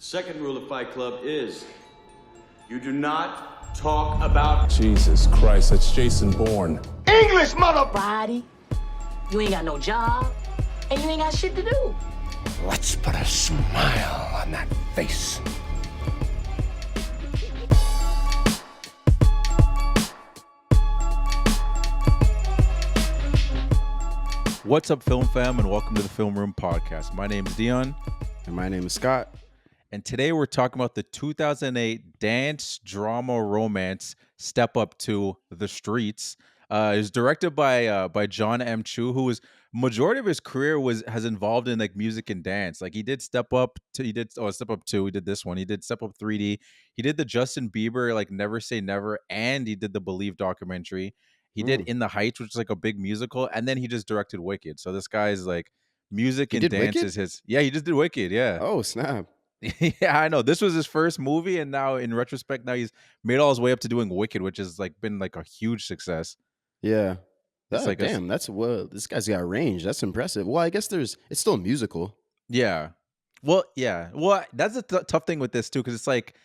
Second rule of Fight Club is you do not talk about... Jesus Christ, that's Jason Bourne. English, mother... Body, you ain't got no job, and you ain't got shit to do. Let's put a smile on that face. What's up, Film Fam, and welcome to the Film Room Podcast. My name is Dion. And my name is Scott. And today we're talking about the 2008 dance drama romance Step Up to The Streets. It was directed by Jon M Chu, who was majority of his career has involved in like music and dance. Like he did Step Up 2, he did this one, he did Step Up 3D, he did the Justin Bieber like Never Say Never, and he did the Believe documentary. He did In the Heights, which is like a big musical, and then he just directed Wicked. So this guy's like music and dance is his. Yeah, he just did Wicked. Yeah. Oh, snap. Yeah, I know. This was his first movie, and now in retrospect, now he's made all his way up to doing Wicked, which has like been like a huge success. Yeah. It's like damn, this guy's got range. That's impressive. Well, I guess it's still a musical. Yeah. Well, yeah. Well, that's a tough thing with this too, because it's like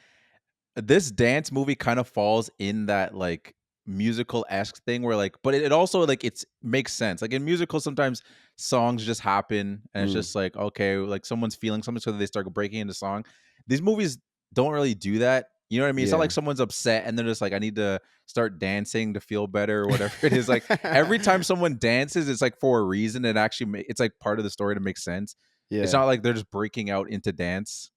this dance movie kind of falls in that like musical-esque thing where like, but it also like it makes sense. Like in musicals, sometimes songs just happen and it's just like, okay, like someone's feeling something, so they start breaking into song. These movies don't really do that. You know what I mean? It's not like someone's upset and they're just like, I need to start dancing to feel better or whatever it is. Like every time someone dances, it's like for a reason. It actually it's like part of the story to make sense. Yeah. It's not like they're just breaking out into dance.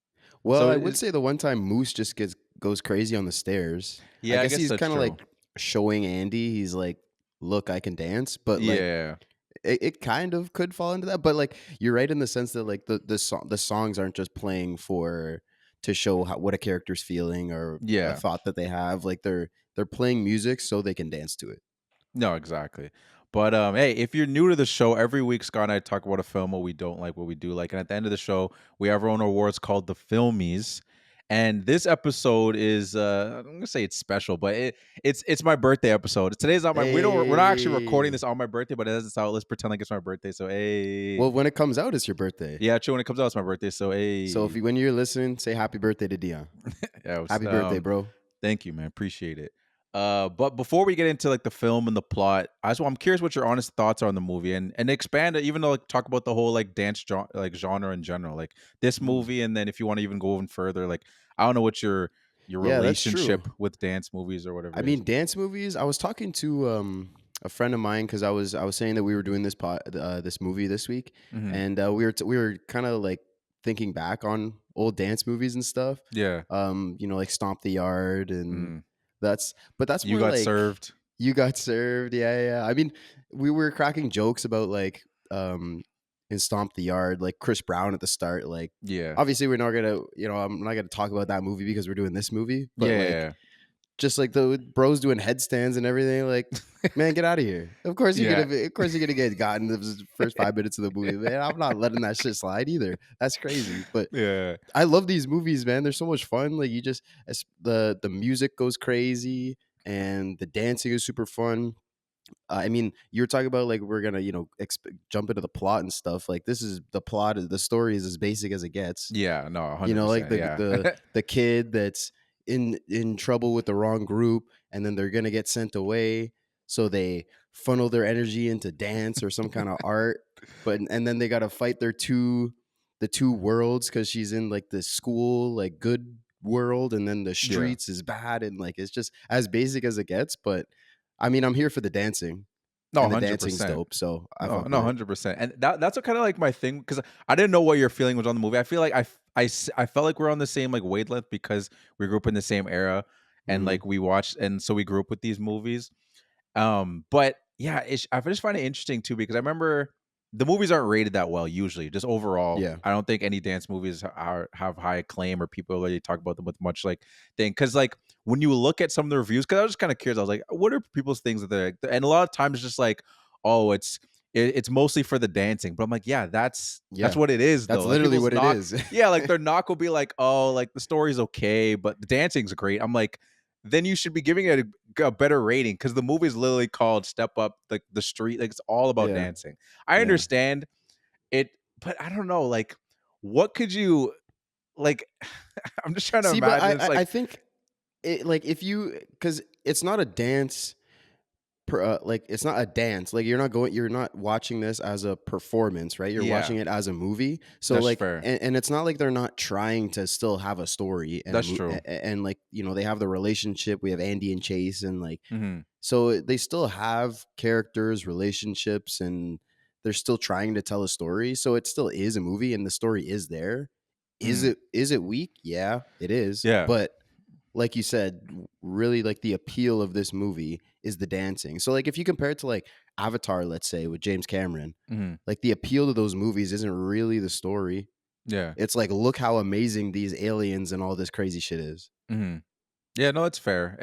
Well, So I would say the one time Moose just goes crazy on the stairs. Yeah, I guess he's that's kind of true. like showing Andy. He's like, look, I can dance. But like, Yeah. it kind of could fall into that. But like, you're right in the sense that like the songs aren't just playing to show what a character's feeling or a thought that they have. Like they're playing music so they can dance to it. No, exactly. But hey, if you're new to the show, every week Scott and I talk about a film, what we don't like, what we do like, and at the end of the show, we have our own awards called the Filmies. And this episode is I'm gonna say it's special, but it's my birthday episode. Today's not my we're not actually recording this on my birthday, but it doesn't sound. Let's pretend like it's my birthday. So hey, Well, when it comes out, it's your birthday. yeah, true. When it comes out, it's my birthday. So hey, So when you're listening, say happy birthday to Dion. yeah, Happy birthday, bro. Thank you, man. Appreciate it. But before we get into like the film and the plot, I'm curious what your honest thoughts are on the movie and expand it, even though like talk about the whole like dance genre in general, like this movie, and then if you want to even go even further, like I don't know what your relationship with dance movies or whatever. I mean, dance movies. I was talking to a friend of mine because I was saying that we were doing this movie this week, and we were kind of like thinking back on old dance movies and stuff. Yeah. Like Stomp the Yard and. That's you more got like, served. You got served. Yeah. I mean, we were cracking jokes about like in Stomp the Yard, like Chris Brown at the start. Like, yeah, obviously we're not gonna, I'm not gonna talk about that movie because we're doing this movie. But yeah. Just like the bros doing headstands and everything, like, man, get out of here. Of course you're gonna get gotten the first 5 minutes of the movie, man. I'm not letting that shit slide either. That's crazy. But yeah, I love these movies, man. They're so much fun. Like the music goes crazy and the dancing is super fun. I mean, you're talking about like we're gonna jump into the plot and stuff. Like this is the plot. The story is as basic as it gets. Yeah, no, 100%, like the kid that's in trouble with the wrong group, and then they're gonna get sent away, so they funnel their energy into dance or some kind of art, and then they gotta fight the two worlds because she's in like the school like good world, and then the streets is bad, and like it's just as basic as it gets. But I mean, I'm here for the dancing. No, and the 100%. dancing's dope. So no, 100%. And that's what kind of like my thing, because I didn't know what your feeling was on the movie. I feel like I felt like we're on the same like wavelength because we grew up in the same era, and like we watched, and so we grew up with these movies. But yeah, I just find it interesting too, because I remember the movies aren't rated that well usually, just overall. Yeah. I don't think any dance movies have high acclaim, or people really talk about them with much like thing. Because like when you look at some of the reviews, because I was just kind of curious, I was like, what are people's things that they're, and a lot of times it's just like, oh, it's mostly for the dancing. But I'm like, yeah, that's what it is. That's though. literally like, what it is. Yeah, like their knock will be like, oh, like the story's okay, but the dancing's great. I'm like, then you should be giving it a better rating, because the movie is literally called Step Up the Street. Like it's all about dancing. I understand it, but I don't know, like what could you like I'm just trying to See, but imagine. It's I like, think it, like if you, because it's not a dance like it's not a dance, like you're not watching this as a performance, right? You're yeah, watching it as a movie. So that's like, fair. and it's not like they're not trying to still have a story and That's true. and like, they have the relationship. We have Andy and Chase, and like, Hmm. so they still have characters, relationships, and they're still trying to tell a story. So it still is a movie, and the story is there. Hmm. Is it weak? Yeah, it is. Yeah. But like you said, really, like, the appeal of this movie is the dancing. So like if you compare it to like Avatar, let's say, with James Cameron, Hmm. like the appeal to those movies isn't really the story. Yeah. It's like, look how amazing these aliens and all this crazy shit is. Hmm. Yeah. No, it's fair.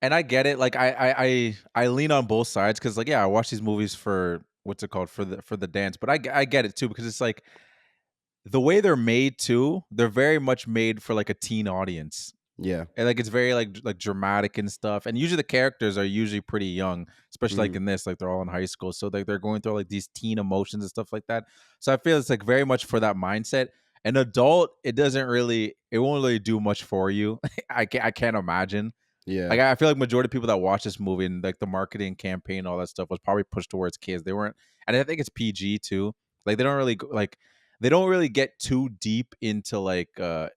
And I get it. Like I lean on both sides because like, yeah, I watch these movies for what's it called, for the dance, but I get it too because it's like the way they're made too. They're very much made for like a teen audience. Yeah. And like it's very like dramatic and stuff. And usually the characters are usually pretty young, especially like Mhm. in this, like they're all in high school. So like they're going through like these teen emotions and stuff like that. So I feel it's like very much for that mindset. An adult, it won't really do much for you. I can't imagine. Yeah. Like I feel like majority of people that watch this movie and like the marketing campaign, all that stuff was probably pushed towards kids. They weren't, and I think it's PG too. Like they don't really they don't really get too deep into like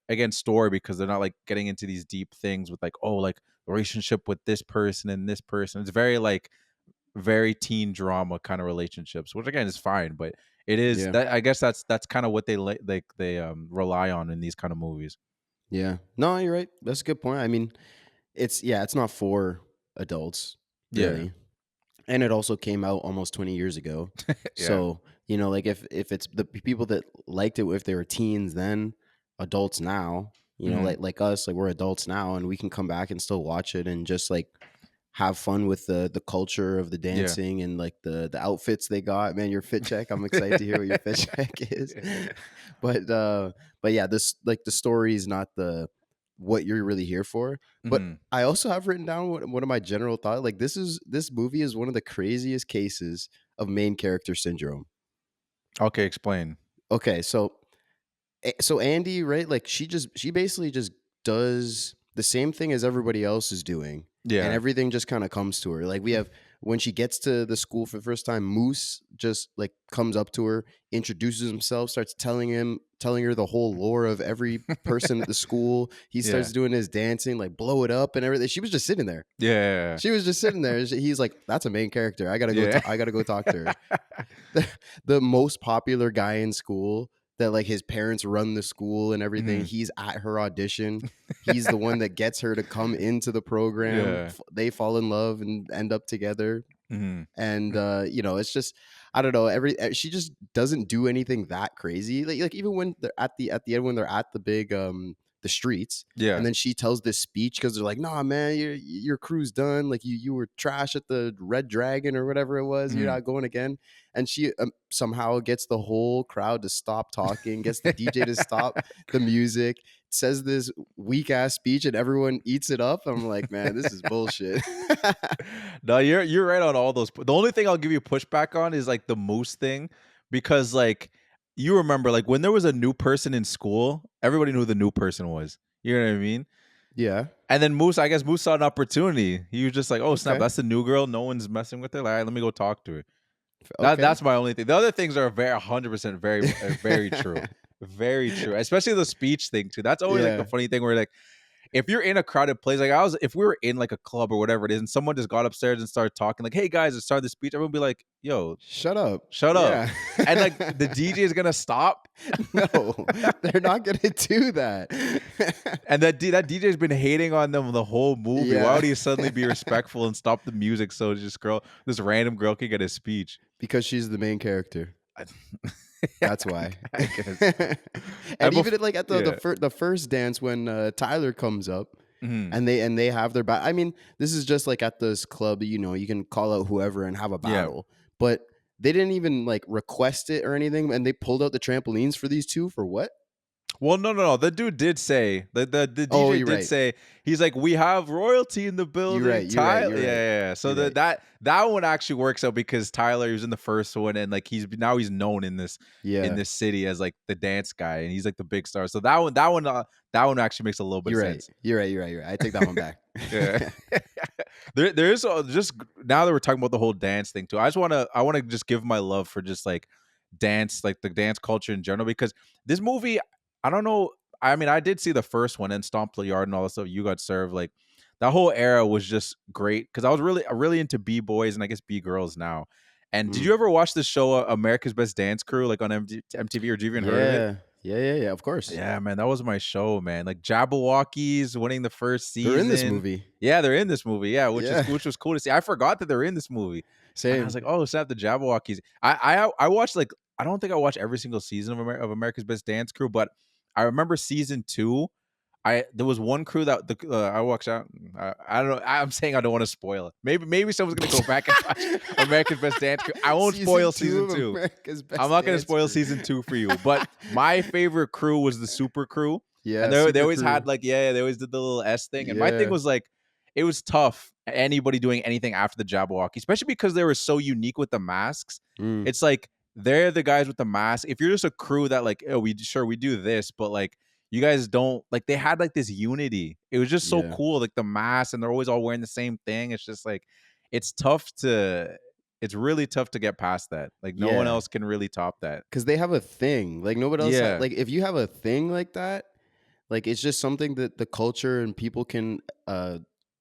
again story because they're not like getting into these deep things with like, oh, like relationship with this person and this person. It's very like very teen drama kind of relationships, which again is fine, but it is Yeah. that I guess that's kind of what they rely on in these kind of movies. Yeah. No, you're right. That's a good point. I mean, it's not for adults, Yeah. really. And it also came out almost 20 years ago. Yeah. So, like if it's the people that liked it, if they were teens then, adults now, Hmm. like us, like we're adults now, and we can come back and still watch it and just like have fun with the culture of the Yeah. dancing and like the outfits they got. Man, your fit check. I'm excited to hear what your fit check is. but but yeah, this, like, the story is not the what you're really here for. But Hmm. I also have written down one of my general thoughts. Like, this movie is one of the craziest cases of main character syndrome. Okay, explain. Okay, so Andy, right? Like, she basically just does the same thing as everybody else is doing, and Yeah. everything just kind of comes to her. Like, we have, when she gets to the school for the first time, Moose just like comes up to her, introduces himself, starts telling her the whole lore of every person at the school. He Yeah. starts doing his dancing, like blow it up and everything. She was just sitting there. Yeah. She was just sitting there. He's like, "That's a main character. I gotta go. Yeah. I gotta go talk to her." The most popular guy in school, that like his parents run the school and everything. Mhm. He's at her audition. He's the one that gets her to come into the program. Yeah. They fall in love and end up together. Mhm. And it's just, I don't know. She just doesn't do anything that crazy. Like even when they're at the end, when they're at the big the streets, and Yeah. then she tells this speech because they're like, "Nah, man, your crew's done. Like you were trash at the Red Dragon or whatever it was. You're Mhm. not going again." And she somehow gets the whole crowd to stop talking, gets the DJ to stop the music, says this weak ass speech, and everyone eats it up. I'm like, man, this is bullshit. No, you're right on all those. The only thing I'll give you pushback on is like the moose thing, because like you remember like when there was a new person in school, everybody knew who the new person was. You know what I mean? Yeah. And then Moose, I guess Moose saw an opportunity. He was just like, "Oh snap, Okay. that's the new girl. No one's messing with her. Like, all right, let me go talk to her." Okay. That's my only thing. The other things are very 100% very true, very true. Especially the speech thing too. That's always like the Yeah. funny thing where like if you're in a crowded place, like if we were in like a club or whatever it is, and someone just got upstairs and started talking, like, "Hey guys," and started the speech, everyone would be like, "Yo, Shut up. shut up," Yeah. and like the DJ is gonna stop, No, they're not gonna do that. and that DJ's been hating on them the whole movie. Why Yeah. would he suddenly be respectful and stop the music so this random girl can get a speech? Because she's the main character. I, That's why. I guess. And Bef- even like at yeah. the first dance, when Tyler comes up, Mhm. and they have their I mean, this is just like at this club, you can call out whoever and have a Yeah. battle. But they didn't even like request it or anything, and they pulled out the trampolines for these two for what? Well, no. The dude did say the Oh, DJ you're did right. say he's like, we have royalty in the You're building. right. You're right. Tyler, You're right. yeah. So You're right. that one actually works out because Tyler he was in the first one, and like he's known in Yeah. this city as like the dance guy, and he's like the big star. So that one actually makes a little bit You're of right. sense. You're right. You're right. You're right. I take that one back. Yeah. There is just now that we're talking about the whole dance thing too. I want to just give my love for just like dance, like the dance culture in general, because this movie, I don't know. I mean, I did see the first one and Stomp the Yard and all that stuff. You Got Served, like that whole era was just great because I was really into B boys and I guess B girls now. And did Mm. you ever watch the show America's Best Dance Crew, like on MTV, or did you even heard of it? Yeah. Yeah. Of course. Yeah, man, that was my show, man. Like Jabberwockies winning the first They're in this season. movie. Yeah, they're in this movie. Yeah, Yeah. which was cool to see. I forgot that they're in this movie, and I was Same. like, oh snap, the Jabberwockies. I watched like I don't think I watched every single season of America's Best Dance Crew, but I remember season 2. There was one crew that I watched out. I don't know. I'm saying I don't want to spoil it. Maybe someone's gonna go back and watch America's Best Dance Crew. I won't spoil season 2. America's Best I'm not gonna Dance spoil Crew. season 2 for you, but my favorite crew was the Super Crew. Yeah. And they Super always Crew. had like, yeah, they always did the little S thing. And my thing Yeah. was like, it was tough anybody doing anything after the Jabberwocky, especially because they were so unique with the masks. Mm. It's like they're the guys with the mask. If you're just a crew that like, oh, we do this, but like you guys don't, like, they had like this unity. It was just so Yeah. cool, like the mask, and they're always all wearing the same thing. It's just like it's tough to it's really tough to get past that. Like no one Yeah. else can really top that. Because they have a thing. Like nobody else. Yeah. Like if you have a thing like that, like it's just something that the culture and people can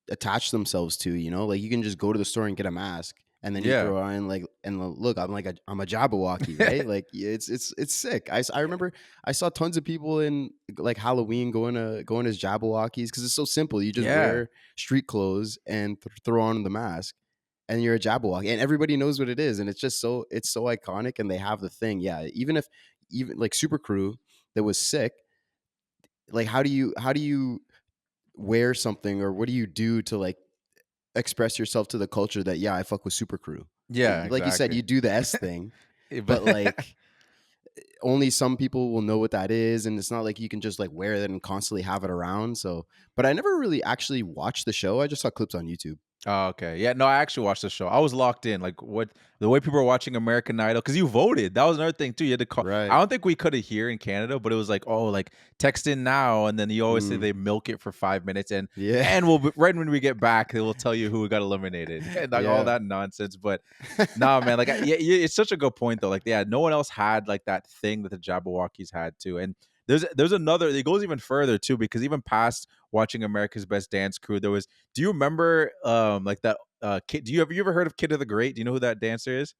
attach themselves to. You know, like you can just go to the store and get a mask, and then you Yeah. throw on look, I'm a Jabberwocky, right? Like it's sick. I remember I saw tons of people in like Halloween going as Jabberwockies because it's so simple. You just Yeah. wear street clothes and throw on the mask. And you're a Jabberwocky, and everybody knows what it is, and it's so iconic, and they have the thing. Yeah, even like Super Crew that was sick. Like, how do you wear something, or what do you do to like express yourself to the culture that I fuck with Super Crew? Yeah, Like you said, exactly. you do the S thing, Eh, but like only some people will know what that is, and it's not like you can just like wear it and constantly have it around. So, but I never really actually watched the show. I just saw clips on YouTube. Oh, okay. Yeah, no, I actually watched the show. I was locked in. Like what the way people were watching American Idol, because you voted. That was another thing too. You had to call. Right. I don't think we could have here in Canada, but it was like, oh, like text in now, and then you always say they milk it for 5 minutes, and Yeah. and right when we get back, they will tell you who got eliminated, and like Yeah. all that nonsense. But nah, man, like yeah, it's such a good point though. Like yeah, no one else had like that thing that the Jabberwockies had too, and there's another. It goes even further too, because even past watching America's Best Dance Crew, there was. Do you remember like that? Kid, have you ever heard of Kid of the Great? Do you know who that dancer is?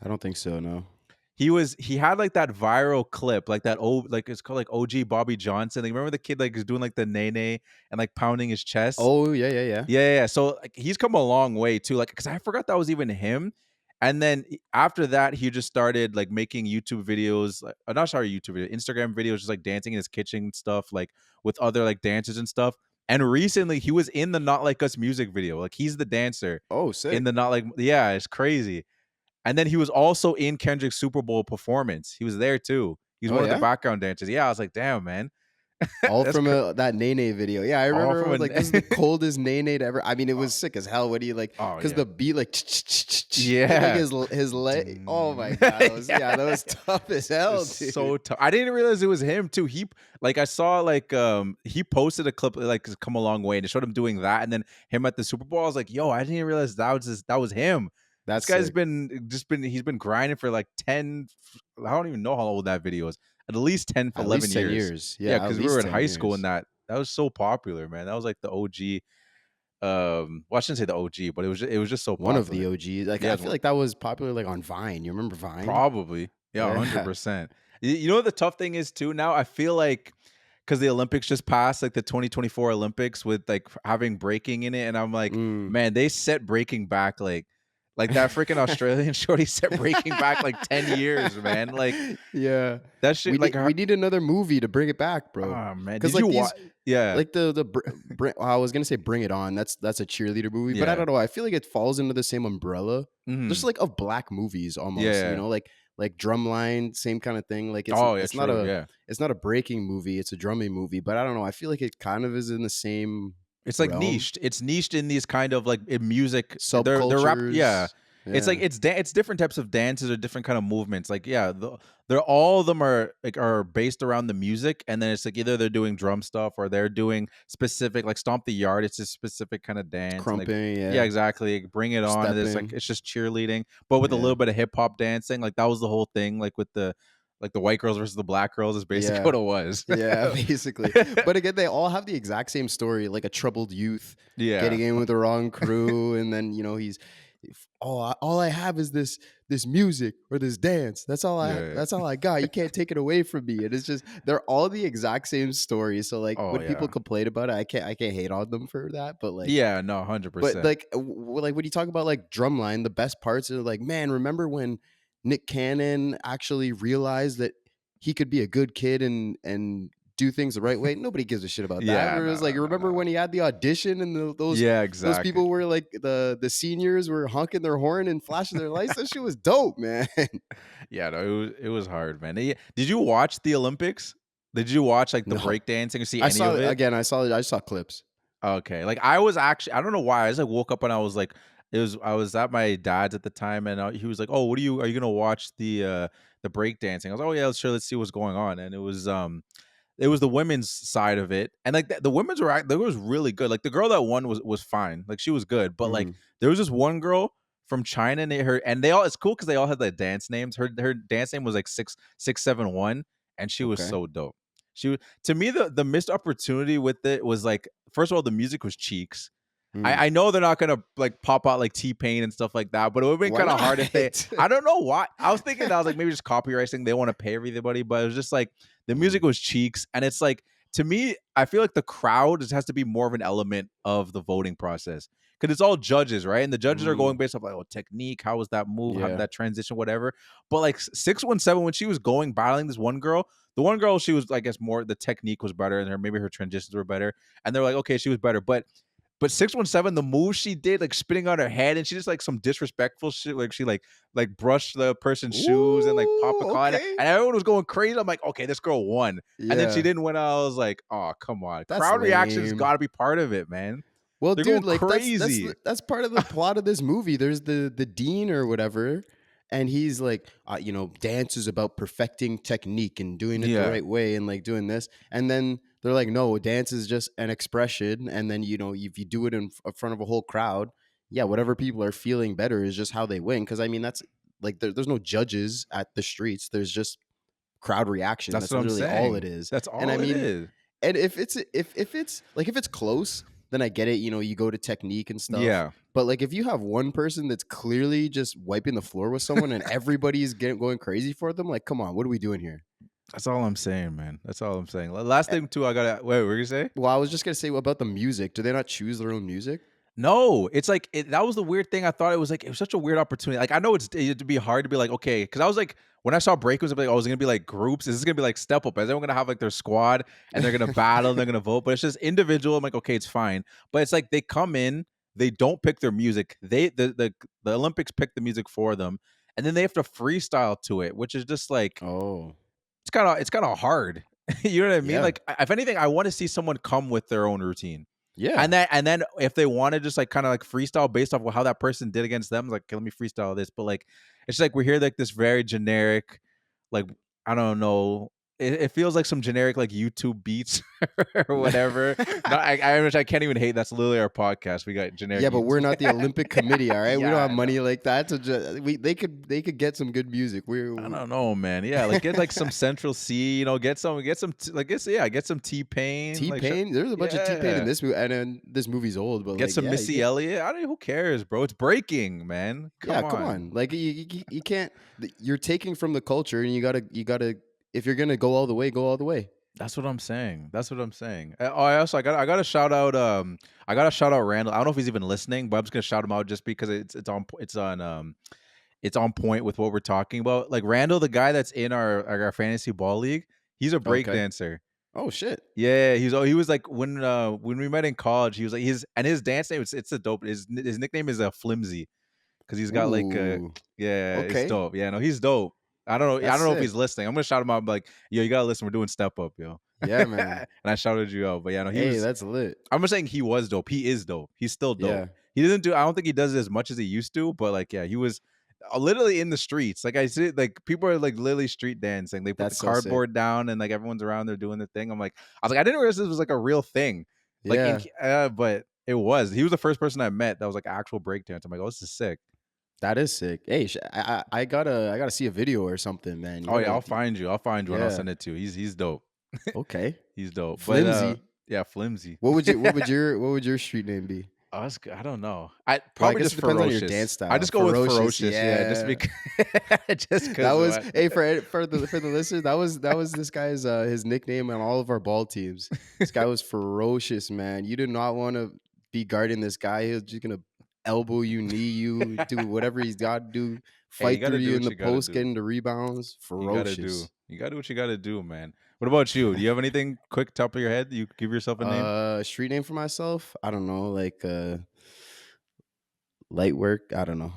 I don't think so. No. He had like that viral clip, like that old, like it's called like OG Bobby Johnson. Like remember the kid like is doing like the nene and like pounding his chest. Oh yeah. Yeah. So like he's come a long way too. Like because I forgot that was even him. And then after that, he just started like making YouTube videos. Like, not sorry, YouTube video, Instagram videos, just like dancing in his kitchen stuff, like with other like dancers and stuff. And recently, he was in the Not Like Us music video. Like he's the dancer Oh, sick. in the Not Like. Yeah, it's crazy. And then he was also in Kendrick's Super Bowl performance. He was there too. He's Oh, one of yeah? the background dancers. Yeah, I was like, damn, man. All That's from that Nene video. Yeah, I All remember. from I was a like, this is the coldest Nene to ever. I mean, it was sick as hell. What do you like? Oh, Because yeah. the beat, like, Yeah. like his leg. Oh my god, that was tough as hell, It's dude. so tough. I didn't realize it was him too. Like I saw like he posted a clip like come a long way and it showed him doing that, and then him at the Super Bowl. I was like, yo, I didn't realize that was him. That's This guy's sick. he's been grinding for like 10. I don't even know how old that video is. At least 10, At 11 least 10 years. years. Yeah, at because we least were in 10 high school years. and that was so popular, man. That was like the OG. Well, I shouldn't say the OG, but it was just so popular. One of the OGs. Like Yeah, I feel like that was popular like on Vine. You remember Vine? Probably. Yeah, Yeah. 100%. You know what the tough thing is too now? I feel like because the Olympics just passed, like the 2024 Olympics with like having breaking in it, and I'm like, man, they set breaking back like that freaking Australian shorty set breaking back like 10 years, man. Like Yeah. that shit. We need another movie to bring it back, bro. oh man, Because did like you these, watch? Yeah, like I was gonna say Bring It On. That's a cheerleader movie, but I Yeah. don't know. I feel like it falls into the same umbrella, Mhm. just like of black movies almost. Yeah. You know, like like Drumline, same kind of thing. Like Oh yeah, it's not true. a Yeah. it's not a breaking movie, it's a drumming movie, but I don't know. I feel like it kind of is in the same It's like realm. niched. It's niched in these kind of like in music. They're rap. Yeah, Subcultures. it's like Yeah. it's different types of dances or different kind of movements. Like yeah, they're all of them are based around the music, and then it's like either they're doing drum stuff or they're doing specific like stomp the yard. It's a specific kind of dance, and like Crumping, yeah, yeah. exactly. Like, bring it on, and Stepping. it's just cheerleading, but with a Yeah. little bit of hip hop dancing. Like that was the whole thing. Like with the white girls versus the black girls is basically Yeah. what it was. Yeah, basically. But again, they all have the exact same story, like a troubled youth Yeah. getting in with the wrong crew, and then all I have is this music or this dance. Yeah. That's all I got. You can't take it away from me. And it's just they're all the exact same story. So like Oh when people yeah. complain about it, I can't hate on them for that. Yeah. No. But 100%. like like when you talk about like drumline, the best parts are like, man, remember when Nick Cannon actually realized that he could be a good kid and do things the right way? Nobody gives a shit about that. Yeah. Where it No. was like, No. No. remember No. when he had the audition and Yeah, those exactly. people were like the seniors were honking their horn and flashing their lights? That shit was dope, man. Yeah, no, it was hard, man. Did you watch the Olympics? Did you watch like the No, breakdancing or see I any saw of it? again. I saw clips. Okay, like I was actually I don't know why I just like woke up and I was like I was at my dad's at the time and he was like, "Oh, are you gonna watch the breakdancing?" I was like, "Oh yeah, sure, let's see what's going on." And it was the women's side of it, and like the women's they was really good. Like the girl that won was fine, like she was good, but like Mhm. there was this one girl from China and they all it's cool because they all had like dance names. Her dance name was like 671, and she was Okay. so dope. To me the missed opportunity with it was like first of all the music was cheeks. Mm. I know they're not gonna like pop out like T-Pain and stuff like that, but it would have been Why kind of hard if they. not? I don't know why. I was thinking that was like maybe just copywriting. They want to pay everybody, but it was just like the music was cheeks, and it's like to me, I feel like the crowd just has to be more of an element of the voting process because it's all judges, right? And the judges are going Mm. based off like, oh, technique, how was that move, how did Yeah. that transition, whatever. But like 617, when she was going battling this one girl, the one girl she was, I guess, more the technique was better, and maybe her transitions were better, and they're like, okay, she was better, but 617, the move she did, like spinning on her head, and she just like some disrespectful shit. Like she like brushed the person's shoes and like pop a Ooh, collar, okay. and everyone was going crazy. I'm like, okay, this girl won, and then she Yeah. didn't win. I was like, oh come on, That's crowd reactions lame. got to be part of it, man. Well, They're going dude, like crazy. that's part of the plot of this movie. There's the dean or whatever, and he's like, dance is about perfecting technique and doing it the Yeah, right way and like doing this. And then they're like, no, dance is just an expression. And then if you do it in front of a whole crowd, yeah, whatever people are feeling better is just how they win. Because I mean, that's like there's no judges at the streets. There's just crowd reaction. that's That's what I'm literally all it saying. is. That's And I all it mean, is. and if it's close, then I get it. You go to technique and stuff. Yeah, But like if you have one person that's clearly just wiping the floor with someone and everybody's going crazy for them, like come on, what are we doing here? that's all I'm saying, man. That's all I'm saying. Last thing too, I gotta wait. What were you gonna say? Well, I was just gonna say about the music. Do they not choose their own music? No, it's like that was the weird thing. I thought it was such a weird opportunity. Like I know it'd be hard to be like okay, because I was like when I saw break, it was like oh, is it gonna be like groups? Is this gonna be like step up? Is everyone gonna have like their squad and they're gonna battle and they're gonna vote? But it's just individual. I'm like okay, it's fine. But it's like they come in, they don't pick their music. The Olympics pick the music for them, and then they have to freestyle to it, which is just like Oh, it's kind of hard. You know what I mean? yeah, Like if anything, I want to see someone come with their own routine. yeah. And then if they want to just like kind of like freestyle based off of how that person did against them, like okay, let me freestyle this. But like it's like we hear like this very generic, like I don't know. It feels like some generic like YouTube beats or whatever. No, I can't even hate. That's literally our podcast. We got generic. Yeah, but we're not the YouTube. Olympic Committee, all right? We Yeah, don't I have know. money like that. So they could get some good music. I don't know, man. Yeah, like get like some Central C. Get some get some T-Pain. T Like Pain. There's a bunch of T Pain in yeah, this movie, and then this movie's old, but get like, some yeah, you Missy get Elliott. I don't know who cares, bro. It's breaking, man. yeah, Come come on. on. Like you can't. You're taking from the culture, and you gotta. If you're gonna go all the way, go all the way. That's what I'm saying. That's what I'm saying. Oh, I got to shout out I got to shout out Randall. I don't know if he's even listening, but I'm just gonna shout him out just because it's on point with what we're talking about. Like Randall, the guy that's in our fantasy ball league, he's a break Okay. dancer. Oh shit. Yeah, he was like when we met in college, he was like his dance name it's a dope. His nickname is a Flimsy because he's got like Ooh. yeah, it's Okay. dope. Yeah, no, he's dope. I don't know. I That's don't know if sick. he's listening. I'm gonna shout him out. I'm like, yo, you gotta listen. We're doing Step Up, yo. Yeah, man. And I shouted you out. But yeah, no, he Hey, was. that's lit. I'm just saying he was dope. He is dope. He's still dope. Yeah. He doesn't do. I don't think he does it as much as he used to. But like, yeah, he was literally in the streets. Like I see, like people are like literally street dancing. They put That's the so sick. cardboard down and like everyone's around there doing the thing. I was like, I didn't realize this was like a real thing. Like, Yeah. but it was. He was the first person I met that was like actual breakdance. I'm like, oh, this is sick. That is sick. Hey, I gotta see a video or something, man. Oh yeah, I'll find you. And I'll Yeah. send it to you. He's dope. Okay. He's dope. Flimsy. But yeah, flimsy. What would your street name be? Oh, that's good. I don't know. I probably guess just it depends on ferocious. your dance style. I just go with Ferocious, ferocious. Yeah, just yeah. because. Just because That was hey for the listeners. That was this guy's his nickname on all of our ball teams. This guy was ferocious, man. You do not want to be guarding this guy. He's just gonna elbow you, knee you, do whatever he's got to do. Fight gotta through do you in what the you gotta post, do. getting the rebounds. Ferocious. You gotta do what you gotta do, man. What about you? Do you have anything quick top of your head? You give yourself a name? Street name for myself? I don't know, like light work. I don't know.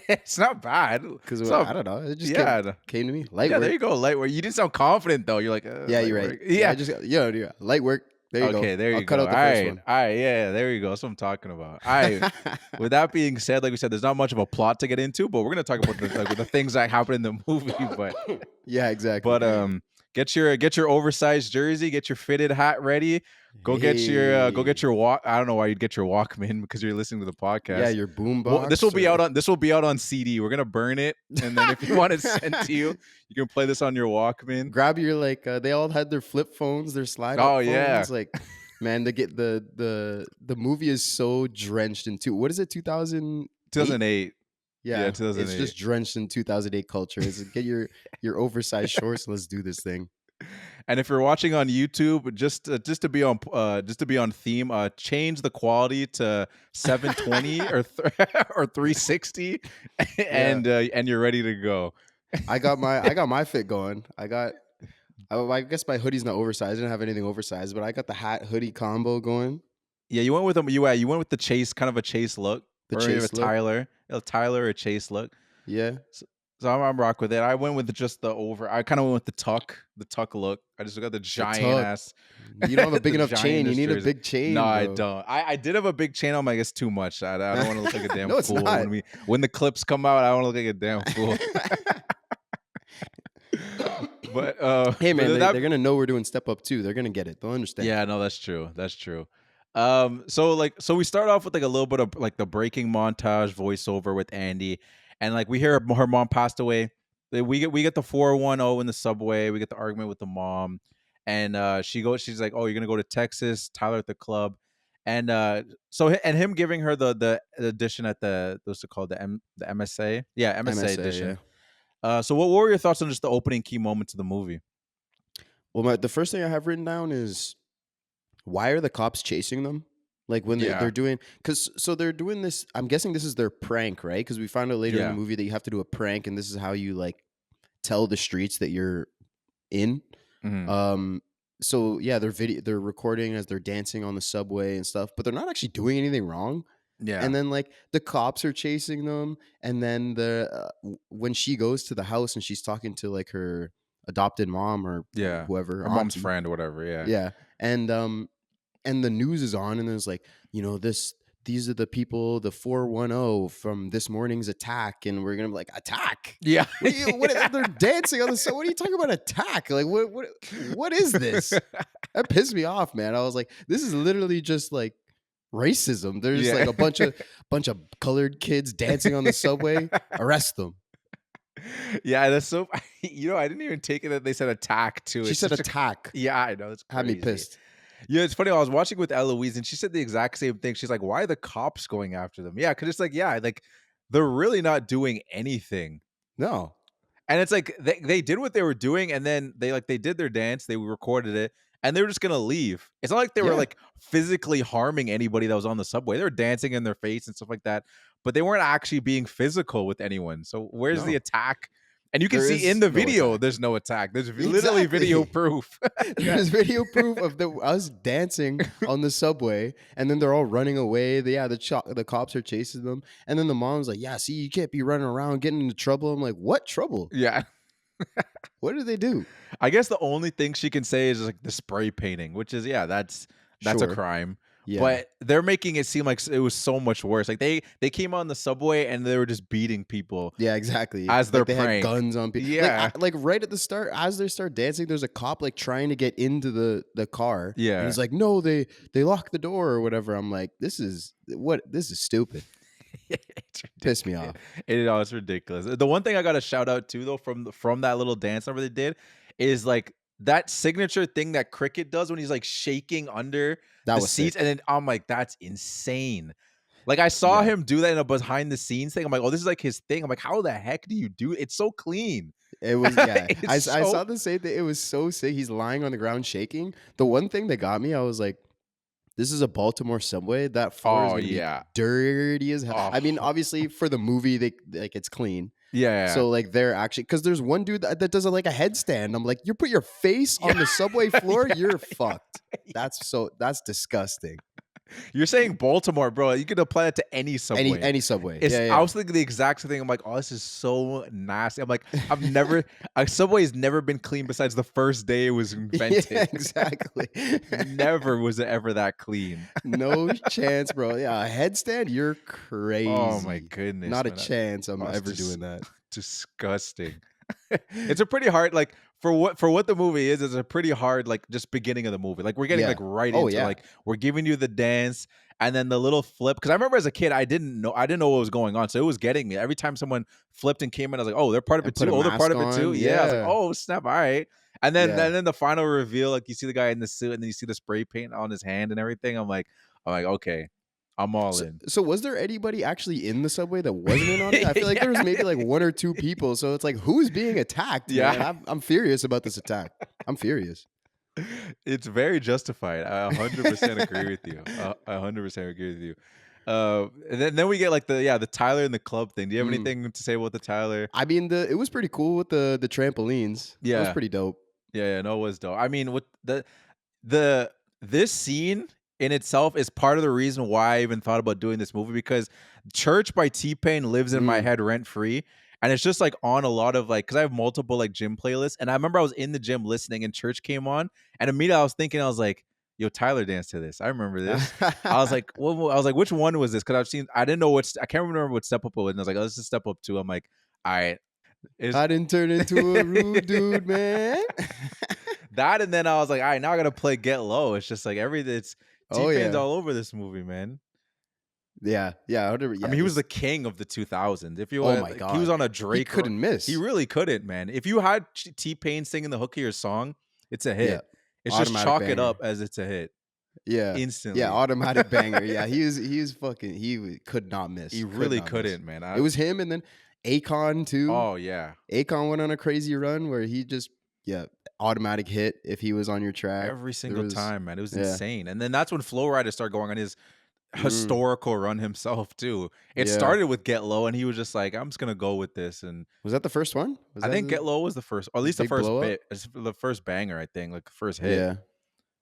It's not bad. Because It's not- I don't know. It just yeah. came to me. Light Yeah, work. there you go. Light work. You didn't sound confident though. You're like, Yeah, light you're right. work. Yeah, yeah, light work. There you go. Okay, there you I'll go. cut out the All first right, one. all right, yeah, there you go. That's what I'm talking about. All right. With that being said, like we said, there's not much of a plot to get into, but we're gonna talk about the things that happen in the movie. But Yeah, exactly. but get your oversized jersey, get your fitted hat ready. Go get your walk. I don't know why you'd get your Walkman because you're listening to the podcast. Yeah, your boom Well, box. this will be out on CD. We're gonna burn it, and then if you want it sent to you, you can play this on your Walkman. Grab your they all had their flip phones, their slide. Oh, phones. yeah. Like, man, to get the movie is so drenched into what is it? 2008. Yeah, 2008. It's just drenched in 2008 culture. It's get your oversized shorts. And let's do this thing. And if you're watching on YouTube, just to be on theme, change the quality to 720 or 360, and you're ready to go. I got my fit going. I guess my hoodie's not oversized. I didn't have anything oversized, but I got the hat hoodie combo going. Yeah, you went with you went with the chase, kind of a chase look. The or chase a look. Tyler or chase look. Yeah. So I'm rock with it. I went with just the over. I kind of went with the tuck look. I just got the giant ass. You don't have a big the enough chain. You giantest need a jersey. big chain. No, I bro. don't. I did have a big chain on, but I guess too much. I don't want to look like a damn No, it's fool not. when the clips come out. I don't want to look like a damn fool. But Hey man, but they're gonna know we're doing Step Up too. They're gonna get it. They'll understand. yeah, no, that's true. That's true. So we start off with like a little bit of like the breaking montage voiceover with Andy, and like we hear her mom passed away. We get the 410 in the subway. We get the argument with the mom, and she's like, "Oh, you're gonna go to Texas, Tyler at the club," and him giving her the edition at what's it called, the MSA, yeah, MSA edition. Yeah. So what were your thoughts on just the opening key moments of the movie? Well, the first thing I have written down is why are the cops chasing them? Like when they're doing, so they're doing this. I'm guessing this is their prank, right? Because we found out later in the movie that you have to do a prank, and this is how you like tell the streets that you're in. Mm-hmm. So yeah, they're recording as they're dancing on the subway and stuff, but they're not actually doing anything wrong. Yeah, And then like the cops are chasing them, and then when she goes to the house and she's talking to like her adopted mom or whoever, her mom's auntie. friend or whatever. Yeah. And the news is on, and there's like, these are the people, the 410 from this morning's attack, and we're gonna be like, attack. Yeah. They're dancing on the side. What are you talking about attack? Like what is this? That pissed me off, man. I was like, this is literally just like racism. There's like a bunch of colored kids dancing on the subway. Arrest them. Yeah, that's so. I didn't even take it that they said attack too. She said attack. Yeah, I know. It's Had me crazy. pissed. Yeah, it's funny. I was watching with Eloise, and she said the exact same thing. She's like, "Why are the cops going after them?" Yeah, because it's like, like they're really not doing anything. No. And it's like they did what they were doing, and then they did their dance, they recorded it, and they were just gonna leave. It's not like they were like physically harming anybody that was on the subway. They were dancing in their face and stuff like that, but they weren't actually being physical with anyone. So where's the attack? And you can see in the video, there's no attack. There's literally video proof. There's video proof of us dancing on the subway, and then they're all running away. The cops are chasing them, and then the mom's like, "Yeah, see, you can't be running around getting into trouble." I'm like, "What trouble?" Yeah. What did they do? I guess the only thing she can say is like the spray painting, which is that's a Sure. crime. Yeah. But they're making it seem like it was so much worse. Like they came on the subway and they were just beating people Yeah, exactly. as their Like they had prank. guns on people. Yeah. Like right at the start, as they start dancing, there's a cop like trying to get into the car, and Yeah. he's like, "No, they locked the door or whatever." I'm like, "This is stupid." It's Piss me ridiculous. off. It's ridiculous. The one thing I got to shout out to though from that little dance number they did is like that signature thing that Cricket does when he's like shaking under That the was seats, sick. and then I'm like, that's insane. Like I saw Yeah, him do that in a behind the scenes thing. I'm like, oh, this is like his thing. I'm like, how the heck do you do it? It's so clean. it was. Yeah, I It's I saw so the same thing. It was so sick. He's lying on the ground shaking. The one thing that got me, I was like, this is a Baltimore subway. That floor is oh gonna be yeah. dirty as hell. I mean, Oh obviously for the movie, they like it's clean. yeah. So like they're actually because there's one dude that does like a headstand. I'm like, you put your face on the subway floor, Yeah. you're fucked. That's disgusting. You're saying Baltimore, bro. You could apply it to any subway. Any subway. It's Yeah, I yeah. was thinking the exact same thing. I'm like, oh, this is so nasty. I'm like, I've never a subway has never been clean besides the first day it was Yeah, invented. exactly. Never was it ever that clean. No chance, bro. Yeah, a headstand, you're Oh my crazy. goodness, Not a man. chance I'm That's ever doing that. disgusting. It's a pretty hard like for what the movie is. It's a pretty hard like just beginning of the movie. Like we're getting Yeah. like right Oh into yeah. like we're giving you the dance and then the little flip. Because I remember as a kid I didn't know what was going on, so it was getting me every time someone flipped and came in. I was like, oh, they're part of And it put too. a Oh, they're part mask of it too. on. Yeah, I was like, Yeah. oh snap, all right. Yeah. And then the final reveal, like you see the guy in the suit and then you see the spray paint on his hand and everything. I'm like, okay, I'm all So, in. so was there anybody actually in the subway that wasn't in on it? I feel like Yeah. there was maybe like one or two people. So it's like, who's being attacked, man? Yeah. I'm furious about this attack. I'm furious. It's very justified. I 100% agree with you. I 100% agree with you. And then we get like the Tyler and the club thing. Do you have Mm. anything to say about the Tyler? I mean, it was pretty cool with the trampolines. That was Yeah, pretty dope. yeah, no, it was dope. I mean, with the this scene in itself is part of the reason why I even thought about doing this movie because Church by T-Pain lives in my Mm. head rent free. And it's just like on a lot of like, cause I have multiple like gym playlists. And I remember I was in the gym listening and Church came on. And immediately I was thinking, I was like, yo, Tyler danced to this. I remember this. I was like, I was like, which one was this? Cause I didn't know I can't remember what Step Up was. And I was like, oh, this is Step Up 2. I'm like, all right. Is I didn't turn into a rude dude, man. that. And then I was like, all right, now I got to play Get Low. It's just like it's Oh T-Pain's yeah, all over this movie, man. yeah, yeah. Whatever. Yeah, I mean, he was the king of the 2000s. If you, Oh my like, he God. was on a He Drake, couldn't miss. He really couldn't, man. If you had T-Pain singing the hook of your song, it's a hit. Yeah, It's just automatic chalk it banger. up as it's a hit Yeah, instantly. yeah. Automatic banger. Yeah, could not miss. He Could really not miss. couldn't, man. It was him, and then Akon too. Oh yeah, Akon went on a crazy run where he just automatic hit if he was on your track every There single was- time, man. It was yeah. insane. And then that's when Flow Rider started going on his Mm. historical run himself too. It Yeah. started with Get Low, and he was just like, I'm just gonna go with this. And Was that the first one? Was I that think the- Get Low was the first, or at least the big first blow up? bit, it's the first banger. I think like the first hit. Yeah.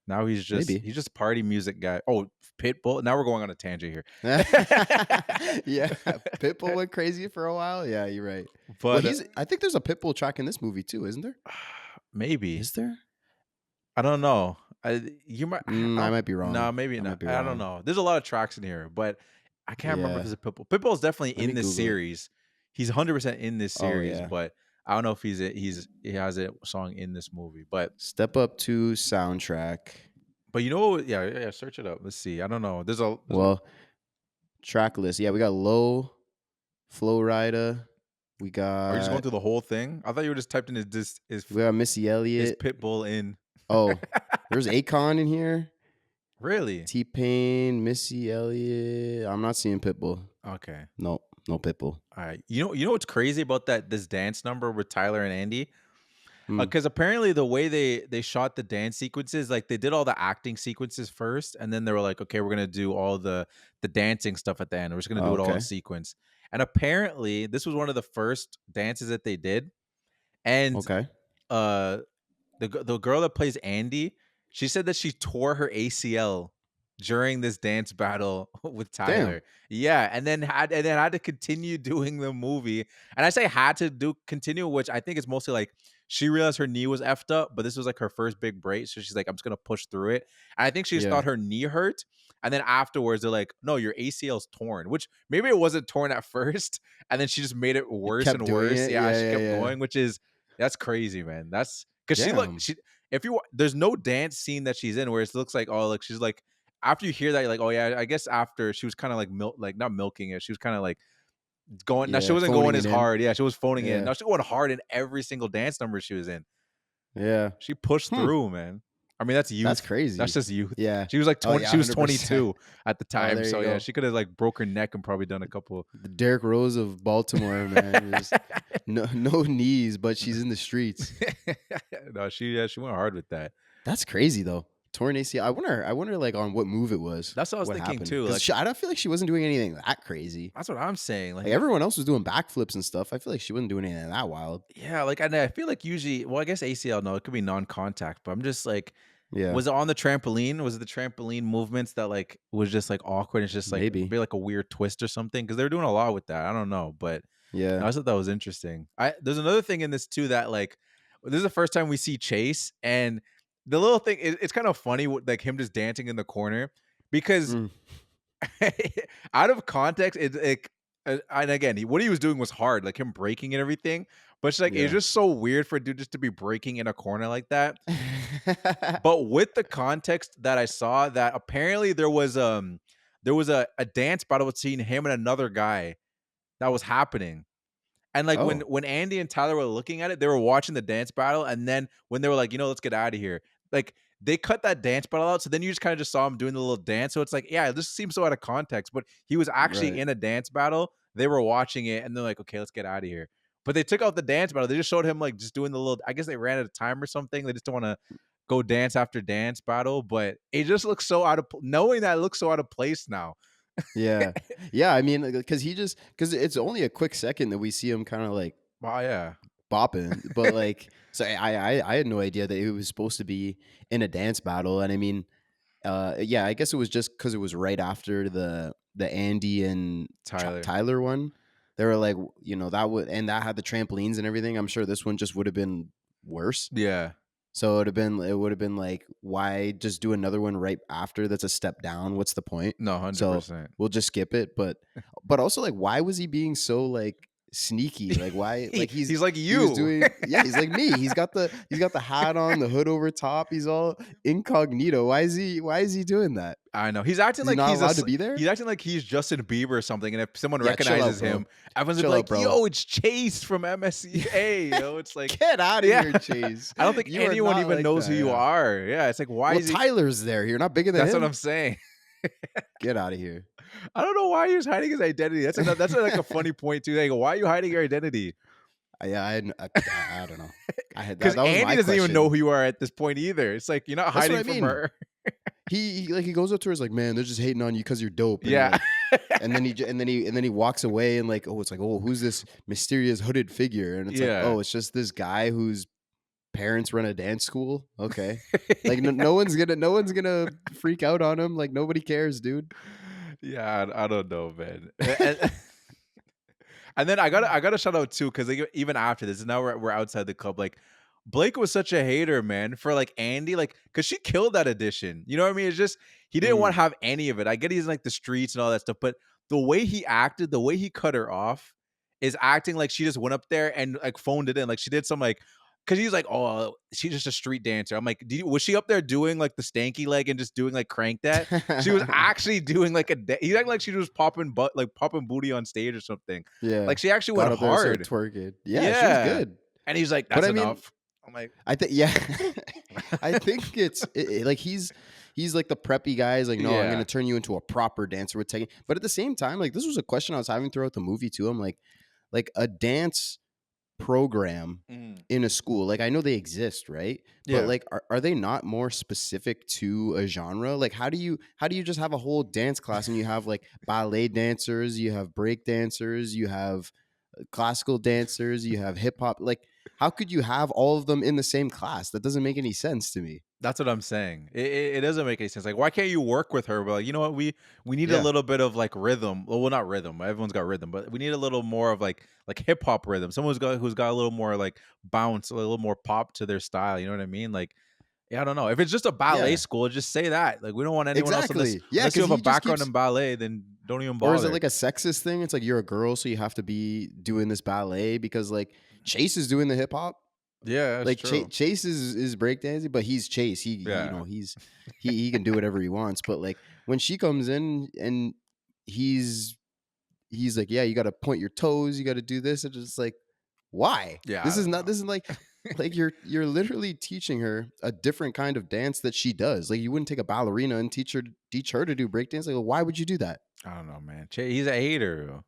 Now he's Maybe. just party music guy. Oh, Pitbull. Now we're going on a tangent here. Yeah, Pitbull went crazy for a while. Yeah, you're right. But Well, I think there's a Pitbull track in this movie too, isn't there? maybe Is there? I don't know. You might. I might be wrong. No, maybe I not. might be I don't wrong. know. There's a lot of tracks in here, but I can't remember if Yeah. it's a Pitbull. Pitbull's definitely Let in me this Google it. series. He's 100% in this Oh, series, yeah. but I don't know if he has a song in this movie. But Step Up 2 soundtrack. you know, yeah. Search it up. Let's see. I don't know. Well, track list. Yeah, we got Low, Flow Rida. We Are you just going got through the whole thing? I thought you were just typed in is we got Missy Elliott. Pitbull in. Oh, there's Akon in here. Really? T-Pain, Missy Elliott. I'm not seeing Pitbull. Okay. No Pitbull. All right. You know what's crazy about this dance number with Tyler and Andy? Hmm. Because apparently the way they shot the dance sequences, like they did all the acting sequences first, and then they were like, okay, we're gonna do all the dancing stuff at the end. We're just gonna do it all Okay. in sequence. And apparently this was one of the first dances that they did. And Okay. the girl that plays Andy, she said that she tore her ACL during this dance battle with Damn. Tyler. Yeah, and then had to continue doing the movie. And I say had to do continue, which I think is mostly like she realized her knee was effed up, but this was like her first big break, so she's like, I'm just gonna push through it. And I think she just Yeah. thought her knee hurt, and then afterwards they're like, no, your ACL's torn, which maybe it wasn't torn at first, and then she just made it worse Kept and doing worse. it. Yeah, she Yeah, kept yeah. going, which is that's crazy, man. That's because Damn. she if you there's no dance scene that she's in where it looks like, oh, like she's like after you hear that, you're like, oh yeah, I guess after she was kind of like like not milking it, she was kind of like going. Now she Yeah, wasn't going phoning as it in. hard. Yeah, she was phoning it in. Yeah. Now she's going hard in every single dance number she was in. Yeah. She pushed Hmm. through, man. I mean, that's youth. That's crazy. That's just youth. Yeah. She was like Oh 20. yeah, She was 100%. 22 at the Oh, time. there So you yeah, go. she could have like broke her neck and probably done a couple. The Derrick Rose of Baltimore, man. Just no knees, but she's in the streets. No, she went hard with that. That's crazy though. Torn ACL. I wonder like on what move it was. That's what I was thinking happened. too. 'Cause Like I don't feel like she wasn't doing anything that crazy. that's what I'm saying. Like everyone else was doing backflips and stuff. I feel like she wasn't doing anything that wild. Yeah, like and I feel like usually, well, I guess ACL, no, it could be non-contact, but I'm just like, Yeah. was it on the trampoline? Was it the trampoline movements that like was just like awkward? It's just like Maybe. be like a weird twist or something because they're doing a lot with that. I don't know, but Yeah. I thought that was interesting. There's another thing in this too that like this is the first time we see Chase and the little thing. It's kind of funny with like him just dancing in the corner because Mm. out of context, it's like, and again, what he was doing was hard, like him breaking and everything. But it's like it's Yeah. just so weird for a dude just to be breaking in a corner like that. But with the context that I saw, that apparently there was a dance battle between him and another guy that was happening. And like Oh. when Andy and Tyler were looking at it, they were watching the dance battle, and then when they were like, let's get out of here, like they cut that dance battle out. So then you just kind of just saw him doing the little dance. So it's like, yeah, this seems so out of context, but he was actually Right. in a dance battle. They were watching it, and they're like, okay, let's get out of here. But they took out the dance battle. They just showed him like just doing the little. I guess they ran out of time or something. They just don't want to go dance after dance battle. But it just looks so out of knowing that it looks so out of place now. Yeah. Yeah. I mean, because it's only a quick second that we see him kind of like Wow, yeah. bopping, but like, so I had no idea that he was supposed to be in a dance battle. And I mean, yeah, I guess it was just because it was right after the Andy and Tyler one. They were like, that had the trampolines and everything. I'm sure this one just would have been worse. Yeah. So it would have been like, why just do another one right after? That's a step down. What's the point? No, 100%. So we'll just skip it. But also like, why was he being so like sneaky? Like why? Like he's like he was you. doing, yeah, he's like me. He's got the hat on, the hood over top. He's all incognito. Why is he doing that? I know. He's acting like not he's allowed to be there. He's acting like he's Justin Bieber or something. And if someone Yeah, chill out, recognizes bro. him, everyone's Chill like, out, bro. yo, it's Chase from MSCA. It's like, Get out of Yeah. here, Chase. I don't think You are anyone not even like knows that, who you yeah. are. Yeah, it's like, why Well, is he? Tyler's there. You're not bigger than That's him. what I'm saying. Get out of here. I don't know why he was hiding his identity. That's like a funny point too. Like, why are you hiding your identity? Yeah, I don't know. Because that was Andy my doesn't even question. know who you are at this point either. It's like you're not That's hiding what I from mean. her. He goes up to her, is like, man, they're just hating on you because you're dope. And Yeah. like- and then he walks away and like, oh, it's like, oh, who's this mysterious hooded figure? And it's Yeah. like, oh, it's just this guy whose parents run a dance school. Okay, like no one's gonna freak out on him. Like nobody cares, dude. Yeah, I don't know, man. And then I gotta shout out too, because even after this, now we're outside the club. Like Blake was such a hater, man, for like Andy, like because she killed that edition. You know what I mean? It's just he didn't want to have any of it. I get he's in, like the streets and all that stuff, but the way he acted, the way he cut her off, is acting like she just went up there and like phoned it in, like she did some like. Cause he's like, oh, she's just a street dancer. I'm like, was she up there doing like the stanky leg and just doing like crank that? She was actually doing like he's acting like she was popping booty on stage or something. Yeah, Like she actually got went up there and started hard. twerking. Yeah, she was good. And he's like, But that's I mean, enough. I'm like, I think, yeah, I think it's like he's like the preppy guy. He's like, no, I'm Yeah. going to turn you into a proper dancer with taking. But at the same time, like this was a question I was having throughout the movie too. I'm like a dance program in a school. Like I know they exist, right? Yeah. But like, are they not more specific to a genre? Like, how do you just have a whole dance class and you have like ballet dancers, you have break dancers, you have classical dancers, you have hip hop? Like, how could you have all of them in the same class? That doesn't make any sense to me. That's what I'm saying. It doesn't make any sense. Like, why can't you work with her? But like, you know what? We need a Yeah. little bit of like rhythm. Well, not rhythm. Everyone's got rhythm, but we need a little more of like hip hop rhythm. Someone who's got a little more like bounce, a little more pop to their style. You know what I mean? Like, yeah, I don't know. If it's just a ballet Yeah. school, just say that. Like, we don't want anyone else on this. Exactly. Yeah, Unless you because have a he just background keeps. in ballet, then don't even Or is it bother. like a sexist thing? It's like you're a girl, so you have to be doing this ballet because like Chase is doing the hip hop. Yeah, that's Like true. Chase is breakdancing, but he's Chase. Yeah. He can do whatever he wants. But like when she comes in and he's he's like, yeah, you got to point your toes, you got to do this. It's just like, why? Yeah, I This is don't not. know. This is like you're literally teaching her a different kind of dance that she does. Like you wouldn't take a ballerina and teach her to do breakdance. Like, well, why would you do that? I don't know, man. He's a hater.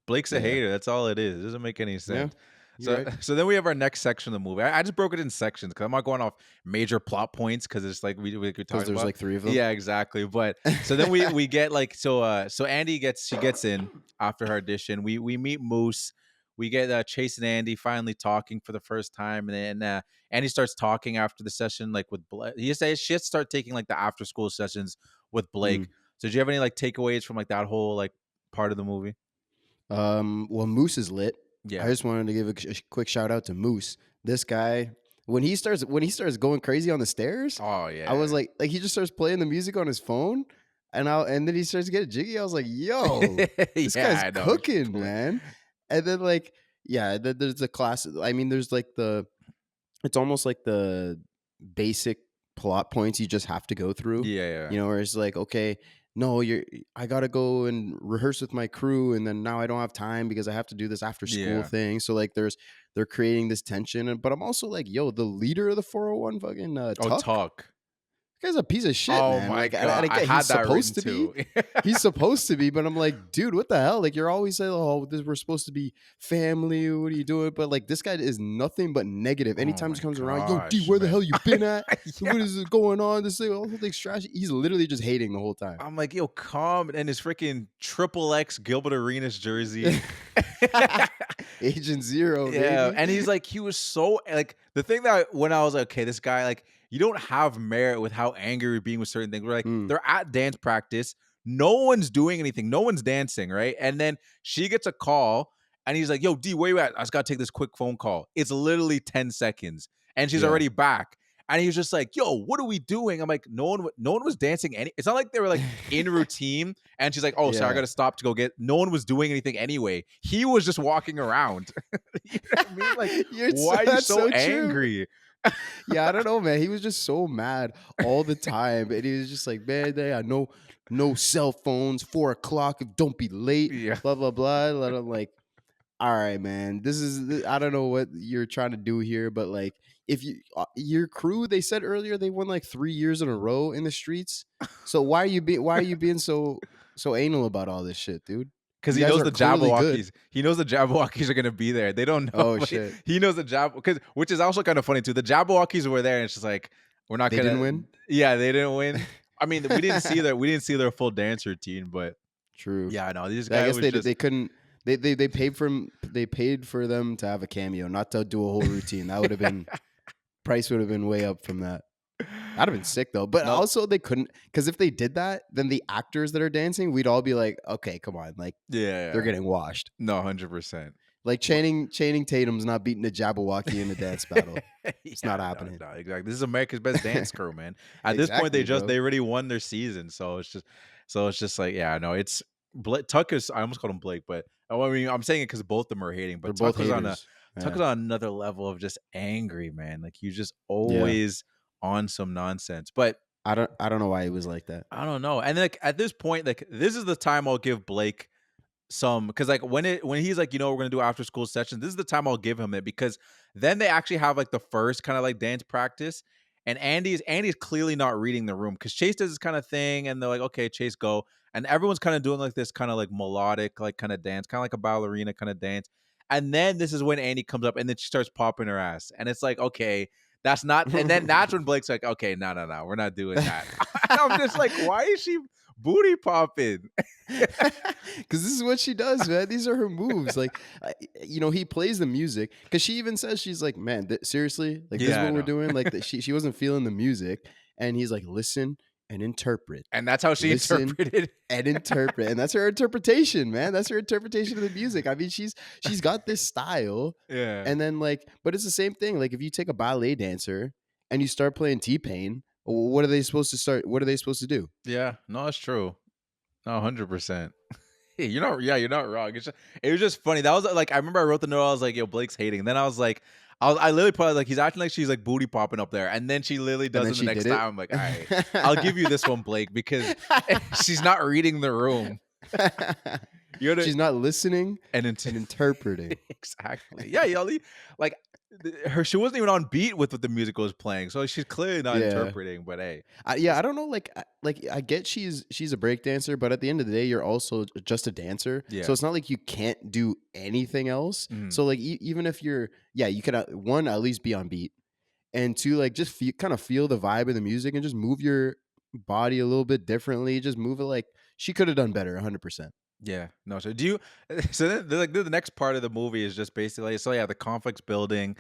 Blake's a Yeah, hater. That's all it is. It doesn't make any yeah, sense. you're So right. so then we have our next section of the movie. I just broke it in sections because I'm not going off major plot points because it's like we could Because talk there's about. like three of them. Yeah, exactly. But so then we get like so Andy gets in after her audition. We meet Moose. We get Chase and Andy finally talking for the first time, and then Andy starts talking after the session, like with Blake. He says she has to start taking like the after school sessions with Blake. Mm. So did you have any like takeaways from like that whole like part of the movie? Well, Moose is lit. I Yeah. just wanted to give a quick shout out to Moose. This guy, when he starts going crazy on the stairs, Oh I was yeah. like he just starts playing the music on his phone, and then he starts getting jiggy. I was like, yo, this guy's Yeah, I know. cooking, man. And then like, yeah, there's the class. I mean, there's like it's almost like the basic plot points you just have to go through. Yeah, yeah. Where it's like, okay, no, I gotta go and rehearse with my crew, and then now I don't have time because I have to do this after school Yeah. thing. So like, they're creating this tension, but I'm also like, yo, the leader of the 401, fucking Oh, Tuck, Talk. this guy's a piece of shit, Oh man. my Like, and god, I I get had he's that written supposed to be. too. He's supposed to be, but I'm like, dude, what the hell? Like, you're always saying, "Oh, we're supposed to be family. What are you doing?" But like, this guy is nothing but negative. Oh Anytime my he comes around, yo, D, gosh, where the man. hell you been at? Yeah. What is going on? This thing, all things trash. He's literally just hating the whole time. I'm like, yo, calm, and his freaking triple X Gilbert Arenas jersey. Agent Zero, Yeah, baby. and he was so like the thing that when I was like, okay, this guy like you don't have merit with how angry you're being with certain things. We're like Mm. they're at dance practice, no one's doing anything, no one's dancing, right? And then she gets a call, and he's like, "Yo, D, where you at? I just gotta take this quick phone call." It's literally 10 seconds, and she's Yeah. already back. And he was just like, "Yo, what are we doing?" I'm like, no one was dancing any. It's not like they were like in routine. And she's like, "Oh, sorry, I Yeah. got to stop to go get." No one was doing anything anyway. He was just walking around. You know what I mean? Like, why are you That's so so true. angry? Yeah, I don't know, man. He was just so mad all the time, and he was just like, "Man, they are no cell phones. 4 o'clock. Don't be late. Yeah. Blah blah blah." And I'm like, "All right, man. I don't know what you're trying to do here, but like, if your crew, they said earlier they won like 3 years in a row in the streets. So why are you being so anal about all this shit, dude? Because You he guys knows are the clearly good. Jabberwockies. He knows the Jabberwockies are gonna be there. They don't know. Oh but shit, He knows the which is also kind of funny too. The Jabberwockies were there, and it's just like we're not they gonna. didn't win. Yeah, they didn't win. I mean, we didn't see their full dance routine, but True. yeah, I know this I guy guess was they just. they couldn't. They paid for them to have a cameo, not to do a whole routine. That would have been price would have been way up from that. That'd have been sick though. But No. also they couldn't, because if they did that, then the actors that are dancing, we'd all be like, okay, come on, like Yeah, they're getting washed. no, 100%. Like Channing Tatum's not beating a Jabberwocky in a dance battle. It's not happening. No, exactly. This is America's Best Dance Crew, man. At this point, Exactly, bro. they already won their season, so it's just like yeah, no, it's Tuck is. I almost called him Blake, but I mean I'm saying it because both of them are hating. They're But both Tuck was on haters. Tuck is Yeah. on another level of just angry, man. Like you just Yeah. always on some nonsense. But I don't know why he was like that. I don't know. And like at this point, like this is the time I'll give Blake some because like when he's like, we're gonna do after school sessions, this is the time I'll give him it because then they actually have like the first kind of like dance practice. And Andy's clearly not reading the room because Chase does this kind of thing, and they're like, okay, Chase, go. And everyone's kind of doing like this kind of like melodic, like kind of dance, kind of like a ballerina kind of dance. And then this is when Andy comes up and then she starts popping her ass. And it's like, okay, that's not. And then that's when Blake's like, okay, no, we're not doing that. And I'm just like, why is she booty popping. Because this is what she does, man. These are her moves. Like, he plays the music. Because she even says, she's like, man, seriously, like this is Yeah, I what we're know. doing. Like, she wasn't feeling the music, and he's like, listen and interpret, And that's how she listen interpreted. and interpret, and that's her interpretation, man. That's her interpretation of the music. I mean, she's got this style, Yeah. and then like, but it's the same thing. Like, if you take a ballet dancer and you start playing T-Pain, what are they supposed to start? What are they supposed to do? Yeah. No, it's true. No, 100%. You're not wrong. It was just funny. That was like, I remember I wrote the note. I was like, yo, Blake's hating. Then I was like, I literally put like, he's acting like she's like booty popping up there. And then she literally And does then it the she next did it. time. I'm like, all right, I'll give you this one, Blake, because she's not reading the room. You know, She's not listening and and interpreting. exactly. Yeah, Yali. Like she wasn't even on beat with what the music was playing. So she's clearly not Yeah. interpreting, but hey. I don't know. Like I get she's a break dancer, but at the end of the day, you're also just a dancer. Yeah. So it's not like you can't do anything else. Mhm. So like even if you're, you could one, at least be on beat, and two, like just kind of feel the vibe of the music and just move your body a little bit differently. Just move it like she could have done better, 100%. Yeah, no. So do you? So then, the next part of the movie is just basically, so yeah, the conflicts building,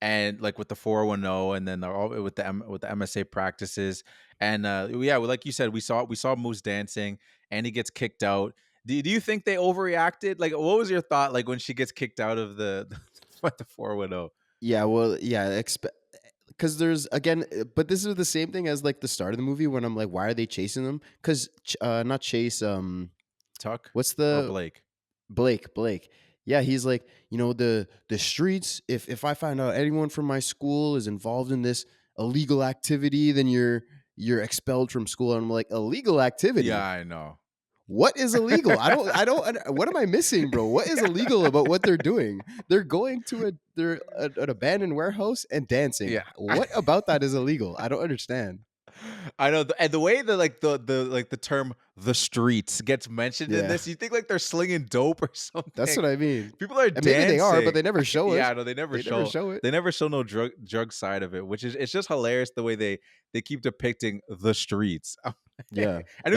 and like with the 410, and then with the MSA practices, and yeah, like you said, we saw Moose dancing, and he gets kicked out. Do you think they overreacted? Like, what was your thought like when she gets kicked out of the 410? Yeah, well, yeah, because there's again, but this is the same thing as like the start of the movie when I'm like, why are they chasing them? Because not Chase, Tuck? what's Or the Blake? Blake. Yeah, he's like, the streets. If I find out anyone from my school is involved in this illegal activity, then you're expelled from school. And I'm like, illegal activity? Yeah, I know. What is illegal? I don't. What am I missing, bro? What is illegal about what they're doing? They're going to an abandoned warehouse and dancing. Yeah. What about that is illegal? I don't understand. I know, and the way that like the term "the streets" gets mentioned in Yeah. this, you think like they're slinging dope or something. That's what I mean. People are And dancing. maybe they are, but they never show it. Yeah, no, they never show it. They never show no drug side of it, which is, it's just hilarious the way they keep depicting the streets. Yeah, And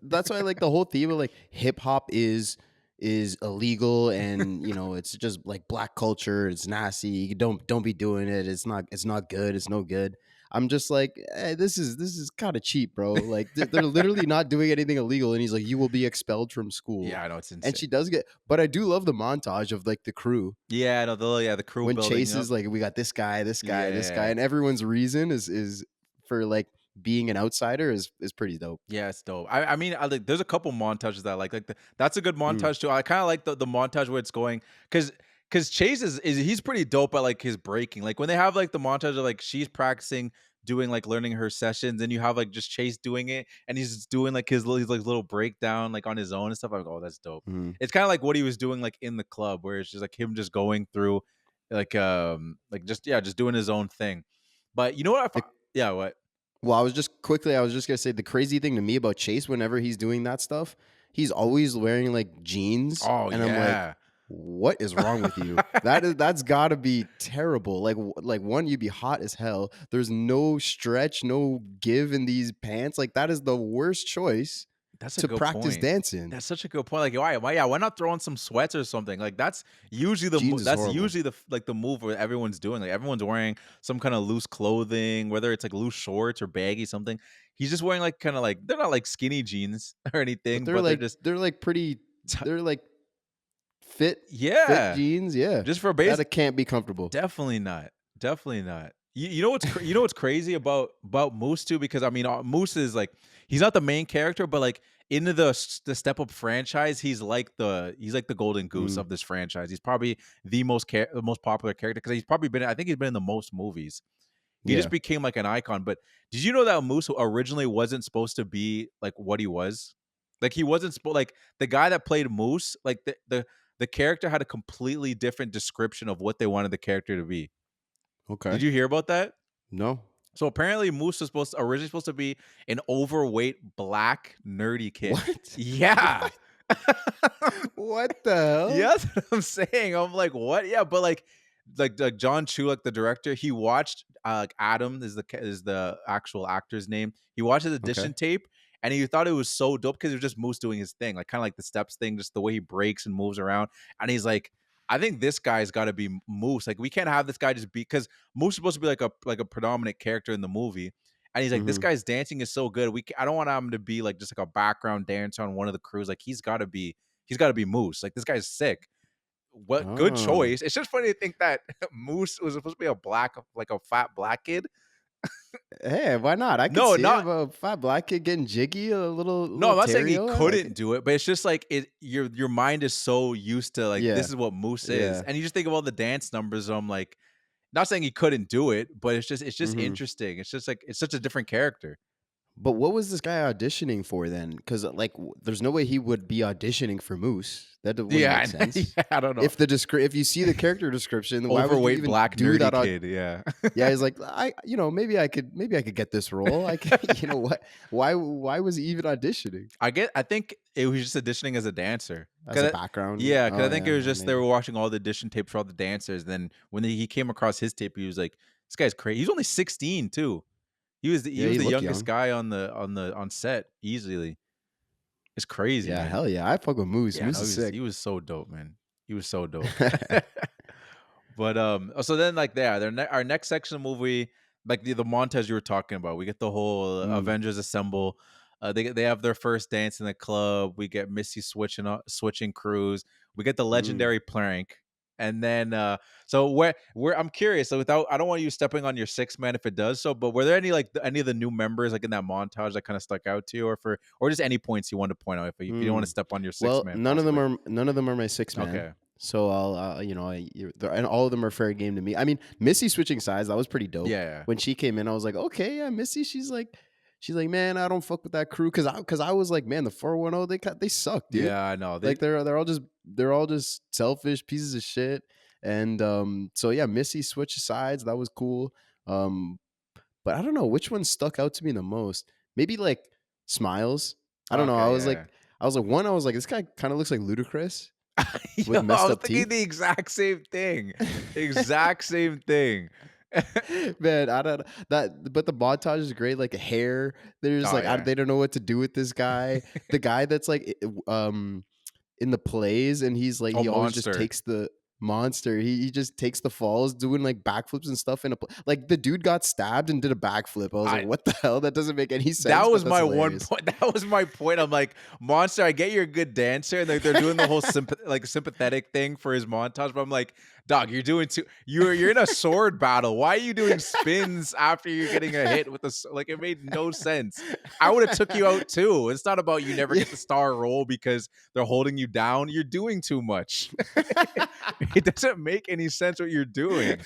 that's why like the whole theme of like hip hop is illegal, and it's just like black culture. It's nasty. You don't be doing it. It's not good. It's no good. I'm just like, this is kind of cheap, bro. Like they're literally not doing anything illegal, and he's like, you will be expelled from school. yeah, I know, it's insane. And she does but I do love the montage of like the crew. Yeah, no, the crew When building Chase is up. like, we got this guy, this guy, this guy, Yeah. and everyone's reason is for like being an outsider is pretty dope. Yeah, it's dope. I mean, there's a couple montages that I like that's a good montage too. I kind of like the montage where it's going, because Chase is he's pretty dope at like his breaking. Like when they have like the montage of like she's practicing doing like learning her sessions, and you have like just Chase doing it, and he's just doing like his little breakdown like on his own and stuff. I'm like, oh, that's dope. It's kind of like what he was doing like in the club, where it's just like him just going through like just doing his own thing. But you know what? Yeah, what? Well, I was just gonna say the crazy thing to me about Chase, whenever he's doing that stuff, he's always wearing like jeans. Oh, and I'm yeah. like, what is wrong with you? That's gotta be terrible. Like one, you'd be hot as hell. There's no stretch, no give in these pants. Like that is the worst choice That's a to good practice point. dancing. That's such a good point. Like, why not throw on some sweats or something? Like, that's usually Jeans is horrible. the move where everyone's doing. Like, everyone's wearing some kind of loose clothing, whether it's like loose shorts or baggy something. He's just wearing like kind of like, they're not like skinny jeans or anything, But but like they're just they're like pretty. They're like fit yeah, jeans. Yeah, just for base. that can't be comfortable. Definitely not. Definitely not. You know what's crazy about Moose too, because I mean Moose is like, he's not the main character, but like into the Step Up franchise, he's like the golden goose of this franchise. He's probably the most popular character, because he's probably been, I think he's been in the most movies. He just became like an icon. But did you know that Moose originally wasn't supposed to be like what he was? Like he wasn't supposed, like the guy that played Moose, like the character had a completely different description of what they wanted the character to be. Okay. Did you hear about that? No. So apparently Moose is originally supposed to be an overweight black nerdy kid. What? Yeah. What the hell? Yeah, that's what I'm saying. I'm like, what? Yeah, but like Jon Chu, like the director, he watched like Adam is the actual actor's name. He watched his audition tape, and you thought it was so dope because it was just Moose doing his thing, like kind of like the steps thing, just the way he breaks and moves around. And he's like, I think this guy's got to be Moose. Like we can't have this guy just be because Moose is supposed to be like a predominant character in the movie. And he's like, this hmm guy's dancing is so good. I don't want him to be like just like a background dancer on one of the crews. Like he's got to be Moose. Like this guy's sick. What good Oh. choice. It's just funny to think that Moose was supposed to be like a fat black kid. Hey, why not? I could No, see it. not A fat black kid getting jiggy, a no, I'm not saying he Terrio. I like couldn't it. do it, but it's just like your mind is so used to like Yeah, this is what Moose is. yeah. And you just think of all the dance numbers. I'm like, not saying he couldn't do it, but it's just hmm interesting. It's just like it's such a different character. But what was this guy auditioning for then? Because like, there's no way he would be auditioning for Moose. Wouldn't make Yeah, sense. yeah, I don't know. If you see the character description, then why would you Overweight even black do nerdy that? kid, yeah. Yeah, he's like, maybe I could get this role. I could, what? Why was he even auditioning I think it was just auditioning as a dancer. as a background? Yeah, because Oh I think it yeah, was just they maybe. were watching all the audition tapes for all the dancers. Then when he came across his tape, he was like, "This guy's crazy." He's only 16 too. He Yeah, was he the looked youngest young. guy on set easily. It's crazy, Yeah, man. hell yeah, I fuck with Moose. Yeah, Moose no, is sick. he was so dope, man. He was so dope. But so then like yeah, our next section of the movie, like the montage you were talking about, we get the whole Mm, Avengers assemble. They have their first dance in the club. We get Missy switching crews. We get the mm. legendary plank, and then so where I'm curious. So without I don't want you stepping on your six man if it does so, but were there any like any of the new members like in that montage that kind of stuck out to you, or just any points you want to point out if you don't want to Mm. step on your six Well, man possibly? none of them are my six man. Okay. So and all of them are fair game to me. I mean, Missy switching sides, that was pretty dope. Yeah. When she came in, I was like, okay, yeah, Missy. She's like, man, I don't fuck with that crew because I was like, man, the 410 they suck, dude. Yeah, I know. Like they're all just selfish pieces of shit. And so yeah, Missy switched sides. That was cool. Um, but I don't know which one stuck out to me the most. Maybe like Smiles. I don't know. Okay, yeah. I was like, this guy kind of looks like Ludacris Yo, with I messed was up thinking teeth. the exact same thing. Exact same thing. Man, I don't that, but the montage is great. Like hair, they're just Oh like yeah. they don't know what to do with this guy. The guy that's like in the plays, and he's like Oh, he always just monster. takes the monster. He just takes the falls, doing like backflips and stuff. Like the dude got stabbed and did a backflip. I was like, I what the hell? That doesn't make any That sense, but was that's my one hilarious. point. That was my point. I'm like, Monster, I get you're a good dancer, and like they're doing the whole sympathetic thing for his montage, but I'm like, dog, you're doing too. You're in a sword battle. Why are you doing spins after you're getting a hit with like? It made no sense. I would have took you out too. It's not about you never Yeah. get the star role because they're holding you down. You're doing too much. It doesn't make any sense what you're doing.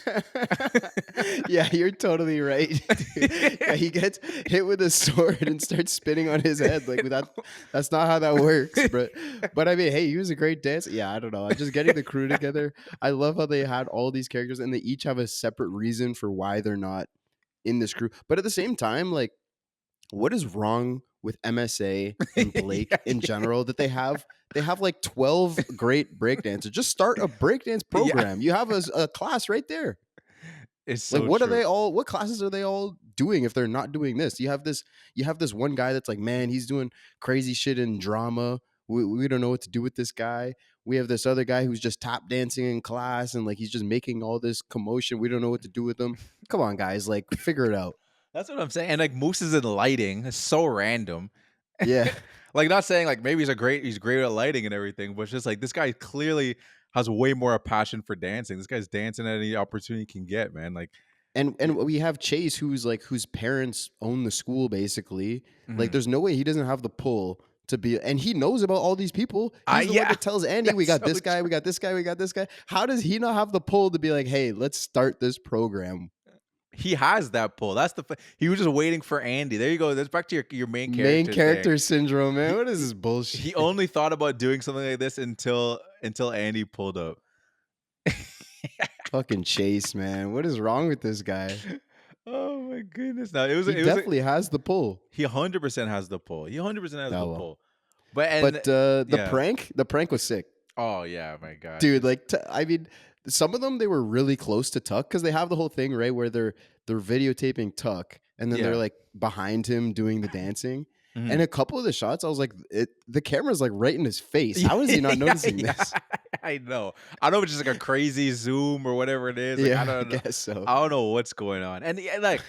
Yeah, you're totally right. Dude. Yeah, he gets hit with a sword and starts spinning on his head. Like that's not how that works. But I mean, hey, he was a great dancer. Yeah, I don't know. I'm just getting the crew together. I love how they had all these characters and they each have a separate reason for why they're not in this crew. But at the same time, like, what is wrong with MSA and Blake in Yeah. general that they have like 12 great breakdancers. Just start a breakdance Yeah. program. You have a class right there. It's Like so what are true. they all what classes are they all doing if they're not doing this? You have this one guy that's like, man, he's doing crazy shit in drama. We don't know what to do with this guy. We have this other guy who's just tap dancing in class and like he's just making all this commotion. We don't know what to do with him. Come on, guys, like figure it out. That's what I'm saying. And like Moose is in lighting. It's so random. Yeah. Like not saying like maybe he's great at lighting and everything, but it's just like this guy clearly has way more a passion for dancing. This guy's dancing at any opportunity he can get, man. Like And we have Chase whose parents own the school basically. Like mhm. there's no way he doesn't have the pull to be, and he knows about all these people. He's the one Yeah, that tells Andy, we that's got so this guy, we true. got this guy, we got this guy. How does he not have the pull to be like, hey, let's start this program? He has that pull. That's he was just waiting for Andy. There you go. That's back to your main Main character thing. character syndrome, man. He What is he this he bullshit? only thought about doing something like this until Andy pulled up. Fucking Chase, man. What is wrong with this guy? Oh my goodness! No, He definitely has the pull. he 100% has the pull. He 100% has Oh the well. pull. But and But yeah. the prank was sick. Oh yeah, my God. Dude, like I mean, some of them they were really close to Tuck because they have the whole thing right where they're videotaping Tuck and then they're Yeah. like behind him doing the dancing. And Mhm. a couple of the shots, I was like, the camera's like right in his face. How is he not Yeah, noticing yeah, this? I know. I don't know if it's just like a crazy zoom or whatever it is. Like I Yeah, I don't know. guess so. I don't know what's going on. And yeah, like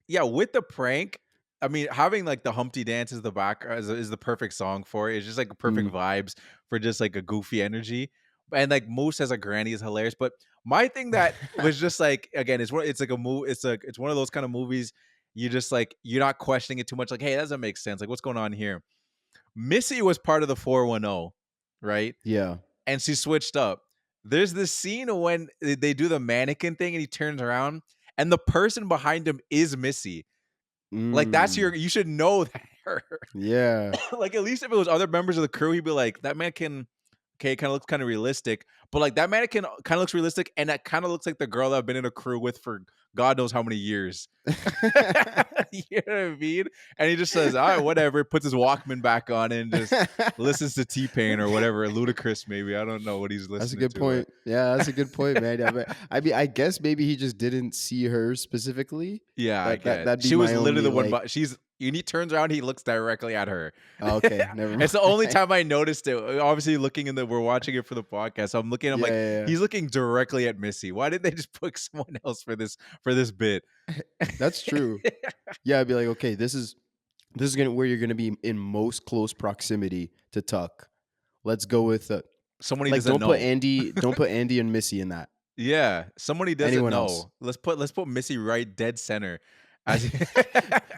yeah, with the prank, I mean, having like the Humpty Dance as the back is the perfect song for it. It's just like perfect Mm. vibes for just like a goofy energy. And like Moose as a granny is hilarious. But my thing that was just like again, it's like a move. It's one of those kind of movies. You just like you're not questioning it too much. Like, hey, that doesn't make sense. Like, what's going on here? Missy was part of the 410, right? Yeah. And she switched up. There's this scene when they do the mannequin thing and he turns around and the person behind him is Missy. Like that's Mm. you should know that. Yeah. Like at least if it was other members of the crew, he'd be like, that mannequin, okay, kind of looks kind of realistic. But like that mannequin kind of looks realistic, and that kind of looks like the girl that I've been in a crew with for God knows how many years. You know what I mean? And he just says, all right, whatever, puts his Walkman back on and just listens to T-Pain or whatever, Ludacris maybe. I don't know what he's That's a listening good to. point. Yeah, that's a good point, man. I guess maybe he just didn't see her specifically. Yeah, I get it. That'd be She was my literally only the one, like. but and he turns around, he looks directly at her. Oh, okay, never mind. It's the only time I noticed it. Obviously, we're watching it for the podcast. So I'm looking, I'm Yeah, like, yeah, yeah. he's looking directly at Missy. Why didn't they just pick someone else for this bit? That's true. Yeah, I'd be like, okay, this is gonna where you're gonna be in most close proximity to Tuck. Let's go with Someone he like doesn't know. Don't put Andy and Missy in that. Yeah, someone he doesn't Anyone else? know. Let's put Missy right dead center. As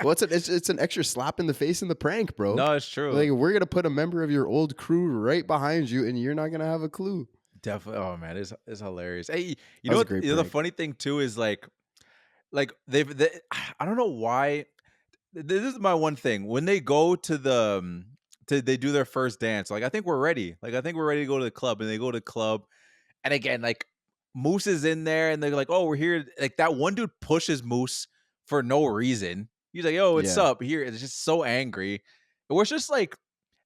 Well, it's an extra slap in the face in the prank, bro. No, it's true. Like we're gonna put a member of your old crew right behind you, and you're not gonna have a clue. Definitely. Oh man, it's hilarious. Hey, you That know was a what? great The prank. funny thing too is like they I don't know why. This is my one thing. When they go to they do their first dance, like I think we're ready. Like I think we're ready to go to the club, and they go to the club, and again, like Moose is in there, and they're like, "Oh, we're here." Like that one dude pushes Moose for no reason. He's like, "Yo, what's Yeah. up?" Here, it's just so angry. And we're just like,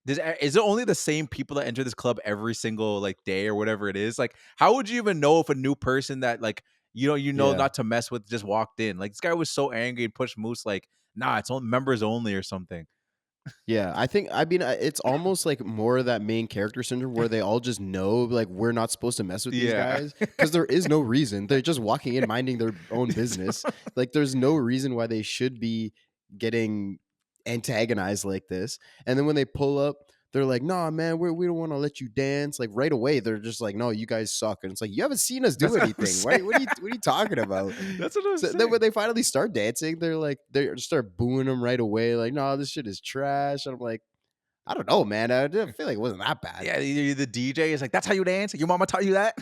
is it only the same people that enter this club every single like day or whatever it is? Like, how would you even know if a new person that like you know Yeah. not to mess with just walked in? Like this guy was so angry and pushed Moose like, nah, it's only members only or something. Yeah, I mean, it's almost like more of that main character syndrome where they all just know, like, we're not supposed to mess with these Yeah. guys because there is no reason. They're just walking in, minding their own business. Like, there's no reason why they should be getting antagonized like this. And then when they pull up, they're like, "Nah, man, we don't want to let you dance." Like right away, they're just like, "No, you guys suck." And it's like, you haven't seen us do That's what I'm anything. saying. What are you talking about? That's what I'm So then saying. when they finally start dancing, they just start booing them right away. Like, "No, this shit is trash." And I'm like, I don't know, man. I didn't feel like it wasn't that bad. Yeah, the DJ is like, "That's how you dance? Your mama taught you that?"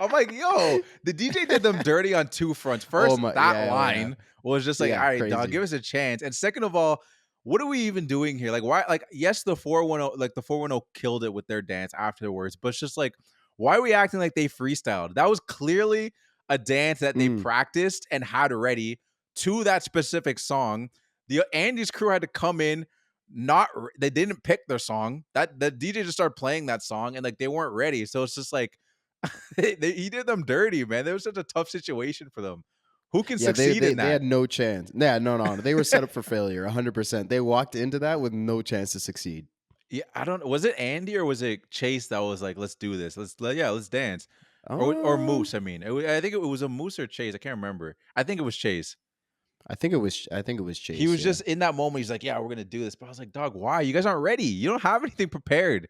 I'm like, "Yo, the DJ did them dirty on two fronts. Oh First, my, that yeah, line was just like, yeah, all right, dog, crazy. give us a chance. And second of all, what are we even doing here? Like, why? Like, yes, the 410, like the 410 killed it with their dance afterwards, but it's just like, why are we acting like they freestyled? That was clearly a dance that they Mm, practiced and had ready to that specific song. The Andy's crew had to come in. They didn't pick their song. That the DJ just started playing that song, and like they weren't ready. So it's just like he did them dirty, man. That was such a tough situation for them. Who can yeah, succeed in they that? had no chance. Yeah, no. They were set up for failure, 100%. They walked into that with no chance to succeed. Yeah, I don't. Was it Andy or was it Chase that was like, "Let's do this. Let's dance." Or Um, Moose. I mean, I think it was a Moose or Chase. I can't remember. I think it was Chase. I think it was He Chase. was Yeah, just in that moment. He's like, "Yeah, we're gonna do this." But I was like, "Dog, why? You guys aren't ready. You don't have anything prepared."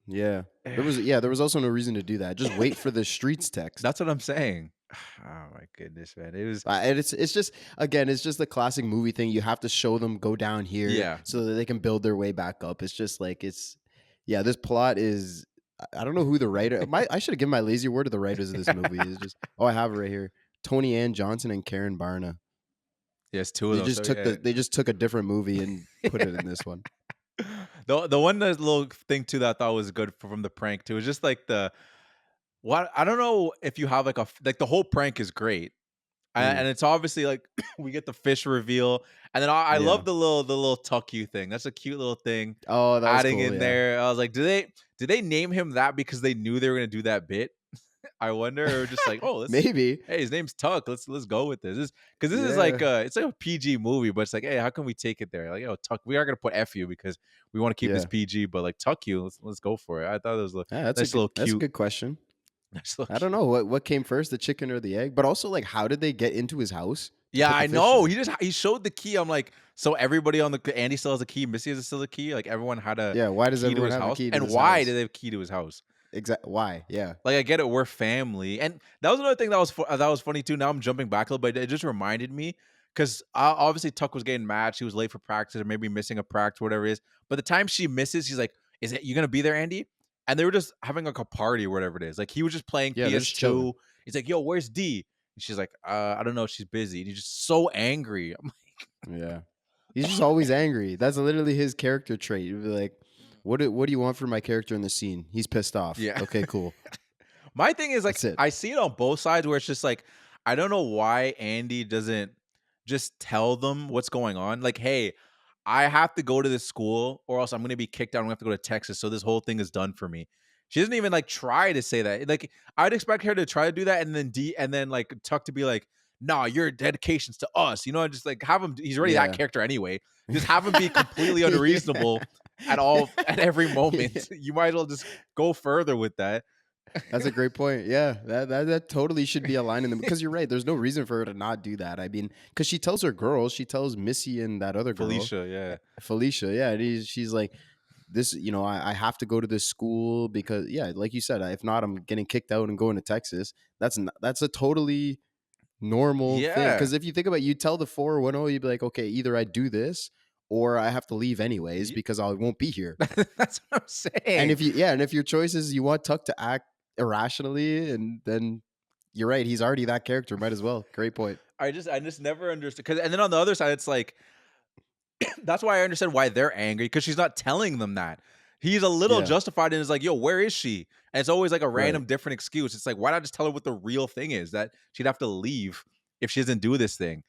yeah. There was also no reason to do that. Just wait for the streets text. That's what I'm saying. Oh my goodness, man! It was And it's just again, it's just the classic movie thing. You have to show them go down here yeah. so that they can build their way back up. It's just like yeah. This plot is I don't know who the writer. I should have given my lazy word to the writers of this movie. It's just I have it right here. Tony Ann Johnson and Karen Barna. Yes, two of them. So yeah. They just took a different movie and put it in this one. The one little thing too that I thought was good from the prank too is just like the what I don't know if you have like like the whole prank is great. Mm, And it's obviously like we get the fish reveal, and then I yeah. love the little tuck you thing. That's a cute little thing. Oh, that was Adding cool. in Yeah. there, I was like, did they name him that because they knew they were gonna do that bit? I wonder, or just like, oh, Maybe. hey, his name's Tuck. Let's go with this. Because this is like Yeah. it's like a PG movie, but it's like, hey, how can we take it there? Like, oh, Tuck, we are gonna put F you because we want to keep this Yeah. PG, but like Tuck you, let's go for it. I thought it was a Yeah, nice little that's a cute, good question. nice little I don't cute. know what came first, the chicken or the egg, but also like how did they get into his house to Yeah, put the I fish know. there? He showed the key. I'm like, so everybody on the Andy still has a key. Missy has still a key. Like everyone had a Yeah, why does key to everyone his have a house. key to And this why did house? they have a key to his house? Why? Yeah. Like I get it, we're family, and that was another thing that was funny too. Now I'm jumping back a little bit. It just reminded me because obviously Tuck was getting mad. She was late for practice or maybe missing a practice, whatever it is. But the time she misses, she's like, "Is it you gonna be there, Andy?" And they were just having like a party or whatever it is. Like he was just playing Yeah, they're just chilling. PS2. He's like, "Yo, where's D?" And she's like, I don't know. She's busy." And he's just so angry. I'm Yeah. He's just always angry. That's literally his character trait. You'd be like, what do you want from my character in the scene? He's pissed off. Yeah. Okay, cool. My thing is like That's it. I see it on both sides where it's just like I don't know why Andy doesn't just tell them what's going on. Like, hey, I have to go to this school or else I'm gonna be kicked out. I'm gonna have to go to Texas. So this whole thing is done for me. She doesn't even like try to say that. Like I'd expect her to try to do that and then like Tuck to be like, nah, your dedication's to us. You know, just like have him he's already that Yeah. character anyway. Just have him be completely unreasonable at all at every moment. You might as well just go further with that. That's a great point. Yeah, that totally should be a line in them because you're right. There's no reason for her to not do that. I mean, because she tells her girls, she tells Missy and that other girl, Felicia, yeah. Felicia. Yeah, and she's like, this. I have to go to this school because, yeah, like you said, if not, I'm getting kicked out and going to Texas. That's a totally normal thing. Yeah. Because if you think about it, you tell the 410, you'd be like, okay, either I do this or I have to leave anyways Ye because I won't be here. That's what I'm And saying. if your choice is you want Tuck to act irrationally, and then you're right, he's already that character. Might as well. Great point. I just never understood. Cause and then on the other side, it's like that's why I understand why they're angry because she's not telling them that. He's a little Yeah, justified and is like, yo, where is she? And it's always like a right. random different excuse. It's like, why not just tell her what the real thing is that she'd have to leave if she doesn't do this thing?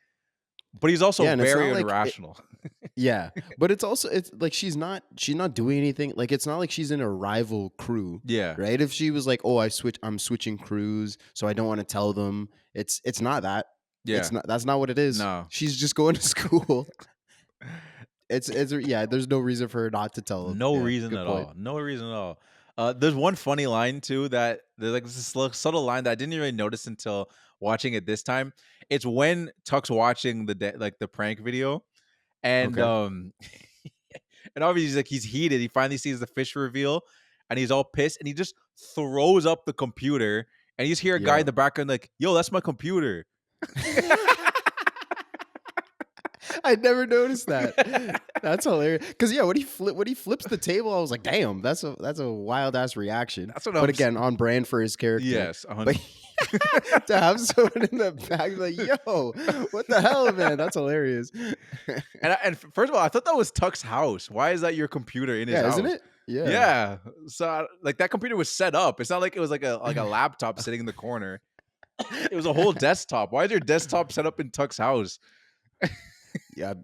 But he's also Yeah, and it's very not like irrational. yeah, but it's like she's not doing anything. Like it's not like she's in a rival crew, Yeah. right? If she was like, oh, I'm switching crews, so I don't want to tell them. It's not that. Yeah. That's not what it is. No. She's just going to school. It's yeah. There's no reason for her not to tell them. No Yeah, reason good at point. all. No reason at all. There's one funny line too that there's like this subtle line that I didn't even notice until watching it this time. It's when Tuck's watching like the prank video, and Okay. and obviously he's heated. He finally sees the fish reveal, and he's all pissed, and he just throws up the computer. And you just hear a guy Yeah. in the background like, "Yo, that's my computer." I never noticed that. That's hilarious. Because yeah, when he flips the table, I was like, "Damn, that's a wild ass reaction." That's what But I'm. again, on brand for his character. Yes, But to have someone in the back like, "Yo, what the hell, man?" That's hilarious. And first of all, I thought that was Tuck's house. Why is that your computer in his Yeah, house? isn't it? Yeah. Yeah. So like that computer was set up. It's not like it was like a laptop sitting in the corner. It was a whole desktop. Why is your desktop set up in Tuck's house? Yeah,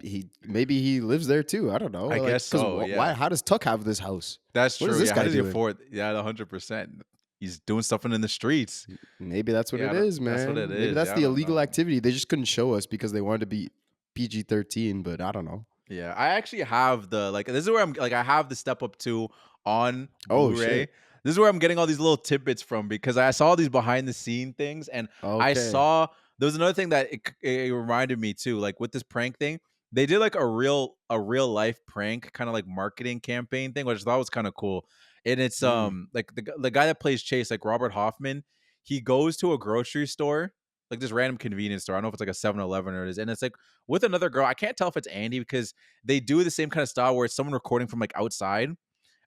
maybe he lives there too. I don't know. I guess 'cause so, why? yeah. How does Tuck have this house? That's What true. is this Yeah, how guy does he doing? afford? Yeah, 100%. He's doing stuff in the streets. Maybe that's what Yeah, it is, man. that's what it Maybe is. that's Yeah, I the don't illegal know. activity. They just couldn't show us because they wanted to be PG-13, but I don't know. Yeah, I actually have this is where I'm like I have the Step Up 2 on Oh Blu-ray. shit. This is where I'm getting all these little tidbits from because I saw these behind the scene things and I Okay. saw there was another thing that it reminded me too, like with this prank thing, they did like a real life prank kind of like marketing campaign thing, which I thought was kind of cool. And it's Mm. like the guy that plays Chase, like Robert Hoffman, he goes to a grocery store, like this random convenience store. I don't know if it's like a 7-Eleven or it is, and it's like with another girl. I can't tell if it's Andy because they do the same kind of style where it's someone recording from like outside.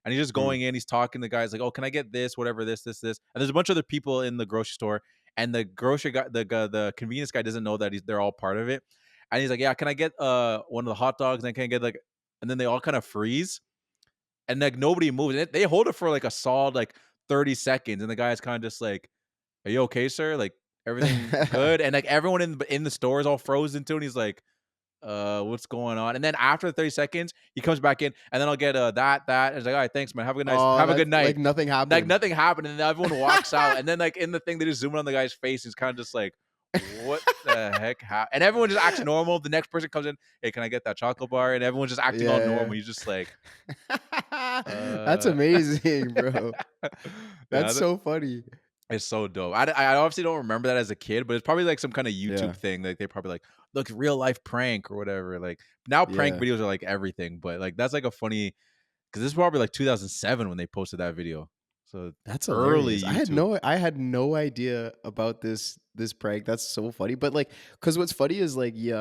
And he's just Mm. going in, he's talking to the guys like, "Oh, can I get this, whatever, this." And there's a bunch of other people in the grocery store, and the grocery guy, the convenience guy doesn't know that they're all part of it. And he's like, "Yeah, can I get one of the hot dogs? And can I get like?" And then they all kind of freeze, and like nobody moves. And they hold it for like a solid like 30 seconds, and the guy's kind of just like, "Are you okay, sir? Like everything good?" And like everyone in the store is all frozen too, and he's like, what's going on? And then after 30 seconds, he comes back in, and then I'll get that. And it's like, all right, thanks, man. Oh, Have a that's good night. like nothing Like happened. nothing happened, and then everyone walks out. And then like in the thing, they just zoom in on the guy's face. And it's kind of just like, what the heck happened? And everyone just acts normal. The next person comes in, hey, can I get that chocolate bar? And everyone's just acting all normal. You're just like, That's amazing, bro. yeah, That's so funny. it's so dope. I obviously don't remember that as a kid, but it's probably like some kind of Yeah. YouTube thing. Like they probably like, look, real life prank or whatever. Like now prank Yeah. videos are like everything, but like that's like a funny, because this is probably like 2007 when they posted that video. So That's early hilarious. YouTube. I had no idea about this prank. That's so funny. But like, cause what's funny is like, you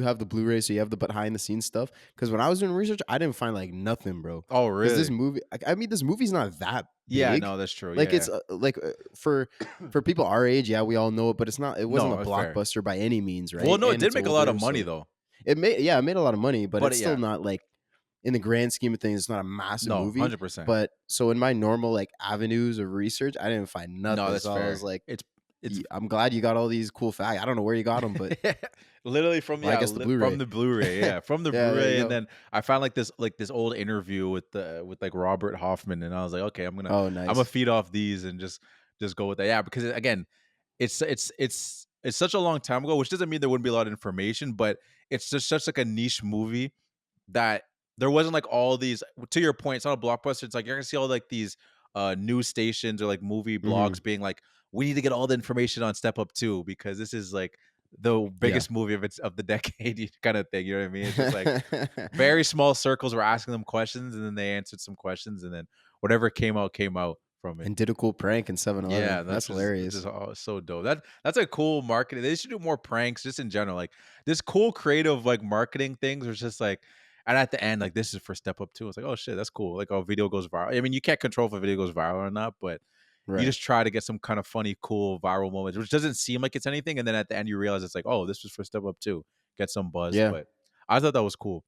have the Blu-ray, so you have the behind the scenes stuff. Cause when I was doing research, I didn't find like nothing, bro. Oh, Cause this really? movie, I mean, this movie's not that Yeah, big. no, that's true. Like Yeah. it's for people our age, yeah, we all know it, but it's not. It wasn't No, a that's fair. blockbuster by any means, right? Well, no, it And did it's make a lot of older, money so though. it made a lot of money, but But it's yeah, still not like in the grand scheme of things, it's not a massive no, movie. 100%. But so in my normal like avenues of research, I didn't find No, nothing. that's So I fair. was like, It's I'm glad you got all these cool facts. I don't know where you got them, but literally from well, I guess the from Blu-ray. the Blu-ray, yeah, from the Yeah, there Blu-ray, you and go. then I found like this old interview with like Robert Hoffman, and I was like, okay, Oh, I'm gonna nice. feed off these and just go with that, yeah, because again, it's such a long time ago, which doesn't mean there wouldn't be a lot of information, but it's just such like a niche movie that there wasn't like all these. To your point, it's not a blockbuster. It's like you're gonna see all like these news stations or like movie Hmm. blogs being like, we need to get all the information on Step Up 2 because this is like the Yeah. biggest movie of the decade kind of thing. You know what I mean? It's just like very small circles were asking them questions, and then they answered some questions, and then whatever came out from it. And did a cool prank in 7-Eleven. Yeah, That's that's hilarious. just so dope. That's a cool marketing. They should do more pranks just in general. Like this cool creative like marketing things was just like, and at the end, like this is for Step Up 2. It's like, oh shit, that's cool. Like, oh, video goes viral. I mean, you can't control if a video goes viral or not, but you Right. just try to get some kind of funny, cool viral moments, which doesn't seem like it's anything. And then at the end, you realize it's like, oh, this was for Step Up 2. Get some buzz. Yeah. But I thought that was cool.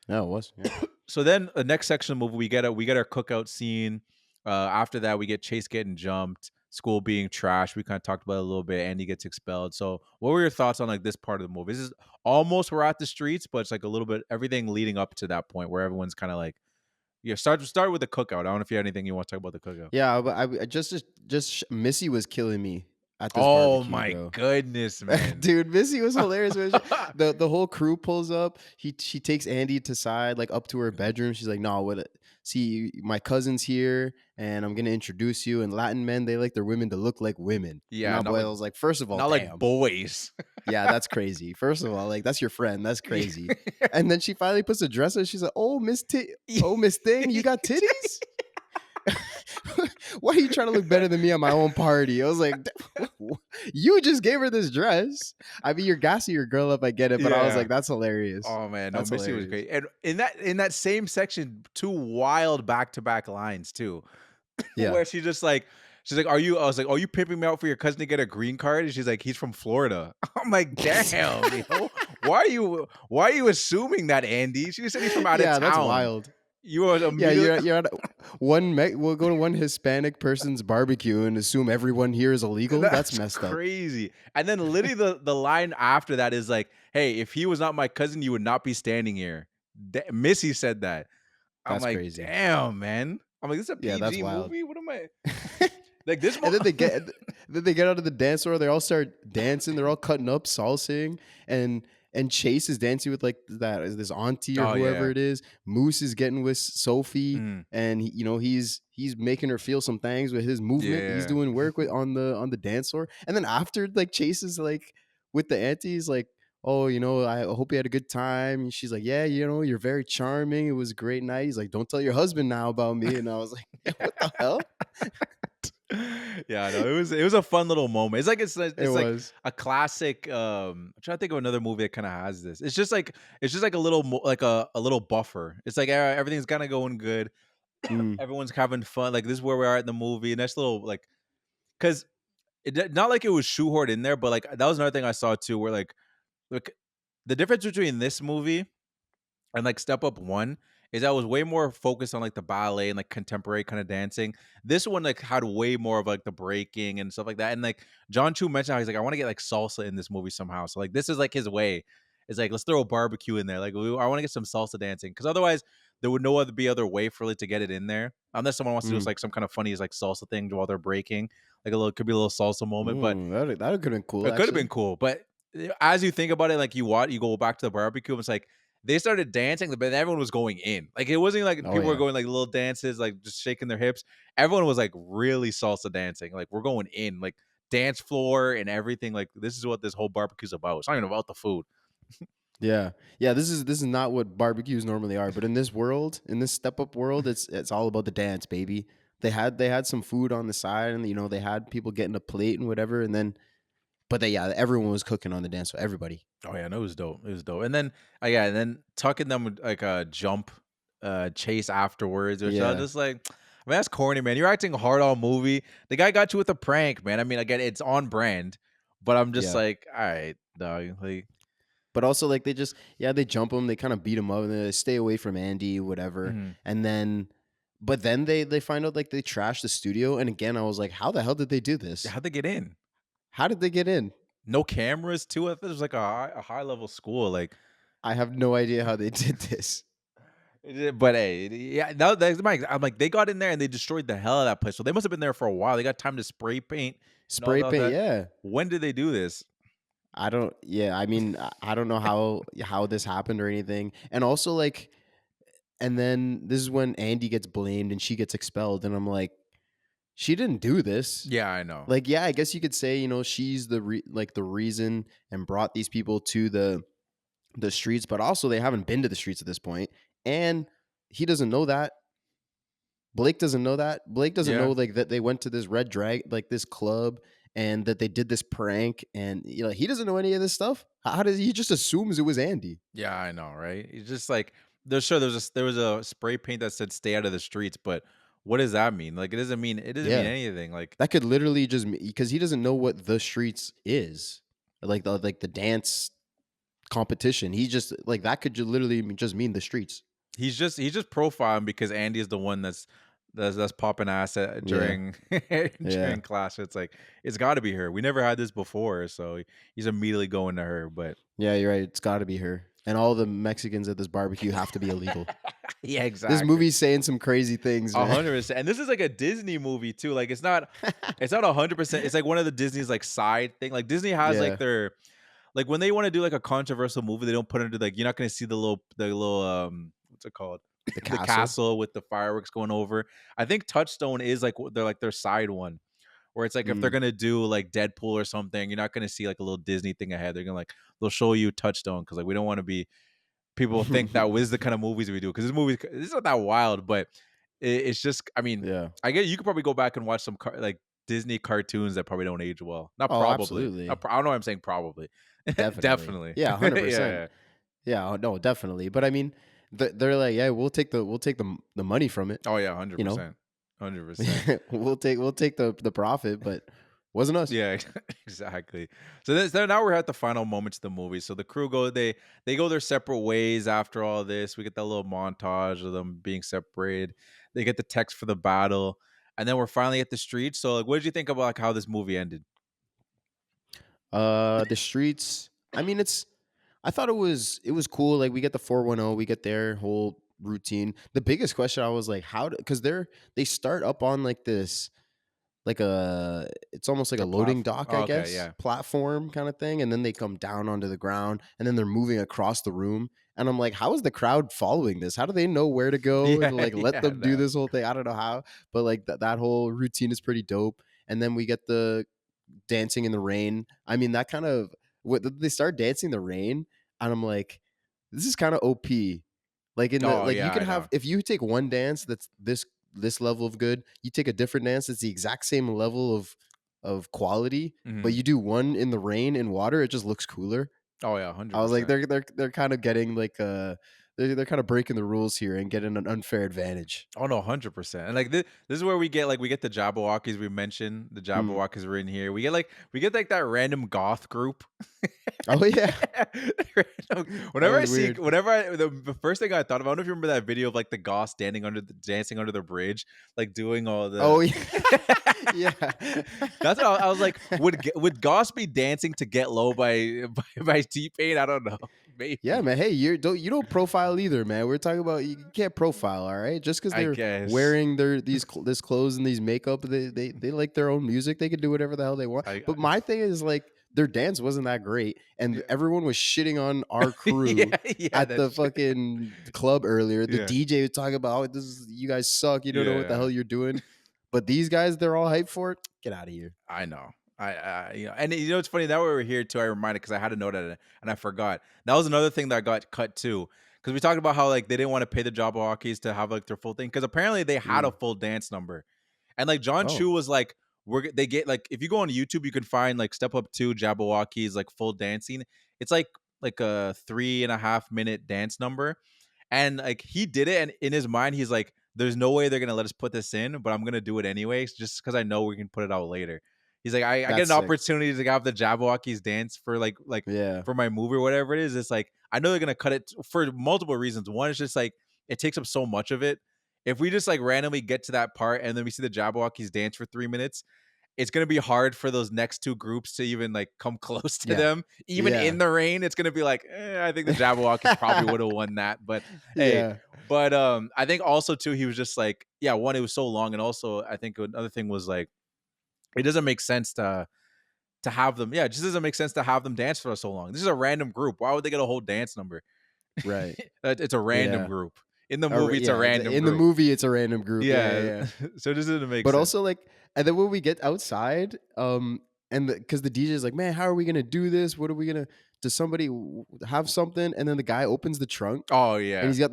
No, it was. Yeah. So then the next section of the movie, we get our cookout scene. After that, we get Chase getting jumped, school being trashed. We kind of talked about it a little bit. Andy gets expelled. So what were your thoughts on like this part of the movie? This is almost we're at the streets, but it's like a little bit everything leading up to that point where everyone's kind of like, yeah. Start with the cookout. I don't know if you have anything you want to talk about the cookout. Yeah, but I Missy was killing me at this Oh barbecue, my bro. goodness, man. Dude, Missy was hilarious. Man. The whole crew pulls up. She takes Andy to side, like up to her bedroom. She's like, "No, see, my cousin's here, and I'm gonna introduce you." And Latin men, they like their women to look like women. Yeah, And my boy was like, first of all, not damn, like boys. yeah, that's crazy. First of all, like that's your friend. That's crazy. And then she finally puts a dress on. She's like, "Oh, Miss Thing, you got titties." Why are you trying to look better than me at my own party? I was like, you just gave her this dress. I mean, you're gassing your girl up. I get it, but I was Yeah. like, that's hilarious. Oh man, no, That's Missy was hilarious. great. And in that same section, two wild back to back lines too, Yeah. where she's like, "Are you?" I was like, "Are you pimping me out for your cousin to get a green card?" And she's like, "He's from Florida." I'm like, "Damn, yo, why are you assuming that, Andy?" She said he's from out of Yeah, town. that's wild. You are Yeah, immediately. you're at we'll go to one Hispanic person's barbecue and assume everyone here is illegal. That's messed up. crazy. And then literally the line after that is like, "Hey, if he was not my cousin, you would not be standing here." Missy said that. I'm That's like, crazy. damn, man. I'm like, this is a Yeah, that's PG wild. movie. What am I like? This And mo- then they get out of the dance floor. They all start dancing. They're all cutting up, salsing, and Chase is dancing with like this auntie or Oh whoever yeah. it is. Moose is getting with Sophie, Mm, and he's making her feel some things with his movement. He's yeah. doing work with on the dance floor. And then after, like, Chase is like with the auntie, he's like, "Oh, I hope you had a good time." And she's like, "Yeah, you're very charming. It was a great night." He's like, "Don't tell your husband now about me." And I was like, what the hell? Yeah, no, it was a fun little moment. It's It like was. a classic. I'm trying to think of another movie that kind of has this. It's just like a little like a little buffer. It's like everything's kind of going good. Mm, Everyone's having fun. Like this is where we are in the movie. Nice little like because not like it was shoehorned in there, but like that was another thing I saw too, where like the difference between this movie and like Step Up 1 is I was way more focused on like the ballet and like contemporary kind of dancing. This one like had way more of like the breaking and stuff like that. And like Jon Chu mentioned how he's like, I want to get like salsa in this movie somehow. So like this is like his way. It's like, let's throw a barbecue in there. Like, I want to get some salsa dancing because otherwise there would be other way for it to get it in there unless someone wants to do like some kind of funny like salsa thing while they're breaking. Like could be a little salsa moment, but That could have been cool. it could have Actually. been cool. But as you think about it, like you go back to the barbecue, it's like they started dancing, but everyone was going in. Like it wasn't like people were going like little dances, like just shaking their hips. Everyone was like really salsa dancing. Like we're going in, like dance floor and everything. Like this is what this whole barbecue's about. It's not even about the food. Yeah, yeah. This is not what barbecues normally are, but in this world, in this step up world, it's all about the dance, baby. They had some food on the side, and they had people getting a plate and whatever, and then, but everyone was cooking on the dance, so everybody. Oh yeah, no, it was dope. It was dope. And then and then tucking them with like a jump chase afterwards, which I was Yeah, just like, I mean, that's corny, man. You're acting hard all movie. The guy got you with a prank, man. I mean, again, it's on brand, but I'm just yeah. like, all right, dog. Like, But also, like, they jump him, they kind of beat him up, and they stay away from Andy, whatever, mhm. and then, but then they find out like they trashed the studio, and again, I was like, how the hell did they do this? How'd they get in? How did they get in? No cameras too. I thought it was like a high level school. Like, I have no idea how they did this. but hey, yeah, that's my. I'm like, they got in there and they destroyed the hell out of that place. So they must have been there for a while. They got time to spray paint and all Spray paint, that. yeah. When did they do this? I don't. Yeah, I mean, I don't know how this happened or anything. And also, like, and then this is when Andy gets blamed and she gets expelled, and I'm like, she didn't do this. Yeah, I know. Like, yeah, I guess you could say, she's the reason and brought these people to the streets, but also they haven't been to the streets at this point, and he doesn't know that. Blake doesn't know that. Blake doesn't know Yeah. like that they went to this red drag like this club and that they did this prank, and he doesn't know any of this stuff. How does he just assumes it was Andy? Yeah, I know, right? It's just like there was a spray paint that said "Stay out of the streets," but what does that mean? Like, it doesn't mean Yeah, anything. Like, that could literally just because he doesn't know what the streets is, like the dance competition. He just like that could literally just mean the streets. he's just profiling because Andy is the one that's popping ass Yeah, during yeah. during class. It's like it's got to be her. We never had this before, so he's immediately going to her. But Yeah, you're right. It's got to be her. And all the Mexicans at this barbecue have to be illegal. yeah, This exactly. movie's saying some crazy things, man. 100%. And this is like a Disney movie too. Like it's not 100%. It's like one of the Disney's like side thing. Like Disney has Yeah. like their like when they want to do like a controversial movie, they don't put it into like you're not gonna see the little what's it called? The The castle. castle with the fireworks going over. I think Touchstone is like they're like their side one. Where it's like if they're Mm. gonna do like Deadpool or something, you're not gonna see like a little Disney thing ahead. They're gonna like they'll show you Touchstone because like we don't want to be people think that was the kind of movies we do because this is not that wild, but it's just I mean Yeah. I guess you could probably go back and watch some like Disney cartoons that probably don't age well. Not Oh, probably. absolutely. I don't know why I'm saying probably. Definitely. Definitely. Yeah, yeah, 100%. yeah. Yeah, oh, no, definitely. But I mean, they're like, yeah, we'll take the money from it. Oh yeah, You know? 100%. 100%. we'll take the profit, but wasn't us. Yeah, exactly. So now we're at the final moments of the movie. So the crew they go their separate ways after all this. We get that little montage of them being separated. They get the text for the battle, and then we're finally at the street. So like, what did you think about like how this movie ended? The streets. I mean, I thought it was cool. Like we get the 410, we get their whole routine. The biggest question I was like, because they start up on like this it's almost like a loading dock, I Oh, okay, guess, yeah. platform kind of thing, and then they come down onto the ground, and then they're moving across the room, and I'm like, how is the crowd following this? How do they know where to go Yeah, and like let yeah, them do no. this whole thing? I don't know how, but like that whole routine is pretty dope. And then we get the dancing in the rain. I mean, that kind of they start dancing in the rain, and I'm like, this is kind of OP. Like Oh like you yeah, can I know. have if you take one dance that's this level of good, you take a different dance that's the exact same level of quality, but Mhm. you do one in the rain and water, it just looks cooler. Oh yeah, I was like, 100%. they're kind of getting like they're kind of breaking the rules here and getting an unfair advantage. Oh no, 100%. And like this is where we get the Jabberwockies we mentioned. The Mm. Jabberwockies were in here. We get like that random goth group. Oh yeah, Whenever I was see weird. the first thing I thought of, I don't know if you remember that video of like the goth dancing under the bridge, like doing all the Oh yeah, yeah. That's what I was like, would Goss be dancing to Get Low by T-Pain? I don't know. Yeah, maybe. man. Hey, you don't profile either, man. We're talking about you can't profile, all right? Just because I they're guess. wearing this clothes and these makeup, they like their own music. They can do whatever the hell they want. I But my thing is like their dance wasn't that great, and everyone was shitting on our crew yeah, at the that's true. fucking club earlier. The Yeah. DJ was talking about, oh, this is you guys suck. You don't know what the Yeah. hell you're doing. But these guys, they're all hyped for it. Get out of here. I know. And it's funny that we were here too. I reminded because I had a note at it and I forgot. That was another thing that got cut too. Because we talked about how like they didn't want to pay the Jabberwockies to have like their full thing. Because apparently they had a Mm. full dance number, and like Jon Oh, Chu was like, they get like if you go on YouTube, you can find like Step Up 2 Jabberwockies like full dancing. It's like a 3.5 minute dance number, and like he did it, and in his mind, he's like, "There's no way they're gonna let us put this in, but I'm gonna do it anyways, just because I know we can put it out later." He's like, I get that's an sick. opportunity to have the Jabberwockies dance for like Yeah, for my movie or whatever it is. It's like I know they're gonna cut it for multiple reasons. One is just like it takes up so much of it. If we just like randomly get to that part and then we see the Jabberwockies dance for 3 minutes, it's gonna be hard for those next two groups to even like come close to yeah, them. Even yeah, in the rain, it's gonna be like, I think the Jabberwockies probably would have won that. But hey, yeah. but I think also too, he was just like, yeah, one, it was so long, and also I think another thing was like, it doesn't make sense to have them. Yeah, it just doesn't make sense to have them dance for so long. This is a random group. Why would they get a whole dance number? Right. It's a random Yeah. group. In the movie, it's a Yeah, random in the group. movie, it's a random group. Yeah, yeah, Yeah. yeah. So this doesn't make But sense. also, like, and then when we get outside, and because the DJ is like, man, how are we gonna do this? What are we gonna? Does somebody have something? And then the guy opens the trunk, Oh and yeah. he's got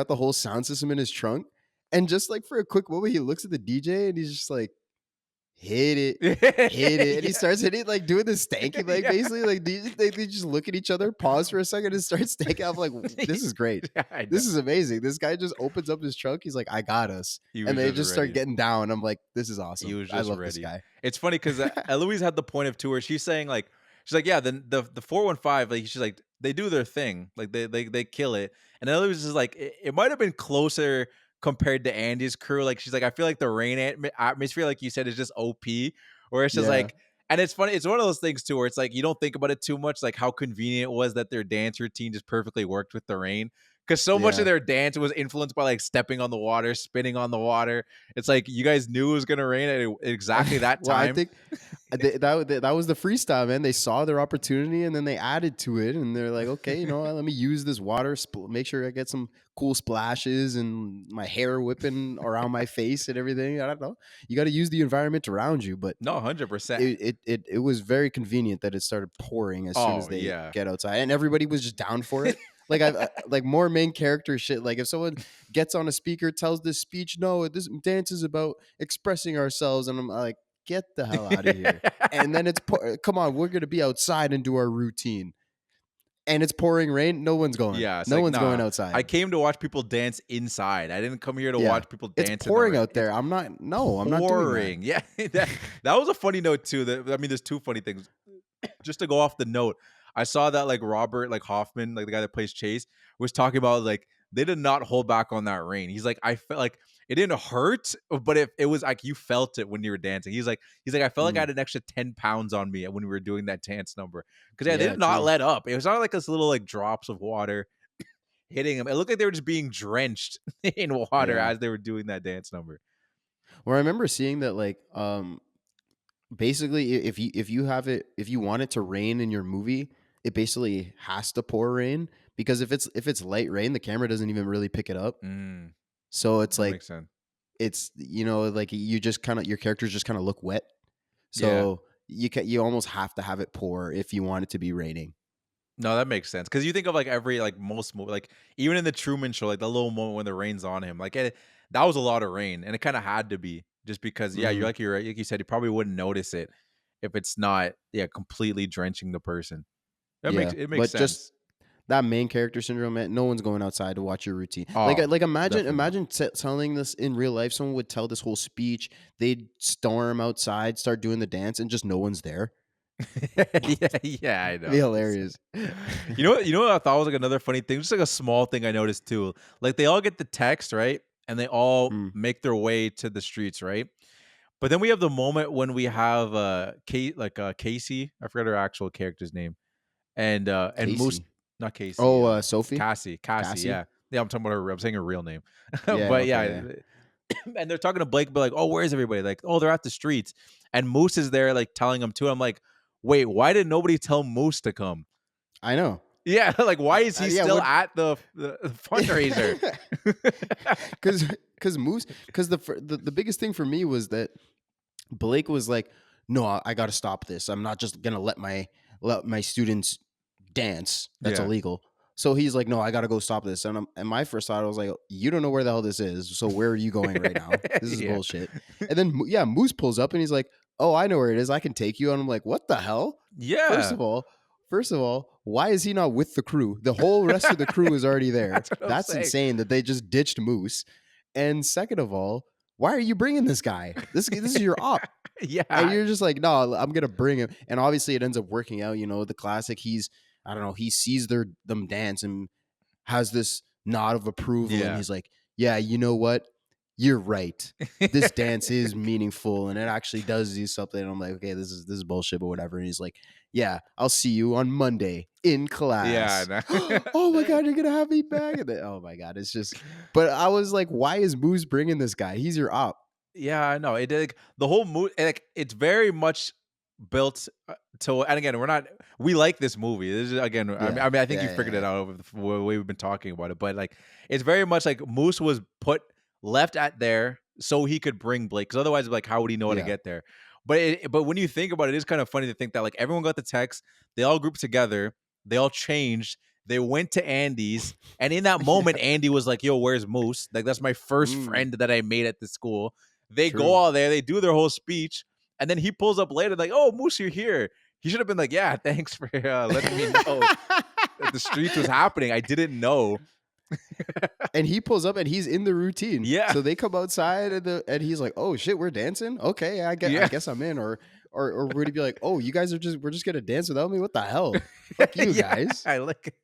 the whole sound system in his trunk, and just like for a quick moment, he looks at the DJ, and he's just like, hit it, hit it. And he yeah. starts hitting, like doing the stanky leg, yeah. basically. Like they just look at each other, pause for a second, and start stanking. I'm like, this is great. Yeah, I know. This is amazing. This guy just opens up his trunk. He's like, I got us. He And was they just just start ready. getting down. I'm like, this is He awesome. was I just love this ready. guy. It's funny because Eloise had the point of two where she's saying like, she's like, yeah, the 415, like she's like, they do their thing, like they kill it, and Eloise is like, it might have been closer compared to Andy's crew. Like she's like, I feel like the rain atmosphere, like you said, is just OP, where it's just Yeah. like. And it's funny. It's one of those things too, where it's like you don't think about it too much, like how convenient it was that their dance routine just perfectly worked with the rain, because so much of Yeah. their dance was influenced by like stepping on the water, spinning on the water. It's like you guys knew it was gonna rain at exactly that Well, I time. think that was the freestyle, man. They saw their opportunity and then they added to it, and they're like, okay, you know what, let me use this water, make sure I get some cool splashes and my hair whipping around my face and everything. I don't know. You got to use the environment around you, but No, 100%. it was very convenient that it started pouring as soon as Oh they yeah. get outside, and everybody was just down for it. Like like more main character shit. Like if someone gets on a speaker, tells this speech, no, this dance is about expressing ourselves, and I'm like, get the hell out of here. And then come on, we're gonna be outside and do our routine, and it's pouring rain. No one's going. Yeah, it's No like one's going nah. I outside. came to watch people dance inside. I didn't come here to Yeah, watch people it's dance in the pouring rain. out there. It's I'm not. No, I'm not doing that. pouring. Yeah, that was a funny note too. I mean, there's two funny things. Just to go off the note, I saw that like Robert like Hoffman, like the guy that plays Chase, was talking about like they did not hold back on that rain. He's like, I felt like it didn't hurt, but it was like you felt it when you were dancing. He's like, I felt like I Mm, had an extra 10 pounds on me when we were doing that dance number. Because yeah, they yeah, did not true. let up. It was not like this little like drops of water hitting them. It looked like they were just being drenched in water Yeah. as they were doing that dance number. Well, I remember seeing that like basically if you want it to rain in your movie, it basically has to pour rain, because if it's light rain, the camera doesn't even really pick it up. Mm, So it's that like makes sense. it's like you just kind of your characters just kind of look wet. Yeah. So you almost have to have it pour if you want it to be raining. No, that makes sense. Because you think of like every like most movie, like even in the Truman Show, like the little moment when the rain's on him, like that was a lot of rain, and it kind of had to be just because. Yeah, Hmm. you're right. Like you said, you probably wouldn't notice it if it's not completely drenching the person. Yeah, It makes but just sense. that main character syndrome, man. No one's going outside to watch your routine. Oh, Like imagine definitely not. telling this in real life. Someone would tell this whole speech. They'd storm outside, start doing the dance, and just no one's there. Yeah, I It'd be know. hilarious. You know what I thought was like another funny thing, just like a small thing I noticed too. Like they all get the text, right? And they all Mm, make their way to the streets, right? But then we have the moment when we have Casey, I forgot her actual character's name. And Moose, Casey. Not Casey. Oh, Sophie? Cassie. Cassie? Yeah. Yeah, I'm talking about her. I'm saying her real name. Yeah, But okay, yeah, yeah. and they're talking to Blake, but like, oh, where's everybody? Like, oh, they're at the streets, and Moose is there, like telling them too. I'm like, wait, why did nobody tell Moose to come? I know. Yeah, like why is he Yeah, still what at the fundraiser? Cuz Moose cuz the biggest thing for me was that Blake was like, "No, I got to stop this. I'm not just going to let my students dance. That's Yeah. illegal." So he's like, "No, I got to go stop this." And my first thought I was like, "You don't know where the hell this is. So where are you going right now? This is Yeah. bullshit." And then yeah, Moose pulls up and he's like, "Oh, I know where it is. I can take you." And I'm like, "What the hell?" First Yeah. of all, why is he not with the crew? The whole rest of the crew is already there. That's what I'm That's saying. insane that they just ditched Moose. And second of all, why are you bringing this guy? This is your op. Yeah. And you're just like, no, I'm gonna bring him. And obviously it ends up working out, the classic. I don't know, he sees them dance and has this nod of approval. And Yeah. he's like, yeah, you know what? You're right. This dance is meaningful and it actually does do something. And I'm like, okay, this is bullshit, but whatever. And he's like, yeah, I'll see you on Monday in class. Yeah, I know. Oh my God, you're gonna have me back. And then, oh my God, it's just, but I was like, why is Moose bringing this guy? He's your op. Yeah, I know. It did like, the whole movie. Like it's very much built to. And again, we like this movie. This is again. Yeah. I mean, I think you Yeah, figured yeah, it out over the way we've been talking about it. But like, it's very much like Moose was left at there so he could bring Blake. Because otherwise, like, how would he know how to Yeah. get there? But when you think about it, it's kind of funny to think that like everyone got the text. They all grouped together. They all changed. They went to Andy's, and in that moment, Andy was like, "Yo, where's Moose? Like, that's my first friend that I made at the school." They go True. all there, they do their whole speech, and then he pulls up later, like, "Oh, Moose, you're here." He should have been like, "Yeah, thanks for letting me know that the streets was happening. I didn't know." And he pulls up and he's in the routine. Yeah. So they come outside and he's like, "Oh shit, we're dancing. Okay, I Yeah. guess I'm in." Or would he be like, "Oh, you guys we're just gonna dance without me? What the hell? Fuck you Yeah, guys." I like it.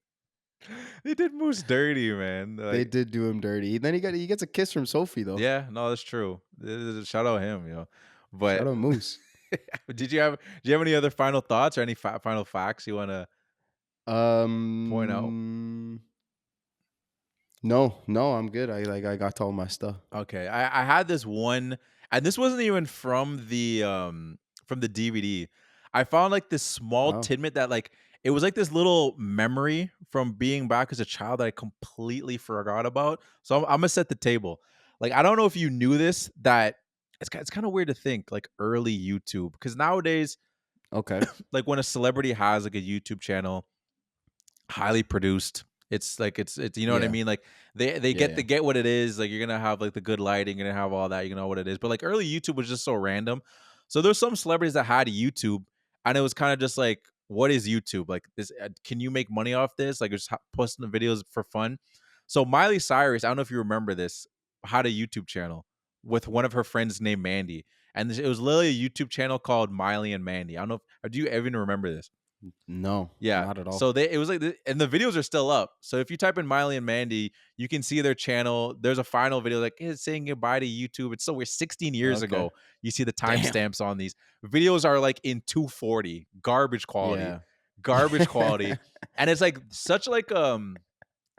They did Moose dirty, man. They Like, did do him dirty. Then he gets a kiss from Sophie though. yeah, no, that's true. Shout out him, But Shout out Moose. do you have any other final thoughts or any final facts you want to point out? No, I'm good. I got to all my stuff. Okay, I had this one, and this wasn't even from the DVD. I found like this small Oh. tidbit that like it was like this little memory from being back as a child that I completely forgot about. So I'm gonna set the table. Like I don't know if you knew this, that it's kind of weird to think like early YouTube, because nowadays Okay. like when a celebrity has like a YouTube channel, highly produced. It's like it's you know what I Yeah. mean? Like they Yeah, yeah. get what it is. Like you're gonna have like the good lighting, you're gonna have all that, you know what it is. But like early YouTube was just so random. So there's some celebrities that had YouTube, and it was kind of just like, what is YouTube? Like this, can you make money off this? Like just posting the videos for fun. So Miley Cyrus, I don't know if you remember this, had a YouTube channel with one of her friends named Mandy, and it was literally a YouTube channel called Miley and Mandy. I don't know if do you even remember this? No. Yeah. Not at all. So it was like, and the videos are still up. So if you type in Miley and Mandy, you can see their channel. There's a final video like, hey, saying goodbye to YouTube. It's so we're 16 years Okay. ago. You see the Damn. timestamps on these videos are like in 240, garbage quality, Yeah. garbage quality, and it's like such like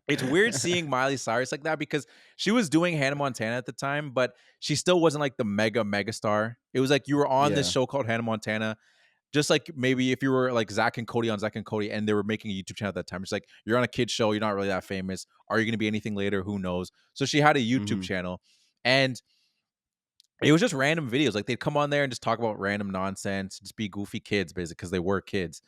it's weird seeing Miley Cyrus like that, because she was doing Hannah Montana at the time, but she still wasn't like the mega star. It was like you were on this Yeah. show called Hannah Montana. Just like maybe if you were like Zach and Cody on Zach and Cody, and they were making a YouTube channel at that time. It's like you're on a kid's show, you're not really that famous. Are you going to be anything later? Who knows? So she had a YouTube channel, and it was just random videos. Like they'd come on there and just talk about random nonsense, just be goofy kids, basically, because they were kids.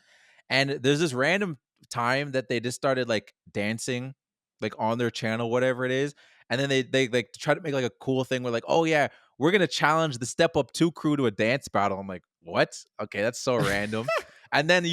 And there's this random time that they just started like dancing, like on their channel, whatever it is. And then they like try to make like a cool thing where like, oh yeah, we're gonna challenge the Step Up 2 crew to a dance battle. I'm like, what? Okay, that's so random. And then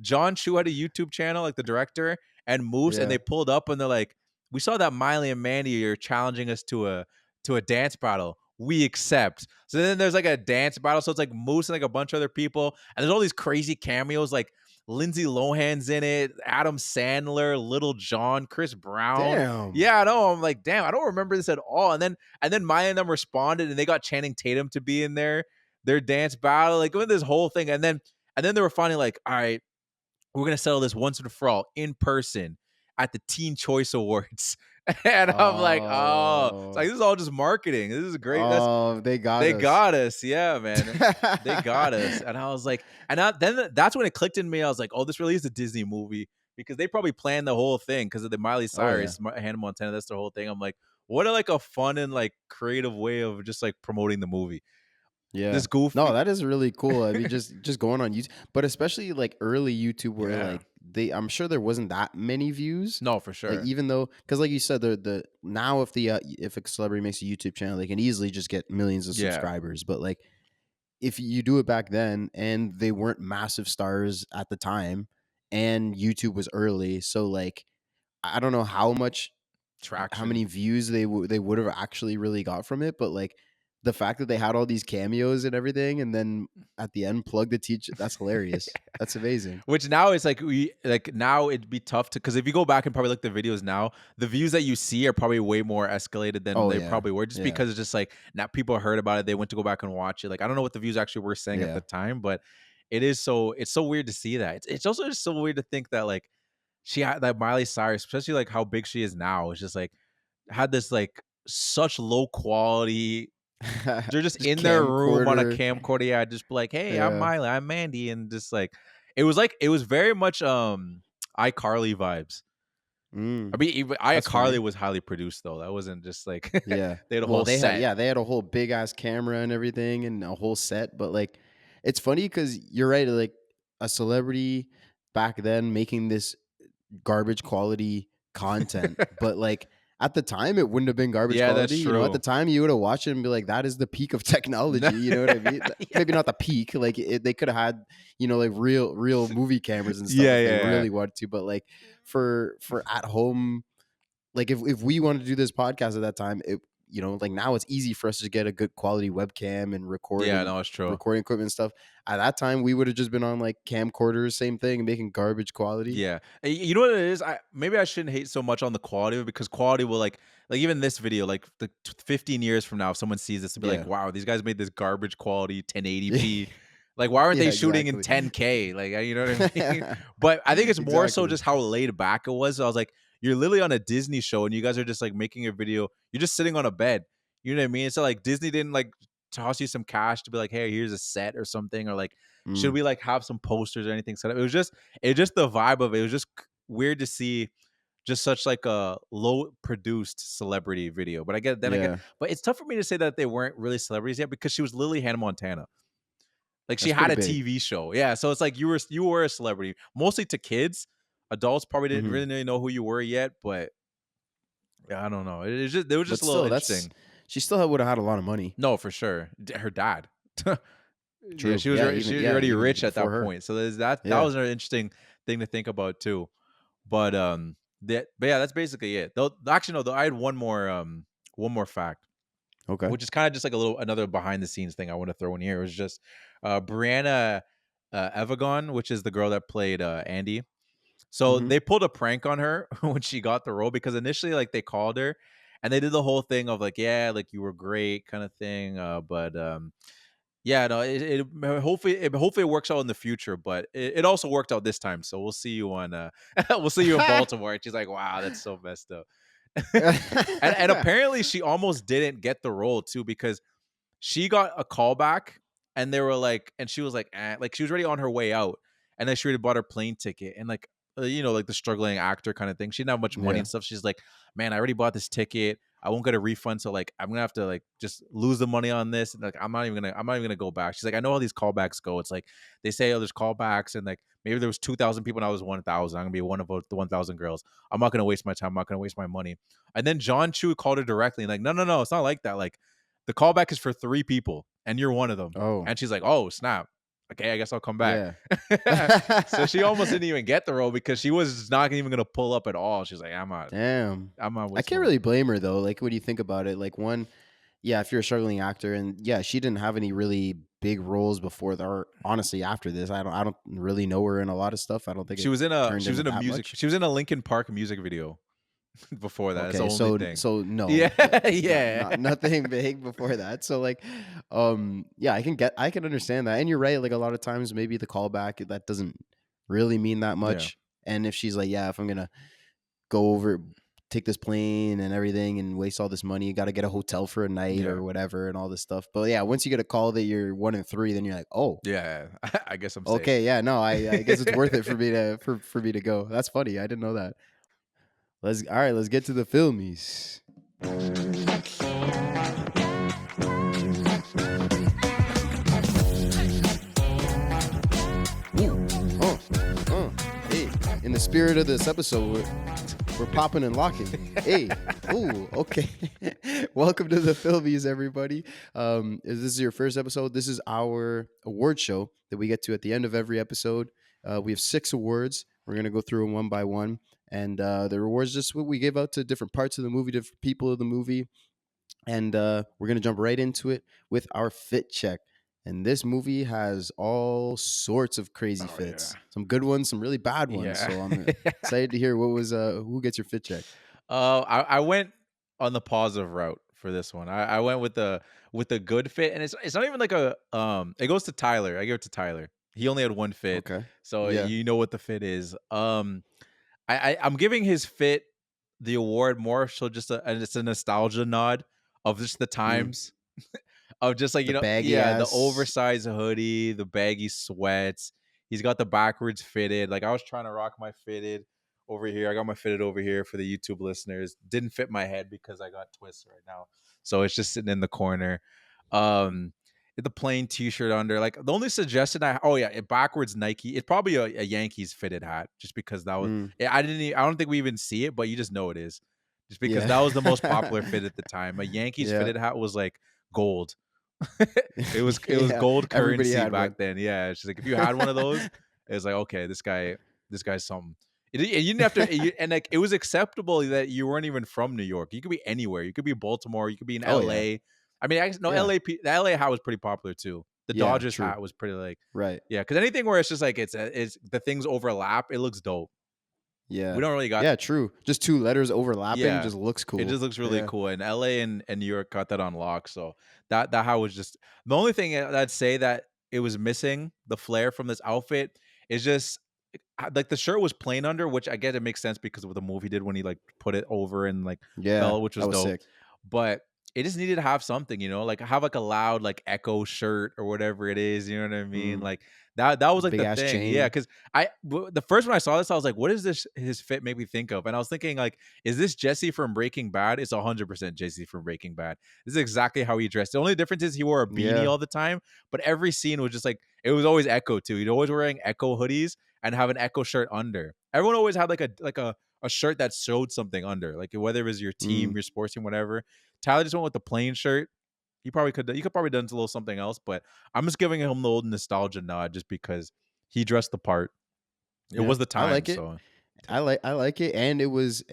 Jon Chu had a YouTube channel, like the director, and Moose, and Yeah. they pulled up and they're like, we saw that Miley and Mandy are challenging us to a dance battle. We accept. So then there's like a dance battle. So it's like Moose and like a bunch of other people, and there's all these crazy cameos like Lindsay Lohan's in it, Adam Sandler, Little John, Chris Brown. Damn. Yeah, I know. I'm like, damn, I don't remember this at all. And then Maya and them responded, and they got Channing Tatum to be in their dance battle, like doing this whole thing. And then they were finally like, all right, we're gonna settle this once and for all in person at the Teen Choice Awards. And I'm like, oh, it's like Oh, this is all just marketing. This is great. oh, they got They us. got us. Yeah, man. They got us. And I was like, then that's when it clicked in me. I was like, oh, this really is a Disney movie because they probably planned the whole thing because of the Miley Oh yeah, Cyrus, Hannah Montana. That's the whole thing. I'm like, what a like a fun and like creative way of just like promoting the movie. yeah. This goofy. No, that is really cool. I mean, just going on YouTube, but especially like early YouTube, where Yeah. like I'm sure there wasn't that many views. No, for Like sure. even though, because like you said, the now if a celebrity makes a YouTube channel, they can easily just get millions of Yeah. subscribers. But like if you do it back then, and they weren't massive stars at the time, and YouTube was early, so like I don't know how Traction. many views they would have actually really got from it, but like the fact that they had all these cameos and everything, and then at the end plug the teacher, that's hilarious. That's amazing. Which now it's like now it'd be tough to because if you go back and probably look at the videos now, the views that you see are probably way more escalated than Oh they yeah, probably were, just yeah, because it's just like now people heard about it, they went to go back and watch it. Like I don't know what the views actually were saying at yeah. the time, but it's so weird to see that. It's also just so weird to think that like she had that Miley Cyrus, especially like how big she is now, it's just like had this like such low quality. They're just Just in their room on a camcorder. camcorder. Yeah, just be like, hey, I'm Yeah. Miley, I'm Mandy, and just like it was very much iCarly vibes. I Mm, mean, even that's iCarly funny. was highly produced though. That wasn't just like Yeah. they had a Well, whole set. they had a whole big ass camera and everything and a whole set, but like it's funny cuz you're right, like a celebrity back then making this garbage quality content, but like at the time it wouldn't have been garbage Yeah, that's quality. You know, at the true. time you would have watched it and be like, that is the peak of technology. You know what I mean? Yeah. Maybe not the peak. Like they could have had, like real movie cameras and stuff Yeah, if they yeah, really wanted to. But like for at home, like if we wanted to do this podcast at that time, like now it's easy for us to get a good quality webcam and yeah. No, it's true. recording equipment and stuff. At that time, we would have just been on like camcorders, same thing, and making garbage quality. Yeah. You know what it is? Maybe I shouldn't hate so much on the quality of it because quality will like even this video, like 15 years from now, if someone sees this, to be like, Yeah. wow, these guys made this garbage quality 1080p. Like, why aren't they Yeah, shooting in exactly. 10K? Like, you know what I mean? But I think it's more so Exactly. just how laid back it was. I was like, you're literally on a Disney show and you guys are just like making a video. You're just sitting on a bed. You know what I mean? So like Disney didn't like toss you some cash to be like, hey, here's a set or something, or like, should Mm, we like have some posters or anything set up? It was just the vibe of it. It was just weird to see just such like a low produced celebrity video. But yeah, but it's tough for me to say that they weren't really celebrities yet because she was Lily Hannah Montana. Like she that's had pretty a big. TV show. Yeah. So it's like you were a celebrity. Mostly to kids. Adults probably didn't Hmm. really know who you were yet, but yeah, I don't know. It was But just a little still, interesting. she still would have had a lot of money. No, for sure. Her dad. Yeah, True. Yeah, she even was already even rich at before that her. point. So that Yeah. was an interesting thing to think about too. But but yeah, that's basically it. Though actually no, though I had one more fact, Okay. which is kind of just like a little another behind the scenes thing I want to throw in here. It was just Brianna Evagon, which is the girl that played Andy. So Hmm. they pulled a prank on her when she got the role because initially like they called her and they did the whole thing of like, yeah, like you were great kind of thing. But yeah, no, hopefully it works out in the future, but it also worked out this time. So we'll see you on we'll see you in Baltimore. And she's like, wow, that's so messed up. And apparently she almost didn't get the role too because she got a call back and they were like, and she was like, like she was already on her way out, and then she already bought her plane ticket, and like, like the struggling actor kind of thing. She didn't have much money Yeah. and stuff. She's like, man, I already bought this ticket. I won't get a refund, so like, I'm gonna have to like just lose the money on this, and like, I'm not even gonna go back. She's like, I know how these callbacks go. It's like they say, oh, there's callbacks, and like maybe there was 2,000 people, and I was 1,000. I'm gonna be one of the 1,000 girls. I'm not gonna waste my time. I'm not gonna waste my money. And then John Chu called her directly, and like, no, it's not like that. Like the callback is for 3 people and you're one of them. Oh, And she's like, oh, snap. Okay, I guess I'll come back. yeah. So she almost didn't even get the role because she was not even going to pull up at all. She's like, Damn. I'm not I wasting can't my really blame her though. Like when you think about it, like one, yeah, if you're a struggling actor, and yeah, she didn't have any really big roles before or honestly after this. I don't really know her in a lot of stuff. I don't think She it was in a turned she was into in a that music much. she was in a Linkin Park music video before that. That's the Okay, only thing. so no, Yeah, yeah. nothing big before that. So like, yeah, I can understand that, and you're right. Like a lot of times, maybe the callback that doesn't really mean that Yeah. much. And if she's like, yeah, if I'm gonna go over, take this plane and everything and waste all this money, you got to get a hotel for a night Yeah. or whatever and all this stuff. But yeah, once you get a call that you're 1 and 3, then you're like, oh, Yeah. I guess I'm safe. okay, yeah, no, I guess it's worth it for me to for me to go. That's funny. I didn't know that. All right, let's get to the filmies. Hey, in the spirit of this episode, we're popping and locking. Hey, ooh, okay. Welcome to the Filmies, everybody. If this is your first episode, this is our award show that we get to at the end of every episode. We have 6 awards. We're going to go through them one by one. And the rewards just what we give out to different parts of the movie, different people of the movie. And we're going to jump right into it with our fit check. And this movie has all sorts of crazy fits. Yeah. Some good ones, some really bad ones. Yeah. So I'm excited to hear what was who gets your fit check. I went on the positive route for this one. I went with the good fit, and it's not even like a it goes to Tyler. I give it to Tyler. He only had one fit. Okay. So Yeah. you know what the fit is. I'm giving his fit the award more so just and it's a nostalgia nod of just the times of just like, The baggy the ass. oversized hoodie, the baggy sweats. He's got the backwards fitted. Like I was trying to rock my fitted over here. I got my fitted over here for the YouTube listeners. Didn't fit my head because I got twists right now. So it's just sitting in the corner. The plain t-shirt under. Like the only suggestion backwards Nike. It's probably a Yankees fitted hat just because that was I don't think we even see it, but you just know it is. Just because Yeah. that was the most popular fit at the time. A Yankees Yeah. fitted hat was like gold. it was Yeah, gold everybody currency had back one. then. Yeah, it's just like if you had one of those, it was like, okay, this guy's something. You didn't have to, and like it was acceptable that you weren't even from New York. You could be anywhere. You could be Baltimore. You could be in Oh, LA. yeah. I mean, no, Yeah. the LA hat was pretty popular too. The Yeah, Dodgers true. hat was pretty like, Right. yeah, because anything where it's just like it's the things overlap, it looks dope. Yeah. We don't really got Yeah, true. Just 2 letters overlapping just looks cool. It just looks really Yeah. cool. And LA and New York got that on lock. So that hat was just the only thing I'd say that it was missing, the flair from this outfit, is just like the shirt was plain under, which I get it makes sense because of what the movie did when he like put it over and like Yeah, fell, which was that was dope. sick. But it just needed to have something, like have like a loud like echo shirt or whatever it is, you know what I mean? Like that was like Big the ass thing. chain. Yeah, because the first when I saw this, I was like, what is this his fit make me think of? And I was thinking like, is this Jesse from Breaking Bad? It's 100% Jesse from Breaking Bad. This is exactly how he dressed. The only difference is he wore a beanie Yeah. all the time, but every scene was just like, it was always Echo too. He'd always wearing Echo hoodies and have an Echo shirt under. Everyone always had like a shirt that showed something under, like whether it was your team, your sports team, whatever. Tyler just went with the plain shirt. You could probably done a little something else, but I'm just giving him the old nostalgia nod just because he dressed the part. It was the time. I like it. So. I like it, and it was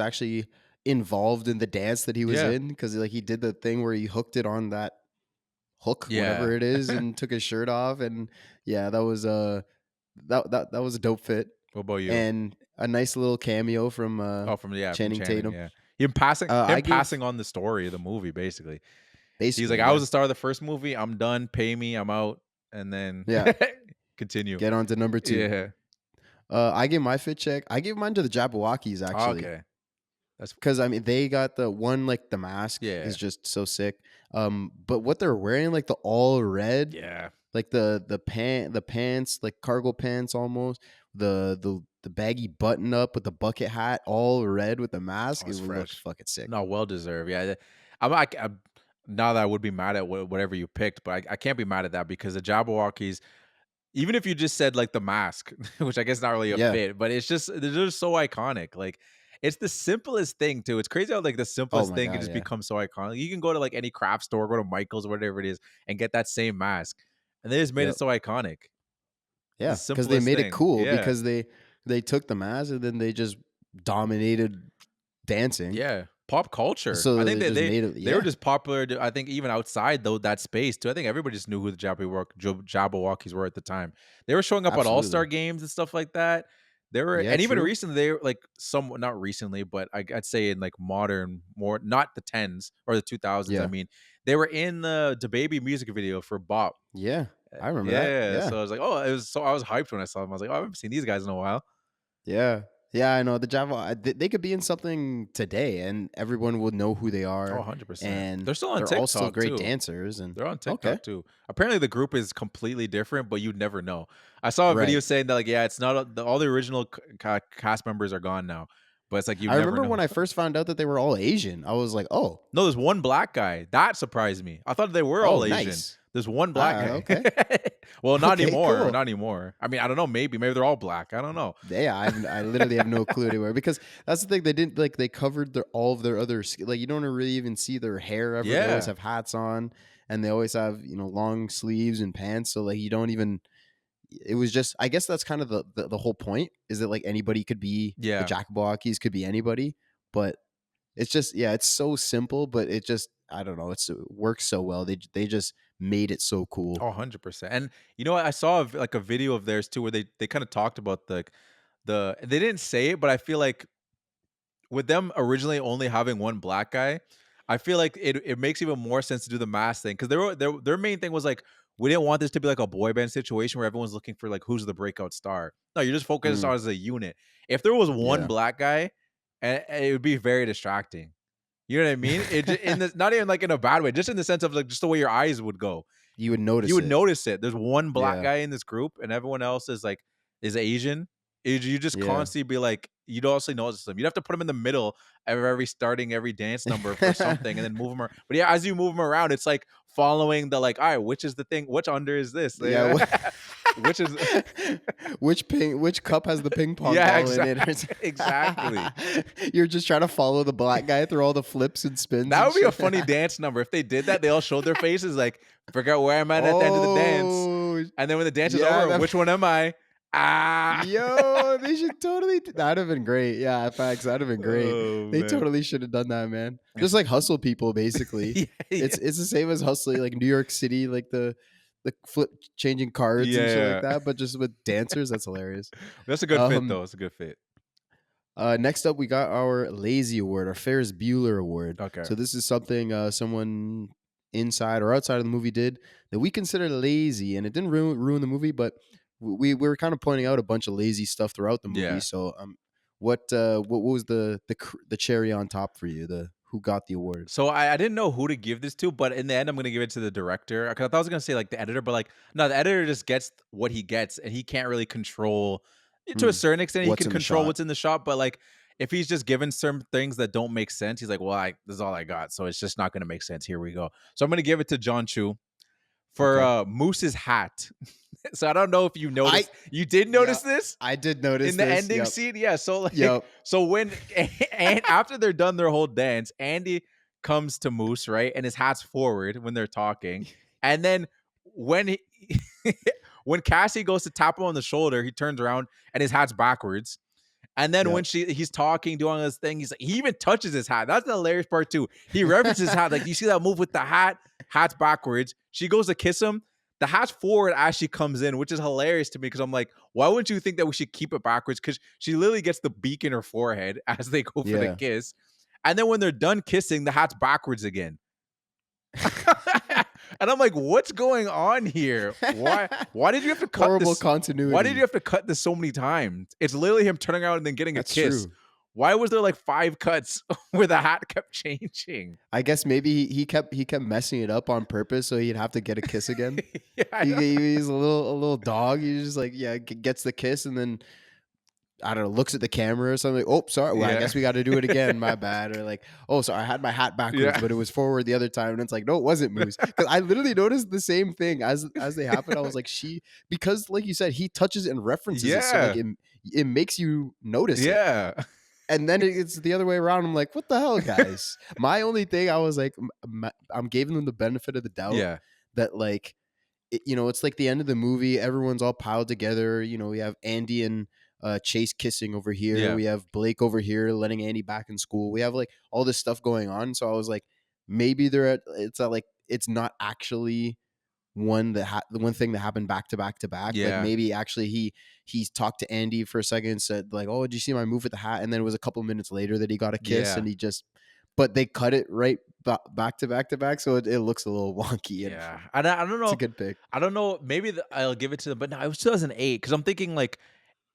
actually involved in the dance that he was in because like he did the thing where he hooked it on that hook, whatever it is, and took his shirt off, and yeah, that was that was a dope fit. What about you? And a nice little cameo from from Channing Tatum. Yeah, him passing passing on the story of the movie basically. Basically, He's like, I was the star of the first movie. I'm done. Pay me. I'm out. And then continue. Get on to number 2. Yeah. I gave my fit check. I gave mine to the Jabberwockies actually. Okay. That's because I mean they got the one like the mask is just so sick. But what they're wearing, like the all red, like the pants, like cargo pants almost, the baggy button up with the bucket hat, all red with the mask. It looks fucking sick. No, well deserved. Yeah, I'm now that I would be mad at whatever you picked, but I can't be mad at that because the Jabberwockies, even if you just said like the mask, which I guess not really a fit, but it's just they're just so iconic. Like it's the simplest thing too. It's crazy how like the simplest thing can just become so iconic. You can go to like any craft store, go to Michael's or whatever it is, and get that same mask, and they just made it so iconic. Yeah, because they made it cool Yeah. because they took the mask and then they just dominated dancing. Yeah, pop culture. So I think they just made it- they were just popular. I think even outside though that space too. I think everybody just knew who the Jabberwockies were at the time. They were showing up at All-Star games and stuff like that. They were, and even recently they were like not recently, but I'd say in like modern, more not the 10s or the 2000s. I mean, they were in the baby music video for Bop. Yeah. I remember that. Yeah. Yeah. So I was like, oh, it was so I was hyped when I saw them. I was like, oh, I haven't seen these guys in a while. Yeah. Yeah, I know the Java. They could be in something today, and everyone would know who they Oh, are, 100%. and They're still on they're all still TikTok great too. dancers. And They're on okay, TikTok too. Apparently, the group is completely different, but you'd never know. I saw a video right. saying that, like, yeah, it's not all the original cast members are gone now, but it's like you I never remember know. when I first found out that they were all Asian. I was like, oh, No, there's one black guy that surprised me. I thought they were oh, all Asian. nice. There's one black guy. Okay. Well, not Okay, anymore. cool. Not anymore. I mean, I don't know. Maybe they're all black. I don't know. Yeah, I literally have no clue anywhere, because that's the thing. They didn't, like, they covered all of their other like, you don't really even see their hair ever. They always Yeah. have hats on, and they always have, long sleeves and pants. So like, you don't even. It was just, I guess that's kind of the whole point, is that like anybody could be the Yeah. Jackabalakis, could be anybody, but it's just, yeah, it's so simple, but it just, I don't know, it works so well. They just made it so cool. Oh, 100%. And you know what? I saw like a video of theirs too, where they kind of talked about they didn't say it, but I feel like with them originally only having one black guy, I feel like it makes even more sense to do the mask thing, because their main thing was like, we didn't want this to be like a boy band situation where everyone's looking for like who's the breakout star. No, you're just focused Mm, on as a unit. If there was one yeah, black guy, it would be very distracting. You know what I mean? In the not even like in a bad way, just in the sense of like just the way your eyes would go. you would You notice would it. notice it. There's one black Yeah, guy in this group, and everyone else is Asian. You just yeah. constantly be like, you'd also notice them. You'd have to put them in the middle of every dance number for something, and then move them around. But yeah, as you move them around, it's like following the like, all right, which is the thing? Which under is this? Yeah. Which is Which cup has the ping pong yeah, ball in it? exactly. You're just trying to follow the black guy through all the flips and spins. That And would be a shit. funny dance number if they did that. They all showed their faces, like, forget where I'm at the end of the dance, Oh, and then when the dance is yeah, over, which one am I? Ah, yo, they should totally. That'd have been great. Yeah, facts. That'd have been great. oh They man, totally should have done that, man. Just like hustle people, basically. yeah, yeah, It's the same as hustling, like New York City, like the flip changing cards and shit yeah. like that, but just with dancers. That's hilarious. That's a good fit, Um, though. It's a good fit. Next up, we got our Lazy Award, our Ferris Bueller Award. Okay. So this is something someone inside or outside of the movie did that we consider lazy, and it didn't ruin the movie, but we were kind of pointing out a bunch of lazy stuff throughout the movie. Yeah. So what was the cherry on top for you? The who got the award? So I didn't know who to give this to, but in the end, I'm gonna give it to the director, because I thought I was gonna say like the editor, but like no, the editor just gets what he gets, and he can't really control to a Hmm. certain extent. He What's can in the control shot? what's in the shot, but like if he's just given some things that don't make sense, he's like, well, this is all I got, so it's just not gonna make sense. Here we go. So I'm gonna give it to Jon Chu for Okay. Moose's hat. So I don't know if you I noticed. You did notice this I did notice in the this. ending Yep. scene. Yeah. So like, Yep. so when and after they're done their whole dance, Andy comes to Moose, right, and his hat's forward when they're talking, and then when he, when Cassie goes to tap him on the shoulder, he turns around and his hat's backwards. And then when Yep. he's talking, doing this thing, he's like, he even touches his hat. That's the hilarious part too. He references his hat. Like, you see that move with the hat? Hat's backwards. She goes to kiss him. The hat's forward as she comes in, which is hilarious to me, because I'm like, why wouldn't you think that we should keep it backwards? Because she literally gets the beak in her forehead as they go for the Yeah. kiss. And then when they're done kissing, the hat's backwards again. And I'm like, what's going on here? Why did you have to cut Horrible this? continuity. Why did you have to cut this so many times? It's literally him turning out and then getting That's a kiss. true. Why was there like 5 cuts where the hat kept changing? I guess maybe he kept messing it up on purpose so he'd have to get a kiss again. Yeah, I know. He's a little dog. He's just like, yeah, gets the kiss and then I don't know, looks at the camera or something. Oh, sorry. Well, I Yeah. guess we got to do it again. My bad. Or like, oh, sorry, I had my hat backwards, Yeah. but it was forward the other time. And it's like, no, it wasn't Moose. Because I literally noticed the same thing as they happened. I was like, because like you said, he touches and references it. So like Yeah. it makes you notice it. Yeah. And then it's the other way around. I'm like, what the hell, guys? My only thing, I was like, I'm giving them the benefit of the doubt Yeah. that like, it's like the end of the movie. Everyone's all piled together. We have Andy and Chase kissing over here. Yeah. We have Blake over here letting Andy back in school. We have like all this stuff going on. So I was like, maybe it's not actually the one thing that happened back to back to back. Yeah. Like maybe actually he talked to Andy for a second and said like, oh, did you see my move with the hat? And then it was a couple minutes later that he got a kiss Yeah. but they cut it right back to back to back, so it looks a little wonky. And Yeah, I don't it's a know. good pick. I don't know. Maybe I'll give it to them, but no, it was 2008 because I'm thinking like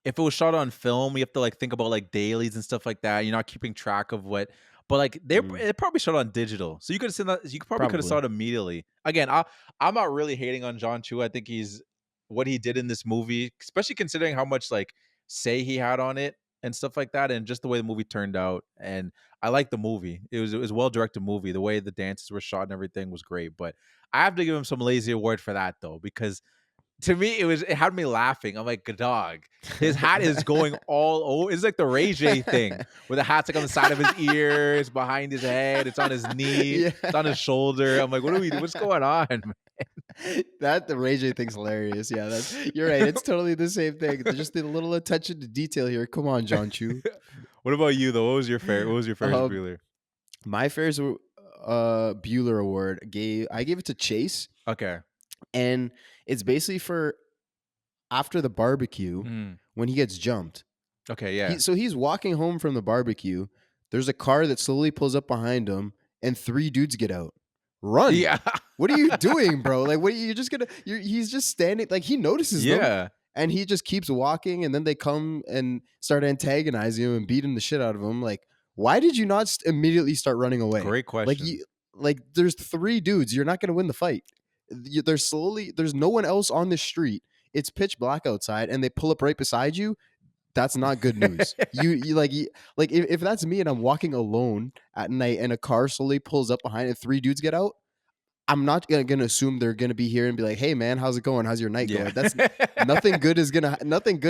if it was shot on film, you have to like think about like dailies and stuff like that. You're not keeping track of what, but like it probably shot on digital, so you could have seen that. You probably could have saw Probably. it immediately. Again, I'm not really hating on Jon Chu. I think he's what he did in this movie, especially considering how much like say he had on it and stuff like that, and just the way the movie turned out. And I like the movie. It was a well directed movie. The way the dances were shot and everything was great. But I have to give him some lazy award for that though, because to me, it had me laughing. I'm like, dog, his hat is going all over. It's like the Ray J thing, where the hat's like on the side of his ears, behind his head, it's on his knee, Yeah. it's on his shoulder. I'm like, what's going on, man? That the Ray J thing's hilarious. Yeah, you're right. It's totally the same thing. Just the little attention to detail here. Come on, Jon Chu. What about you though? What was your Ferris Um, Bueller? My Ferris Bueller award I gave it to Chase, Okay. and it's basically for after the barbecue Mm. when he gets jumped. Okay, yeah. So he's walking home from the barbecue. There's a car that slowly pulls up behind him, and 3 dudes get out. Run! Yeah. What are you doing, bro? Like, what are you just gonna? He's just standing. Like, he notices them, Yeah. and he just keeps walking. And then they come and start antagonizing him and beating the shit out of him. Like, why did you not immediately start running away? Great question. Like there's 3 dudes. You're not gonna win the fight. There's no one else on the street. It's pitch black outside, and they pull up right beside you. That's not good news. If that's me and I'm walking alone at night and a car slowly pulls up behind and 3 dudes get out, I'm not gonna assume they're gonna be here and be like, "Hey man, how's it going? How's your night Yeah. going?" That's nothing good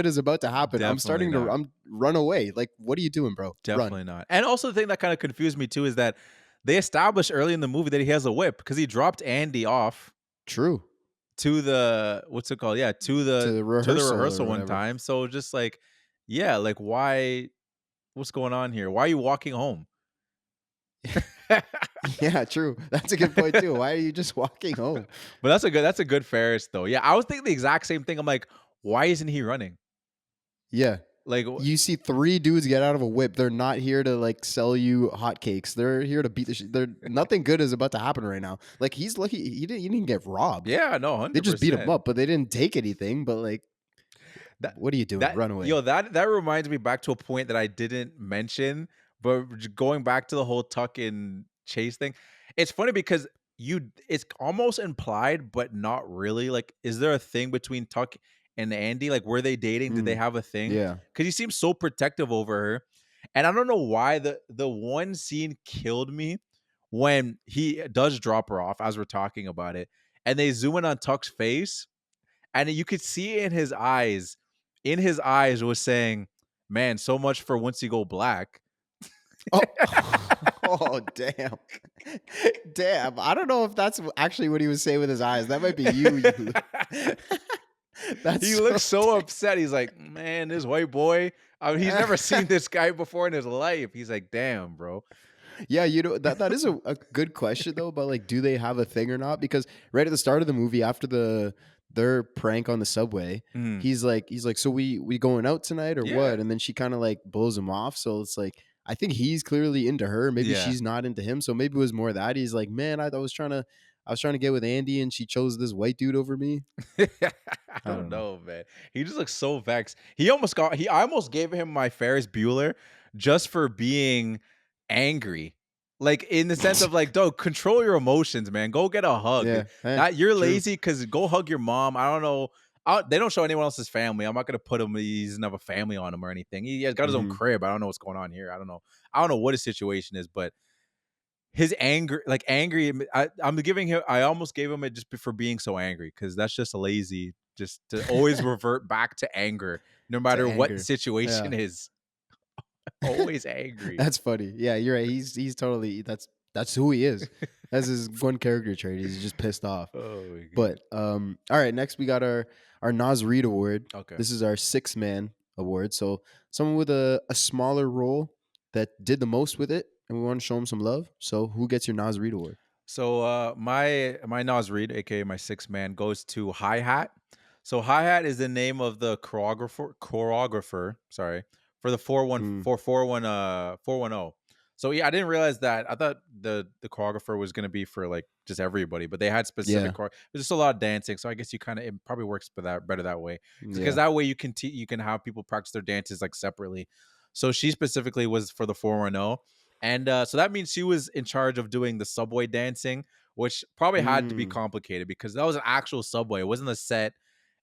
is about to happen. Definitely not. I'm run away. Like, what are you doing, bro? Definitely Run. not. And also the thing that kind of confused me too is that they established early in the movie that he has a whip because he dropped Andy off True. to the what's it called? Yeah, to To the rehearsal or one whatever. time. So just like, yeah, like why? What's going on here? Why are you walking home? Yeah, true. That's a good point too. Why are you just walking home? But that's a good Ferris though. Yeah, I was thinking the exact same thing. I'm like, why isn't he running? Yeah. Like, You see 3 dudes get out of a whip. They're not here to like sell you hotcakes. They're here to beat the shit. Nothing good is about to happen right now. Like, he's lucky he didn't get robbed. yeah, no, 100%. They just beat him up, but they didn't take anything. But like, what are you doing? That, Run away. Yo, that reminds me back to a point that I didn't mention, but going back to the whole Tuck and Chase thing, it's funny because it's almost implied, but not really. Like, is there a thing between Tuck and Andy? Like, were they dating? Did they have a thing? Yeah. Because he seems so protective over her, and I don't know why the one scene killed me when he does drop her off as we're talking about it, and they zoom in on Tuck's face, and you could see in his eyes. In his eyes was saying, "Man, so much for once you go black." Oh, oh damn. Damn. I don't know if that's actually what he was saying with his eyes. That might be you. That's He looks so upset. He's like, "Man, this white boy. I mean, he's never seen this guy before in his life." He's like, "Damn, bro." Yeah, that is a good question though, but like, do they have a thing or not? Because right at the start of the movie, after their prank on the subway, Mm. he's like, so we going out tonight or Yeah. what? And then she kind of like blows him off. So it's like, I think he's clearly into her. Maybe Yeah. she's not into him. So maybe it was more that he's like, man, I was trying to get with Andy and she chose this white dude over me. I don't don't know, man. He just looks so vexed. I almost gave him my Ferris Bueller just for being angry. Like, in the sense of like, dog, control your emotions, man. Go get a hug. Yeah, You're true. lazy because go hug your mom. I don't know. They don't show anyone else's family. I'm not gonna put him. He doesn't have a family on him or anything. He has got his own Mhm. crib. I don't know what's going on here. I don't know what his situation is, but his anger, like angry. I almost gave him it just for being so angry because that's just lazy. Just to always revert back to anger, no matter what the anger. situation is. Always angry. That's funny. Yeah, you're right. He's totally that's who he is. That's his one character trait. He's just pissed off. Oh my God. But all right, next we got our Nas Reed award. Okay. This is our 6-man award. So someone with a smaller role that did the most with it, and we want to show him some love. So who gets your Nas Reed award? So my Nas Reed, aka my 6-man, goes to Hi Hat. So Hi Hat is the name of the choreographer, sorry, for the 410. So yeah, I didn't realize that. I thought the choreographer was gonna be for like just everybody, but they had Yeah. specific there's just a lot of dancing. So I guess you kind of it probably works better that way because Yeah. that way you can have people practice their dances like separately. So she specifically was for the 410, and so that means she was in charge of doing the subway dancing, which probably had to be Mm. complicated because that was an actual subway. It wasn't a set.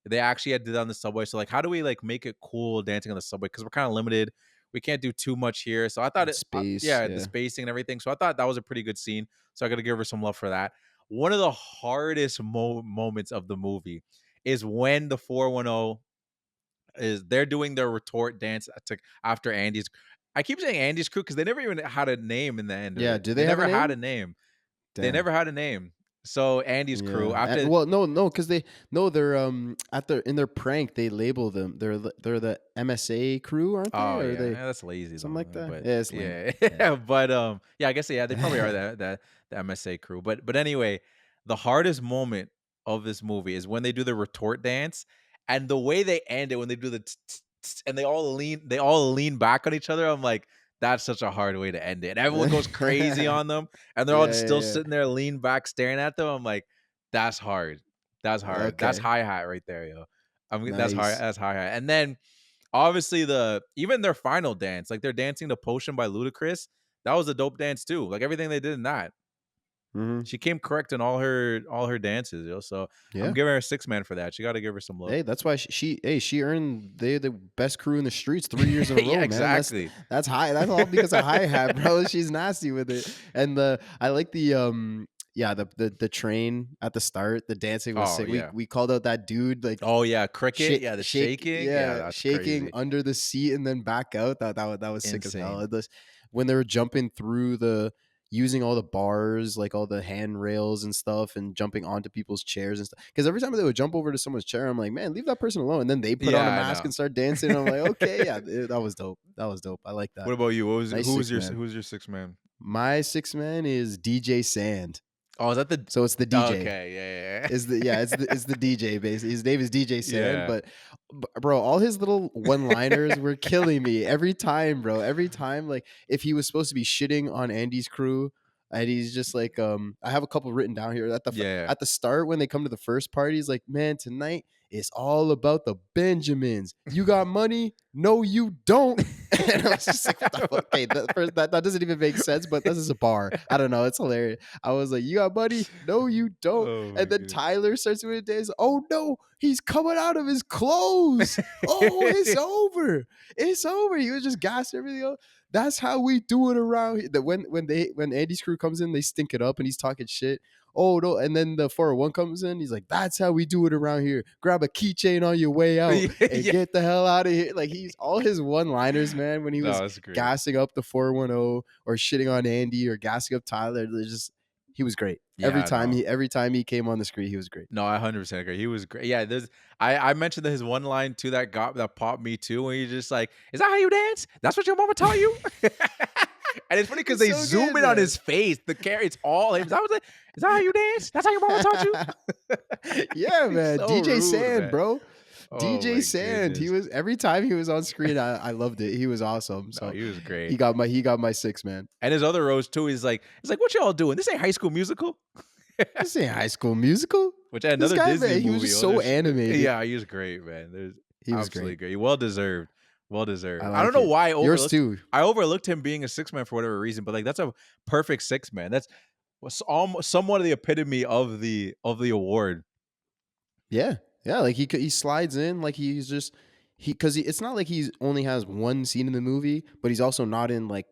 They actually had to do that on the subway. So like, how do we like make it cool dancing on the subway? Because we're kind of limited. We can't do too much here. So I thought Space. yeah, the Yeah. spacing and everything. So I thought that was a pretty good scene. So I got to give her some love for that. One of the hardest moments of the movie is when the 410 is they're doing their retort dance after Andy's. I keep saying Andy's crew because they never even had a name in the end of Yeah. it. Do They they have a never had name? a name. They Damn. never had a name. So Andy's crew Yeah. And, after. well, no, because they're at their in their prank they label them. They're the MSA crew, aren't they? Oh Or are yeah, they that's lazy something though. like that? But Yeah, it's lame. yeah, but yeah, I guess yeah, they probably are Yeah. the MSA crew. But anyway, the hardest moment of this movie is when they do the retort dance, and the way they end it when they do the and they all lean back on each other. I'm like, that's such a hard way to end it. And everyone goes crazy on them, and they're all Yeah, just yeah, still yeah. sitting there, lean back, staring at them. I'm like, that's hard. That's hard. That's Okay. high hat right there, yo. That's hard. Nice. That's high hat. And then obviously even their final dance, like they're dancing to Potion by Ludacris, that was a dope dance too. Like everything they did in that. Hmm. She came correct in all her dances, yo. So I'm Yeah. giving her a 6 man for that. She got to give her some love. Hey, that's why she earned the best crew in the streets 3 years in a Yeah, row, man. exactly. That's high. That's all because of hi hat, bro. She's nasty with it. And I like the train at the start. The dancing was Oh sick. yeah. We called out that dude like Oh yeah, cricket. Yeah, the shake, shaking. Yeah, yeah, that's shaking crazy. under the seat and then back out. That was sick as hell. Insane. When they were jumping through using all the bars, like all the handrails and stuff, and jumping onto people's chairs and stuff. Because every time they would jump over to someone's chair, I'm like, man, leave that person alone. And then they put on a Yeah, I mask know. and start dancing. And I'm like, okay, yeah, that was dope. That was dope. I like that. What about you? Nice Who's 6 man. your 6 man? My 6 man is DJ Sand. Oh, is that the So it's the DJ. okay, yeah. It's the DJ basically. His name is DJ Sand, Yeah. but bro, all his little one-liners were killing me every time, bro. Every time, like if he was supposed to be shitting on Andy's crew, and he's just like, I have a couple written down here Yeah. at the start when they come to the first party. He's like, man, tonight it's all about the Benjamins. You got money? No, you don't. And I was just like, what the fuck? Okay, that doesn't even make sense, but this is a bar. I don't know. It's hilarious. I was like, you got money? No, you don't. Oh my And then God. Tyler starts doing a dance. Oh no, he's coming out of his clothes. Oh, it's over. It's over. He was just gassing everything else. That's how we do it around here. That when Andy's crew comes in, they stink it up and he's talking shit. Oh no! And then the 401 comes in. He's like, "That's how we do it around here. Grab a keychain on your way out and Yeah. get the hell out of here." Like he's all his one-liners, man. When he No, was that's great. gassing up the 410 or shitting on Andy or gassing up Tyler, he was great. Yeah, no. Every time he came on the screen, he was great. No, I 100% agree. He was great. Yeah, I mentioned that his one line too that popped me too when he's just like, "Is that how you dance? That's what your mama taught you?" And it's funny because It's they so zoom good, in on man. his face. It's all him. Is that how you dance? That's how your mama taught you? Yeah, He's man. so DJ rude, Sand, man. bro. Oh DJ my Sand. He goodness. was every time he was on screen, I loved it. He was awesome. No, So he was great. he got my 6 man. And his other roast too is like, "What y'all doing? This ain't High School Musical." This ain't High School Musical. Which This another guy, Disney man, he movie. was just Oh, so animated. yeah, he was great, man. There's He was absolutely great. great. Well deserved. Well deserved. I I don't like know it. why Yours too. I overlooked him being a 6 man for whatever reason, but like that's a perfect 6 man. That's almost somewhat of the epitome of the award. Yeah, yeah. Like he slides in like he's just because it's not like he's only has one scene in the movie, but he's also not in like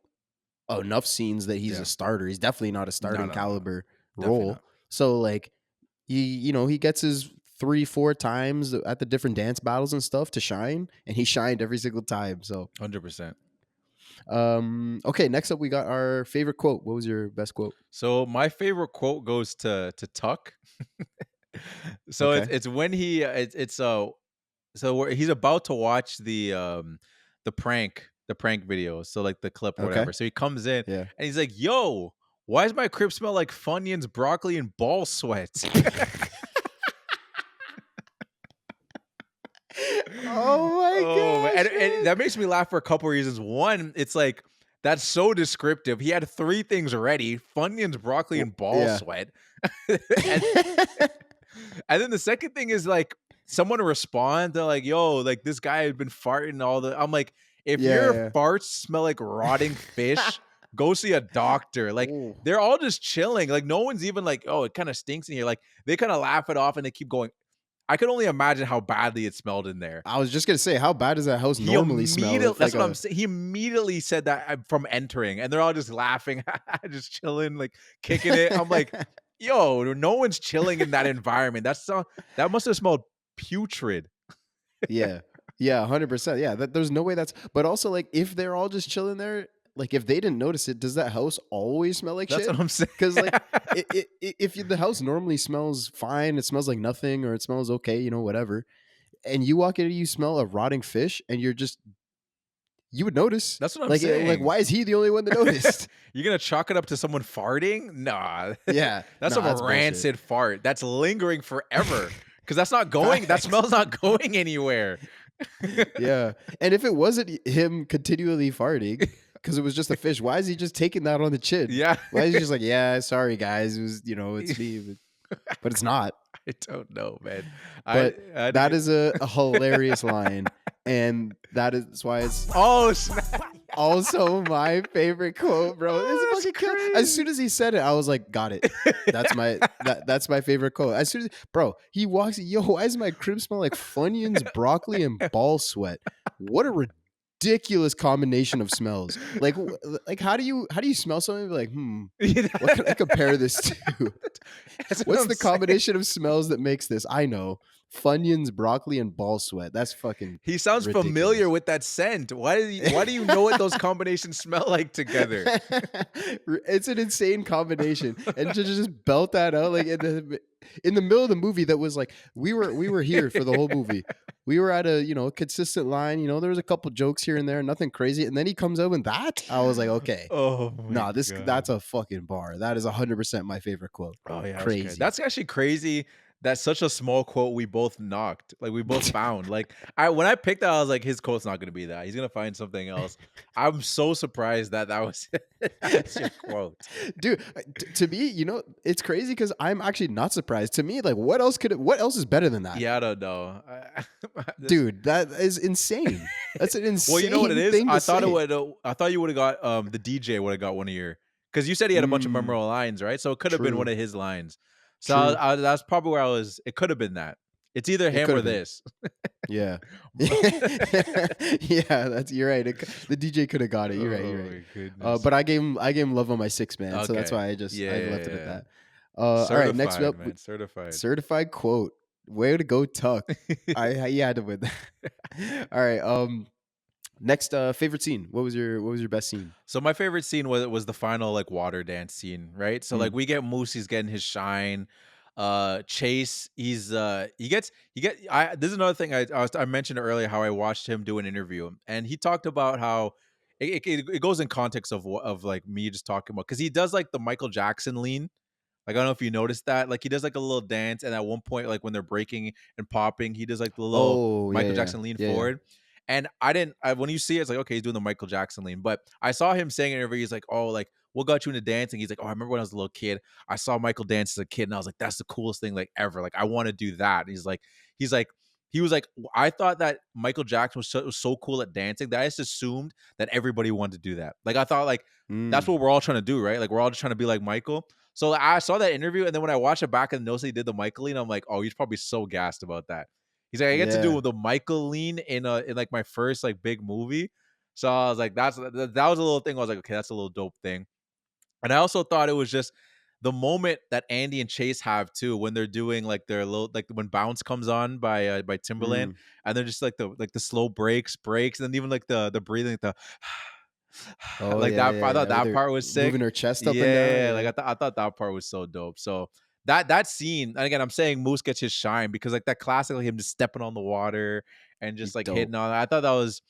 enough scenes that he's Yeah. a starter. He's definitely not a starting no. caliber Definitely role. not. So like he gets his 3-4 times at the different dance battles and stuff to shine, and he shined every single time. So 100%. okay, next up we got our favorite quote. What was your best quote? So my favorite quote goes to Tuck. So Okay. it's when he's about to watch the prank video, so like the clip or Okay. whatever. So he comes in Yeah. and he's like, "Yo, why does my crib smell like Funyuns, broccoli, and ball sweat?" Oh my Oh, gosh. and that makes me laugh for a couple reasons. One, it's like That's so descriptive. He had 3 things ready: Funyuns, broccoli, and ball Yeah. sweat. and, and then the second thing is like someone respond. They're like, "Yo, like this guy had been farting all the." I'm like, if your Yeah. farts smell like rotting fish, go see a doctor. Like Ooh. they're all just chilling. Like no one's even like, "Oh, it kind of stinks in here." Like they kind of laugh it off and they keep going. I could only imagine how badly it smelled in there. I was just gonna say, how bad does that house He normally smell? immediately, With that's like what I'm saying. He immediately said that from entering, and they're all just laughing, just chilling, like kicking it. I'm like, yo, no one's chilling in that environment. That must have smelled putrid. Yeah. Yeah, 100%. Yeah, there's no way that's. But also, like, if they're all just chilling there, like, if they didn't notice it, does that house always smell like That's shit? what I'm saying. Because like, if the house normally smells fine, it smells like nothing, or it smells okay, whatever, and you walk in and you smell a rotting fish, and you would notice. That's what I'm Like, saying. why is he the only one that noticed? You're gonna chalk it up to someone farting? Nah. Yeah, That's nah, some that's bullshit. rancid fart. That's lingering forever. Because that's not going. That smell's not going anywhere. Yeah, and if it wasn't him continually farting, because it was just a fish, why is he just taking that on the chin? Yeah. Why is he just like, yeah, sorry guys, it was, it's me, but it's not. I don't know, man. But that is a hilarious line, and that's why it's Oh snap! also my favorite quote, bro. This Oh, is that's fucking kill. As soon as he said it, I was like, got it. That's my favorite quote. As soon as, bro, he walks, yo, why does my crib smell like Funyuns, broccoli, and ball sweat? What a ridiculous combination of smells. Like how do you smell something and be like, what can I compare this to? That's what What's I'm the saying. combination of smells that makes this? I know. Funyuns, broccoli, and ball sweat. That's fucking He sounds ridiculous. familiar with that scent. Why do you know what those combinations smell like together? It's an insane combination, and to just belt that out like in the middle of the movie. That was like we were here for the whole movie. We were at a consistent line. There was a couple jokes here and there, nothing crazy. And then he comes out with that. I was like, okay, Oh my that's a fucking bar. That is 100% my favorite quote. Oh yeah, Crazy. That's actually crazy. That's such a small quote we both knocked. Like we both found. Like when I picked that, I was like, his quote's not gonna be that. He's gonna find something else. I'm so surprised that was that's your quote. Dude, to me, it's crazy because I'm actually not surprised. To me, like, what else is better than that? Yeah, I don't know. Dude, that is insane. That's an insane. Well, you know what it is? Thing I to thought say. it would. I thought you would have got the DJ would have got one of your, because you said he had a bunch of memorable lines, right? So it could have been True. one of his lines. So True. that's probably where I was. It could have been that. It's either him or could've been. this. Yeah. Yeah, you're right. The DJ could have got it. You're right. You're Oh, right. my goodness. But I gave him love on my 6 man, so that's Okay. why I left it at that. Certified, all right, next up, man. Certified. certified quote. Way to go, Tuck. You had to win that. All right. Next, favorite scene. What was your best scene? So my favorite scene was the final like water dance scene, right? So like we get Moose, he's getting his shine. Chase, this is another thing I mentioned earlier, how I watched him do an interview, and he talked about how it goes in context of like me just talking about, because he does like the Michael Jackson lean. Like, I don't know if you noticed that. Like, he does like a little dance, and at one point, like when they're breaking and popping, he does like the little Michael Jackson lean forward. And when you see it, it's like, okay, he's doing the Michael Jackson lean. But I saw him saying in an interview, he's like, oh, like, what got you into dancing? He's like, oh, I remember when I was a little kid, I saw Michael dance as a kid, and I was like, that's the coolest thing like ever. Like, I want to do that. And he was like, I thought that Michael Jackson was so cool at dancing that I just assumed that everybody wanted to do that. Like, I thought like that's what we're all trying to do, right? Like, we're all just trying to be like Michael. So I saw that interview, and then when I watched it back and noticed he did the Michael lean, I'm like, oh, he's probably so gassed about that. He's like, I get to do the Michael lean in like my first like big movie. So I was like, that was a little thing. I was like, okay, that's a little dope thing. And I also thought it was just the moment that Andy and Chase have too, when they're doing like their little, like when Bounce comes on by Timbaland, and they're just like the slow breaks, and then even like the breathing, the like that. I thought that part was sick. Moving her chest up and down. Like I thought that part was so dope. So that scene, and again, I'm saying Moose gets his shine because like that classic, like him just stepping on the water and just like hitting on. I thought that was,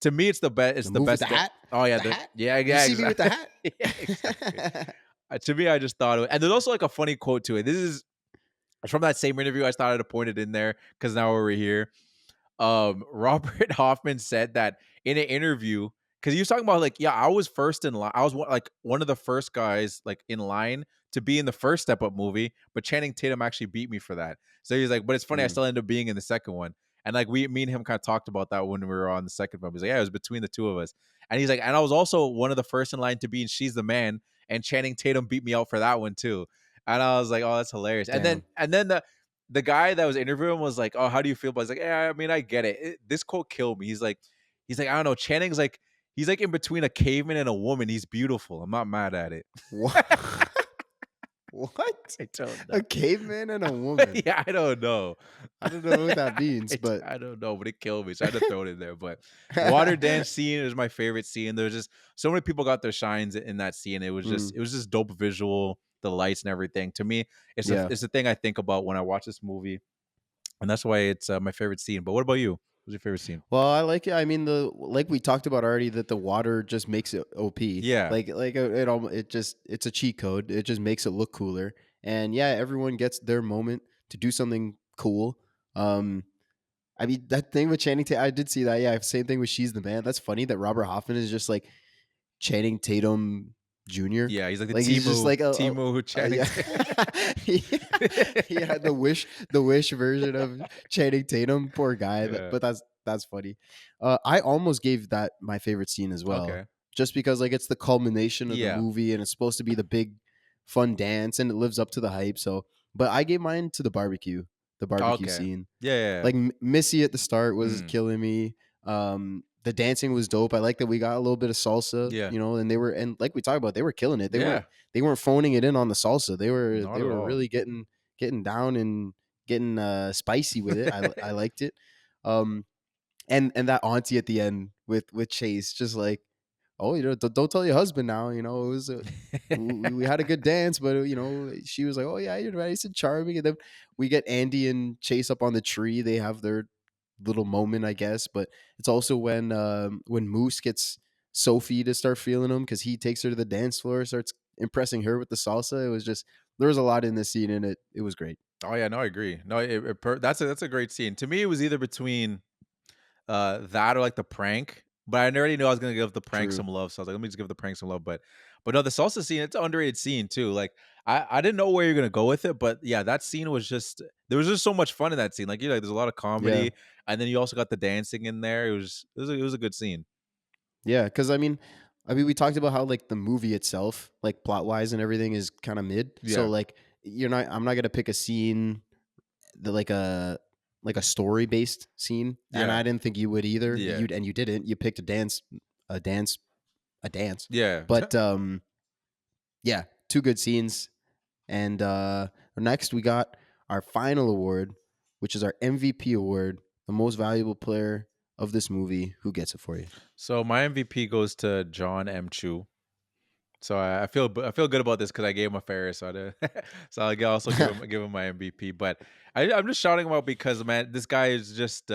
to me, it's the best. It's the best. With the hat? Oh yeah, The hat? yeah. You see me with the hat? Yeah, exactly. To me, I just thought it was, and there's also like a funny quote to it. This is from that same interview. I started to point it in there because now we're here. Robert Hoffman said that in an interview, because he was talking about like, yeah, I was first in line. I was like one of the first guys like in line to be in the first Step Up movie, but Channing Tatum actually beat me for that. So he's like, but it's funny, I Mm. still ended up being in the second one. And like me and him kind of talked about that when we were on the second film. He's like, yeah, it was between the two of us. And he's like, and I was also one of the first in line to be in She's the Man, and Channing Tatum beat me out for that one too. And I was like, oh, that's hilarious. Damn. And then the guy that was interviewing was like, oh, how do you feel? But I was like, yeah, I mean, I get it. This quote killed me. He's like, I don't know. Channing's like, he's like in between a caveman and a woman. He's beautiful. I'm not mad at it. What? What? I don't A know. caveman and a woman. Yeah, I don't know. I don't know what that means, but I don't know, but it killed me. So I had to throw it in there. But the water dance scene is my favorite scene. There's just so many people got their shines in that scene. It was Mm. just dope visual, the lights and everything. To me, Yeah. it's the thing I think about when I watch this movie, and that's why it's my favorite scene. But what about you? What's your favorite scene? Well, I like it. I mean, like we talked about already, that the water just makes it OP. Yeah. It's a cheat code. It just makes it look cooler. And yeah, everyone gets their moment to do something cool. I mean, that thing with Channing Tatum, I did see that. Yeah, same thing with She's the Man. That's funny that Robert Hoffman is just like Channing Tatum Jr. Yeah, he's like the Like he's just like Timu Channing. yeah, the wish version of Channing Tatum. Poor guy, Yeah. but that's funny. I almost gave that my favorite scene as well, Okay. just because like it's the culmination of Yeah. the movie and it's supposed to be the big fun dance and it lives up to the hype. So, but I gave mine to the barbecue Okay. scene. Yeah. Like Missy at the start was Mm. killing me. The dancing was dope. I like that we got a little bit of salsa, Yeah. and and like we talked about, they were killing it. Yeah. They weren't phoning it in on the salsa. They were Not at all. really getting down and getting spicy with it. I liked it. And that auntie at the end with Chase, just like, oh, don't tell your husband now. It was we had a good dance, but she was like, oh yeah, you're nice and charming. And then we get Andy and Chase up on the tree. They have their little moment, I guess. But it's also when Moose gets Sophie to start feeling him because he takes her to the dance floor, starts impressing her with the salsa. It was just, there was a lot in this scene, and it was great. Oh yeah, no, I agree. No, that's a great scene. To me, it was either between that or like the prank. But I already knew I was gonna give the prank True. some love, so I was like, let me just give the prank some love. But no, the salsa scene, it's an underrated scene too. Like I didn't know where you're gonna go with it, but yeah, that scene was just, there was just so much fun in that scene. Like there's a lot of comedy, and then you also got the dancing in there. It was a good scene. Yeah, because we talked about how like the movie itself, like plot wise and everything, is kind of mid. Yeah. So like I'm not gonna pick a scene that like a story based scene, and Yeah. I didn't think you would either. Yeah. You didn't. You picked a dance. Yeah, But yeah, two good scenes. And next we got our final award, which is our MVP award, the most valuable player of this movie. Who gets it for you? So my MVP goes to Jon M Chu. So I feel good about this because I gave him a fair, so I'll also give him my MVP. But I'm just shouting him out because, man, this guy is just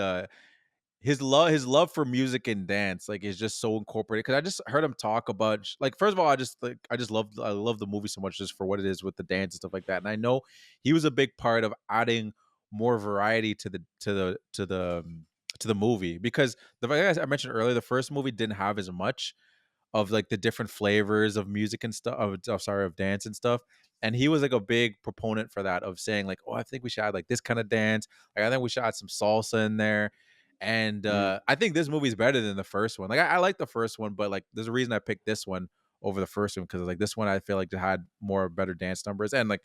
his love for music and dance like is just so incorporated. Because I just heard him talk about, like, first of all, I love the movie so much just for what it is with the dance and stuff like that. And I know he was a big part of adding more variety to the movie, because like I mentioned earlier, the first movie didn't have as much of like the different flavors of music and stuff, of dance and stuff. And he was like a big proponent for that, of saying like, oh, I think we should add like this kind of dance. Like I think we should add some salsa in there. And I think this movie is better than the first one. Like I like the first one, but like there's a reason I picked this one over the first one, because like this one I feel like it had more better dance numbers and like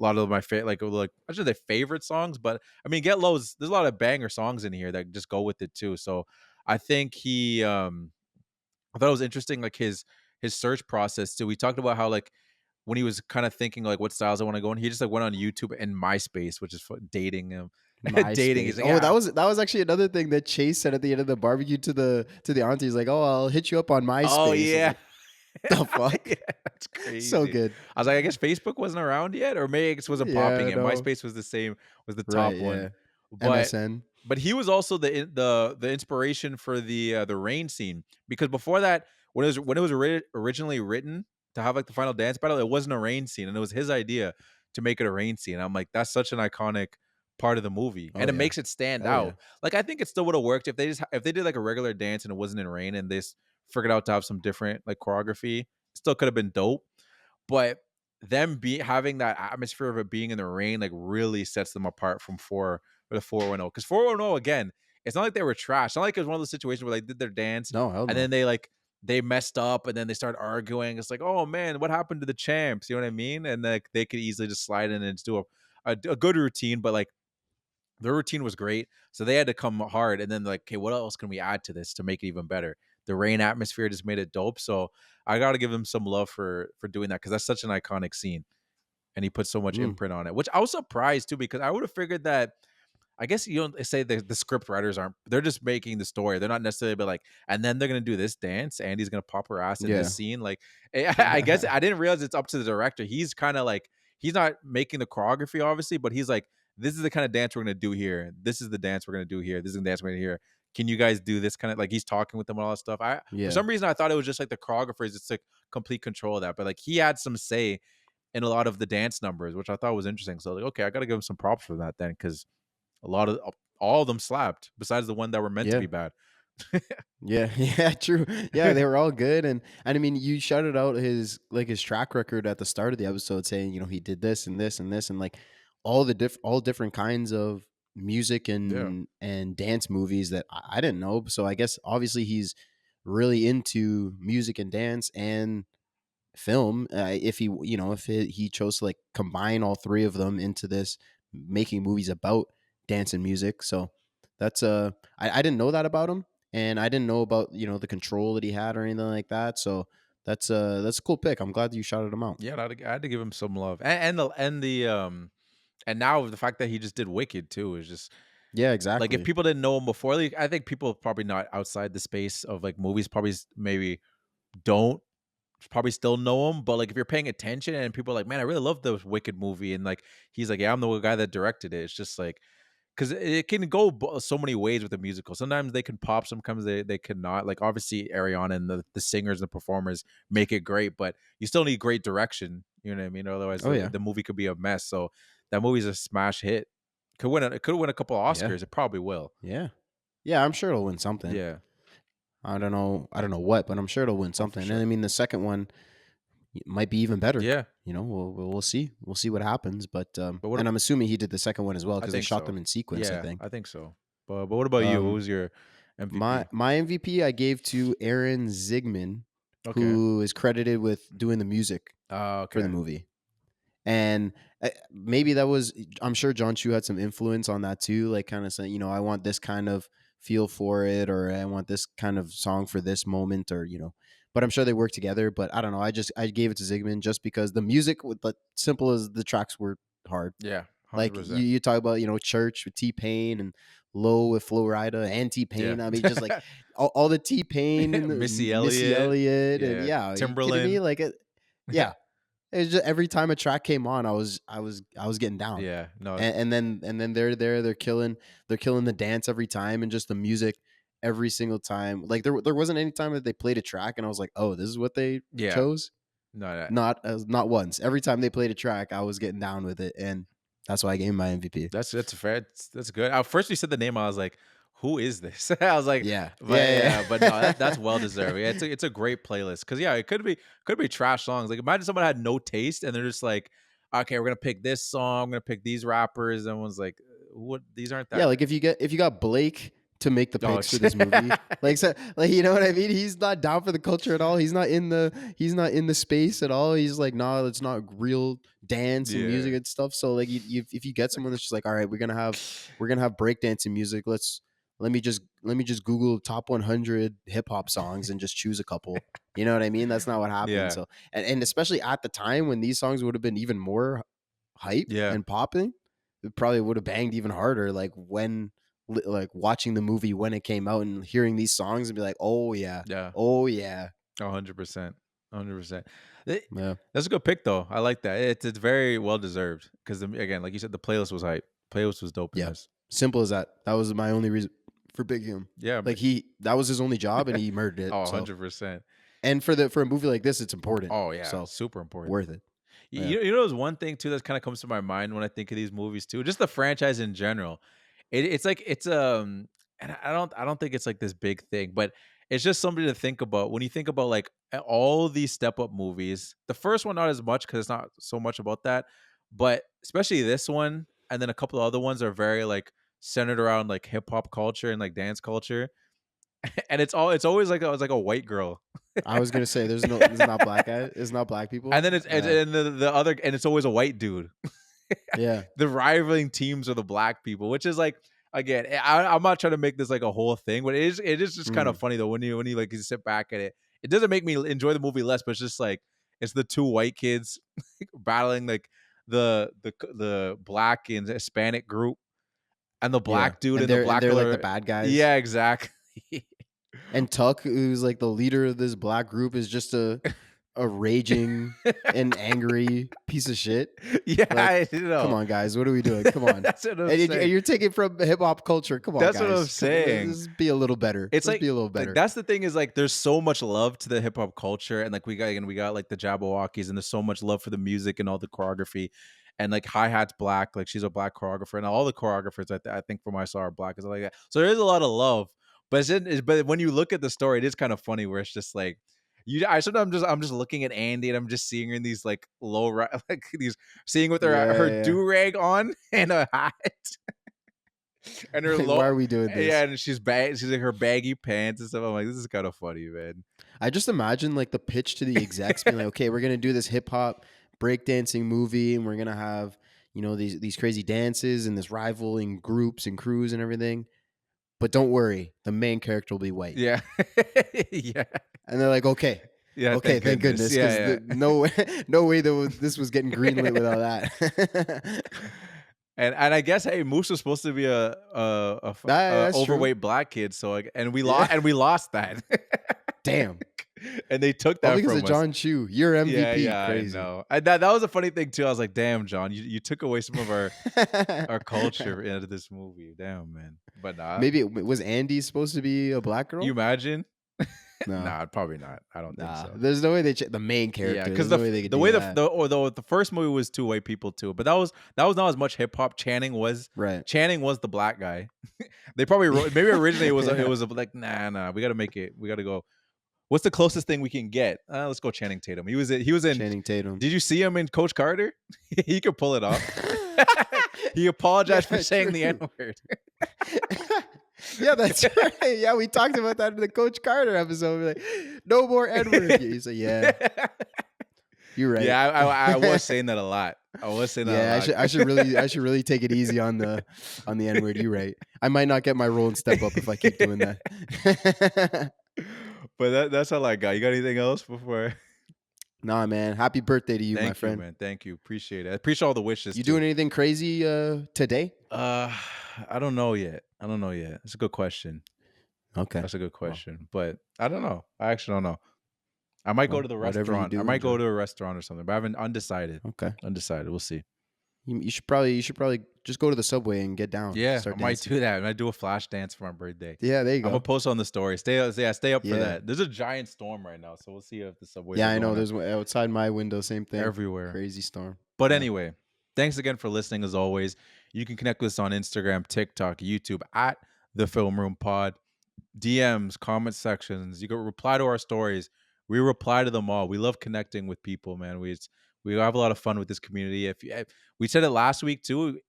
a lot of my like I should say favorite songs, but I mean there's a lot of banger songs in here that just go with it too. So I think I thought it was interesting, like his search process too. We talked about how like when he was kind of thinking like what styles I want to go in, he just like went on YouTube and MySpace, which is dating him. Dating. He's like, Oh, yeah. that was actually another thing that Chase said at the end of the barbecue to the auntie. He's like, "Oh, I'll hit you up on MySpace." Oh I was yeah. like, the fuck? Yeah, that's crazy. So good. I was like, I guess Facebook wasn't around yet, or maybe it just wasn't Yeah, popping yet. no. MySpace was the top Right, one. yeah. But MSN. But he was also the inspiration for the rain scene, because before that, when it was originally written to have like the final dance battle, it wasn't a rain scene, and it was his idea to make it a rain scene. I'm like, that's such an iconic part of the movie, Oh, and it yeah. makes it stand Hell out. yeah. Like I think it still would have worked if they did like a regular dance and it wasn't in rain, and this figured out to have some different like choreography. Still could have been dope, but them having that atmosphere of it being in the rain like really sets them apart from the 410. Because 410 again, it's not like they were trash. It's not like it was one of those situations where they did their dance No, hell and no. then they messed up and then they start arguing. It's like, oh man, what happened to the champs? You know what I mean? And like they could easily just slide in and just do a good routine, but like their routine was great. So they had to come hard and then like, okay, what else can we add to this to make it even better? The rain atmosphere just made it dope. So I gotta give him some love for doing that because that's such an iconic scene. And he put so much Mm. imprint on it, which I was surprised too, because I would have figured that I guess you don't say the script writers aren't. They're just making the story. They're not necessarily be like, and then they're gonna do this dance. Andy's gonna pop her ass in Yeah. this scene. Like, I guess I didn't realize it's up to the director. He's kind of like he's not making the choreography, obviously, but he's like, this is the kind of dance we're gonna do here. This is the dance we're gonna do here. This is the dance we're gonna do here. Can you guys do this kind of like he's talking with them and all that stuff? For Yeah. some reason I thought it was just like the choreographers. It's like complete control of that, but like he had some say in a lot of the dance numbers, which I thought was interesting. So like, okay, I got to give him some props for that then, because a lot of all of them slapped, besides the one that were meant to Yeah. be bad. Yeah, yeah, true. Yeah, they were all good, and I mean, you shouted out his track record at the start of the episode, saying he did this and this and this, and like all different kinds of music Yeah, and dance movies that I didn't know. So I guess obviously he's really into music and dance and film. If he chose to like combine all three of them into this, making movies about dance and music. So that's I didn't know that about him, and I didn't know about the control that he had or anything like that. So that's a cool pick. I'm glad that you shouted him out. yeah, I had to give him some love, and now the fact that he just did Wicked too is just Yeah, like if exactly. people didn't know him before, like I think people probably not outside the space of like movies probably maybe don't probably still know him, but like if you're paying attention and people are like, man, I really love the Wicked movie, and like he's like, yeah, I'm the guy that directed it. It's just like because it can go so many ways with the musical. Sometimes they can pop, sometimes they cannot. Like obviously Ariana and the singers and the performers make it great, but you still need great direction. You know what I mean? Otherwise, Oh yeah, the movie could be a mess. So that movie's a smash hit. It could win a couple of yeah, Oscars. It probably will. yeah, yeah. I'm sure it'll win something. Yeah. I don't know what, but I'm sure it'll win Oh, for something. And I sure. mean, the second one might be even better. Yeah. We'll see. We'll see what happens. But But what? and I'm assuming he did the second one as well I because they think shot so. them in sequence. I Yeah, think. I think so. But what about you? What Um, was your my MVP? my MVP I gave to Aaron Zigman, Okay. who is credited with doing the music Oh, for the okay. movie. And maybe that was, I'm sure John Chu had some influence on that too, like kind of saying, I want this kind of feel for it, or I want this kind of song for this moment, or. But I'm sure they work together. But I don't know. I gave it to Zygmunt just because the music, with the simple as the tracks were hard. Yeah, Like you, 100%. you talk about Church with T Pain and Low with Flo Rida and T Yeah. Pain. I mean, just like all the T Pain and the Missy Missy Elliott. Elliott, and Yeah. yeah, are you kidding me? Timberland. Like yeah. It's just every time a track came on, I was getting down. Yeah. No. And then they're there, they're killing the dance every time, and just the music every single time. Like there wasn't any time that they played a track and I was like, oh, this is what they Yeah. chose. No. Not once. Every time they played a track, I was getting down with it, and that's why I gave him my MVP. That's fair. That's good. At first, you said the name. I was like, "Who is this?" I was like, Yeah, "But yeah, yeah, but no, yeah. that's well deserved. Yeah, it's a great playlist because yeah, it could be trash songs. Like imagine someone had no taste and they're just like, okay, we're gonna pick this song, I'm gonna pick these rappers. And everyone's like, what? These aren't Yeah, that. like if you got Blake to make the Oh picks for shit. this movie, like you know what I mean? He's not down for the culture at all. He's not in the space at all. He's like, nah, it's not real dance and music Yeah. and stuff. So like, if you get someone that's just like, all right, we're gonna have breakdancing music. Let me just Google top 100 hip hop songs and just choose a couple. You know what I mean? That's not what happened. Yeah. So and especially at the time when these songs would have been even more hype Yeah. and popping, it probably would have banged even harder. Like watching the movie when it came out and hearing these songs and be like, oh yeah, Yeah. oh yeah, 100%. 100%. yeah, That's a good pick though. I like that. It's very well deserved because again, like you said, the playlist was hype. Playlist was dope in yeah. this. Simple as that. That was my only reason for picking him. Yeah. Like that was his only job and he murdered it. Oh, So 100%. and for a movie like this, it's important. Oh yeah, So super important. worth it. You, Yeah. you know, there's one thing too that kind of comes to my mind when I think of these movies too. Just the franchise in general. It's like and I don't think it's like this big thing, but it's just something to think about when you think about like all these step up movies. The first one not as much because it's not so much about that, but especially this one and then a couple of other ones are very like centered around like hip hop culture and like dance culture, and it's always like it's like a white girl, I was gonna say it's not black guy, it's not black people. and then and the other and it's always a white dude. Yeah. The rivaling teams are the black people, which is like again, I'm not trying to make this like a whole thing, but it is just kind of funny though when you like you sit back at it. It doesn't make me enjoy the movie less, but it's just like it's the two white kids battling like the black and Hispanic group and the black dude and the black they're like color- the bad guys. Yeah, exactly. And Tuck, who's like the leader of this black group, is just a raging and angry piece of shit. Yeah, Like, you know. come on, guys, what are we doing? Come on. That's what I'm and saying. you're taking from hip hop culture. Come on, That's guys. what I'm saying. Let's be a little better. It's Let's like be a little better. that's the thing is like there's so much love to the hip hop culture, and like we got like the Jabberwockies, and there's so much love for the music and all the choreography, and like Hi-Hat's black, like she's a black choreographer, and all the choreographers I think from what I saw are black and stuff like that. So there is a lot of love, but but when you look at the story, it is kind of funny where it's just like. Sometimes I'm just looking at Andy and I'm just seeing her in these like like these seeing with her do rag on and a hat and her Like, why are we doing this? Yeah, and she's like her baggy pants and stuff. I'm like, this is kind of funny, man. I just imagine like the pitch to the execs being like, okay, we're gonna do this hip hop breakdancing movie, and we're gonna have these crazy dances and this rivaling groups and crews and everything. But don't worry, the main character will be white. Yeah, yeah. And they're like, okay. Yeah, okay, thank goodness. Yeah. No way this was getting greenlit without that. And I guess hey, Moose was supposed to be a overweight black kid, so like, and we lost that. Damn. And they took that because from of us. Jon Chu, your MVP. Yeah, crazy. I know. That was a funny thing too. I was like, damn, John, you took away some of our culture into this movie. Damn, man. But nah, maybe was Andy supposed to be a black girl? You imagine? No. Nah, probably not. I don't think so. There's no way the main character. Yeah, because the first movie was two white people too, but that was not as much hip hop. Channing was the black guy. They probably wrote, maybe originally it was like nah, we got to make it. We got to go. What's the closest thing we can get? Let's go Channing Tatum. He was in Channing Tatum. Did you see him in Coach Carter? He could pull it off. He apologized for saying the N-word. Yeah, that's right. Yeah, we talked about that in the Coach Carter episode. We're like, no more N-word. He's like, yeah, you're right. Yeah, I was saying that a lot. I was saying that. Yeah, I should really take it easy on the N-word. You're right. I might not get my role and step up if I keep doing that. But that's all I got. You got anything else before? Nah, man. Happy birthday to you, my friend. Thank you, man. Thank you. Appreciate it. I appreciate all the wishes. You doing anything crazy today? I don't know yet. It's a good question. Okay. That's a good question. But I don't know. I actually don't know. I might go to the restaurant. do, I might go to a restaurant or something, but I haven't undecided. Okay. Undecided. We'll see. You should probably just go to the subway and get down. Yeah, I might do that. I might do a flash dance for my birthday. Yeah, there you go. I'm gonna post on the story. Stay up for that. There's a giant storm right now, so we'll see if the subway. Yeah, I know. There's outside my window, same thing. Everywhere. Crazy storm. But anyway, thanks again for listening. As always, you can connect with us on Instagram, TikTok, YouTube at The Film Room Pod. DMs, comment sections. You can reply to our stories. We reply to them all. We love connecting with people, man. We have a lot of fun with this community. We said it last week too.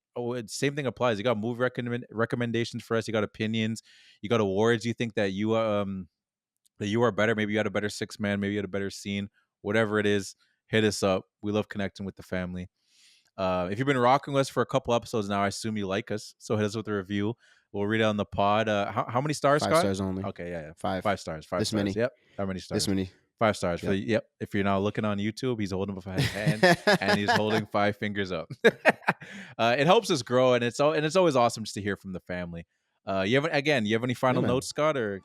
Same thing applies. You got movie recommendations for us. You got opinions. You got awards. You think that you are better. Maybe you had a better 6-man. Maybe you had a better scene. Whatever it is, hit us up. We love connecting with the family. If you've been rocking with us for a couple episodes now, I assume you like us. So hit us with a review. We'll read it on the pod. How many stars, 5 Scott? stars only. Okay, yeah. 5 stars. 5 this stars. many. Yep. How many stars? This many. 5 stars. Yep. If you're now looking on YouTube, he's holding up his hand and he's holding 5 fingers up. It helps us grow, and it's always awesome just to hear from the family. You have any final notes, Scott? Or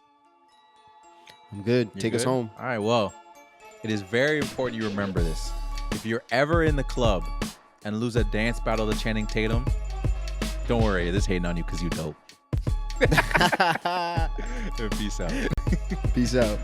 I'm good. Take us home. All right. Well, it is very important you remember this. If you're ever in the club and lose a dance battle to Channing Tatum, don't worry. This hating on you because you dope. Peace out. Peace out.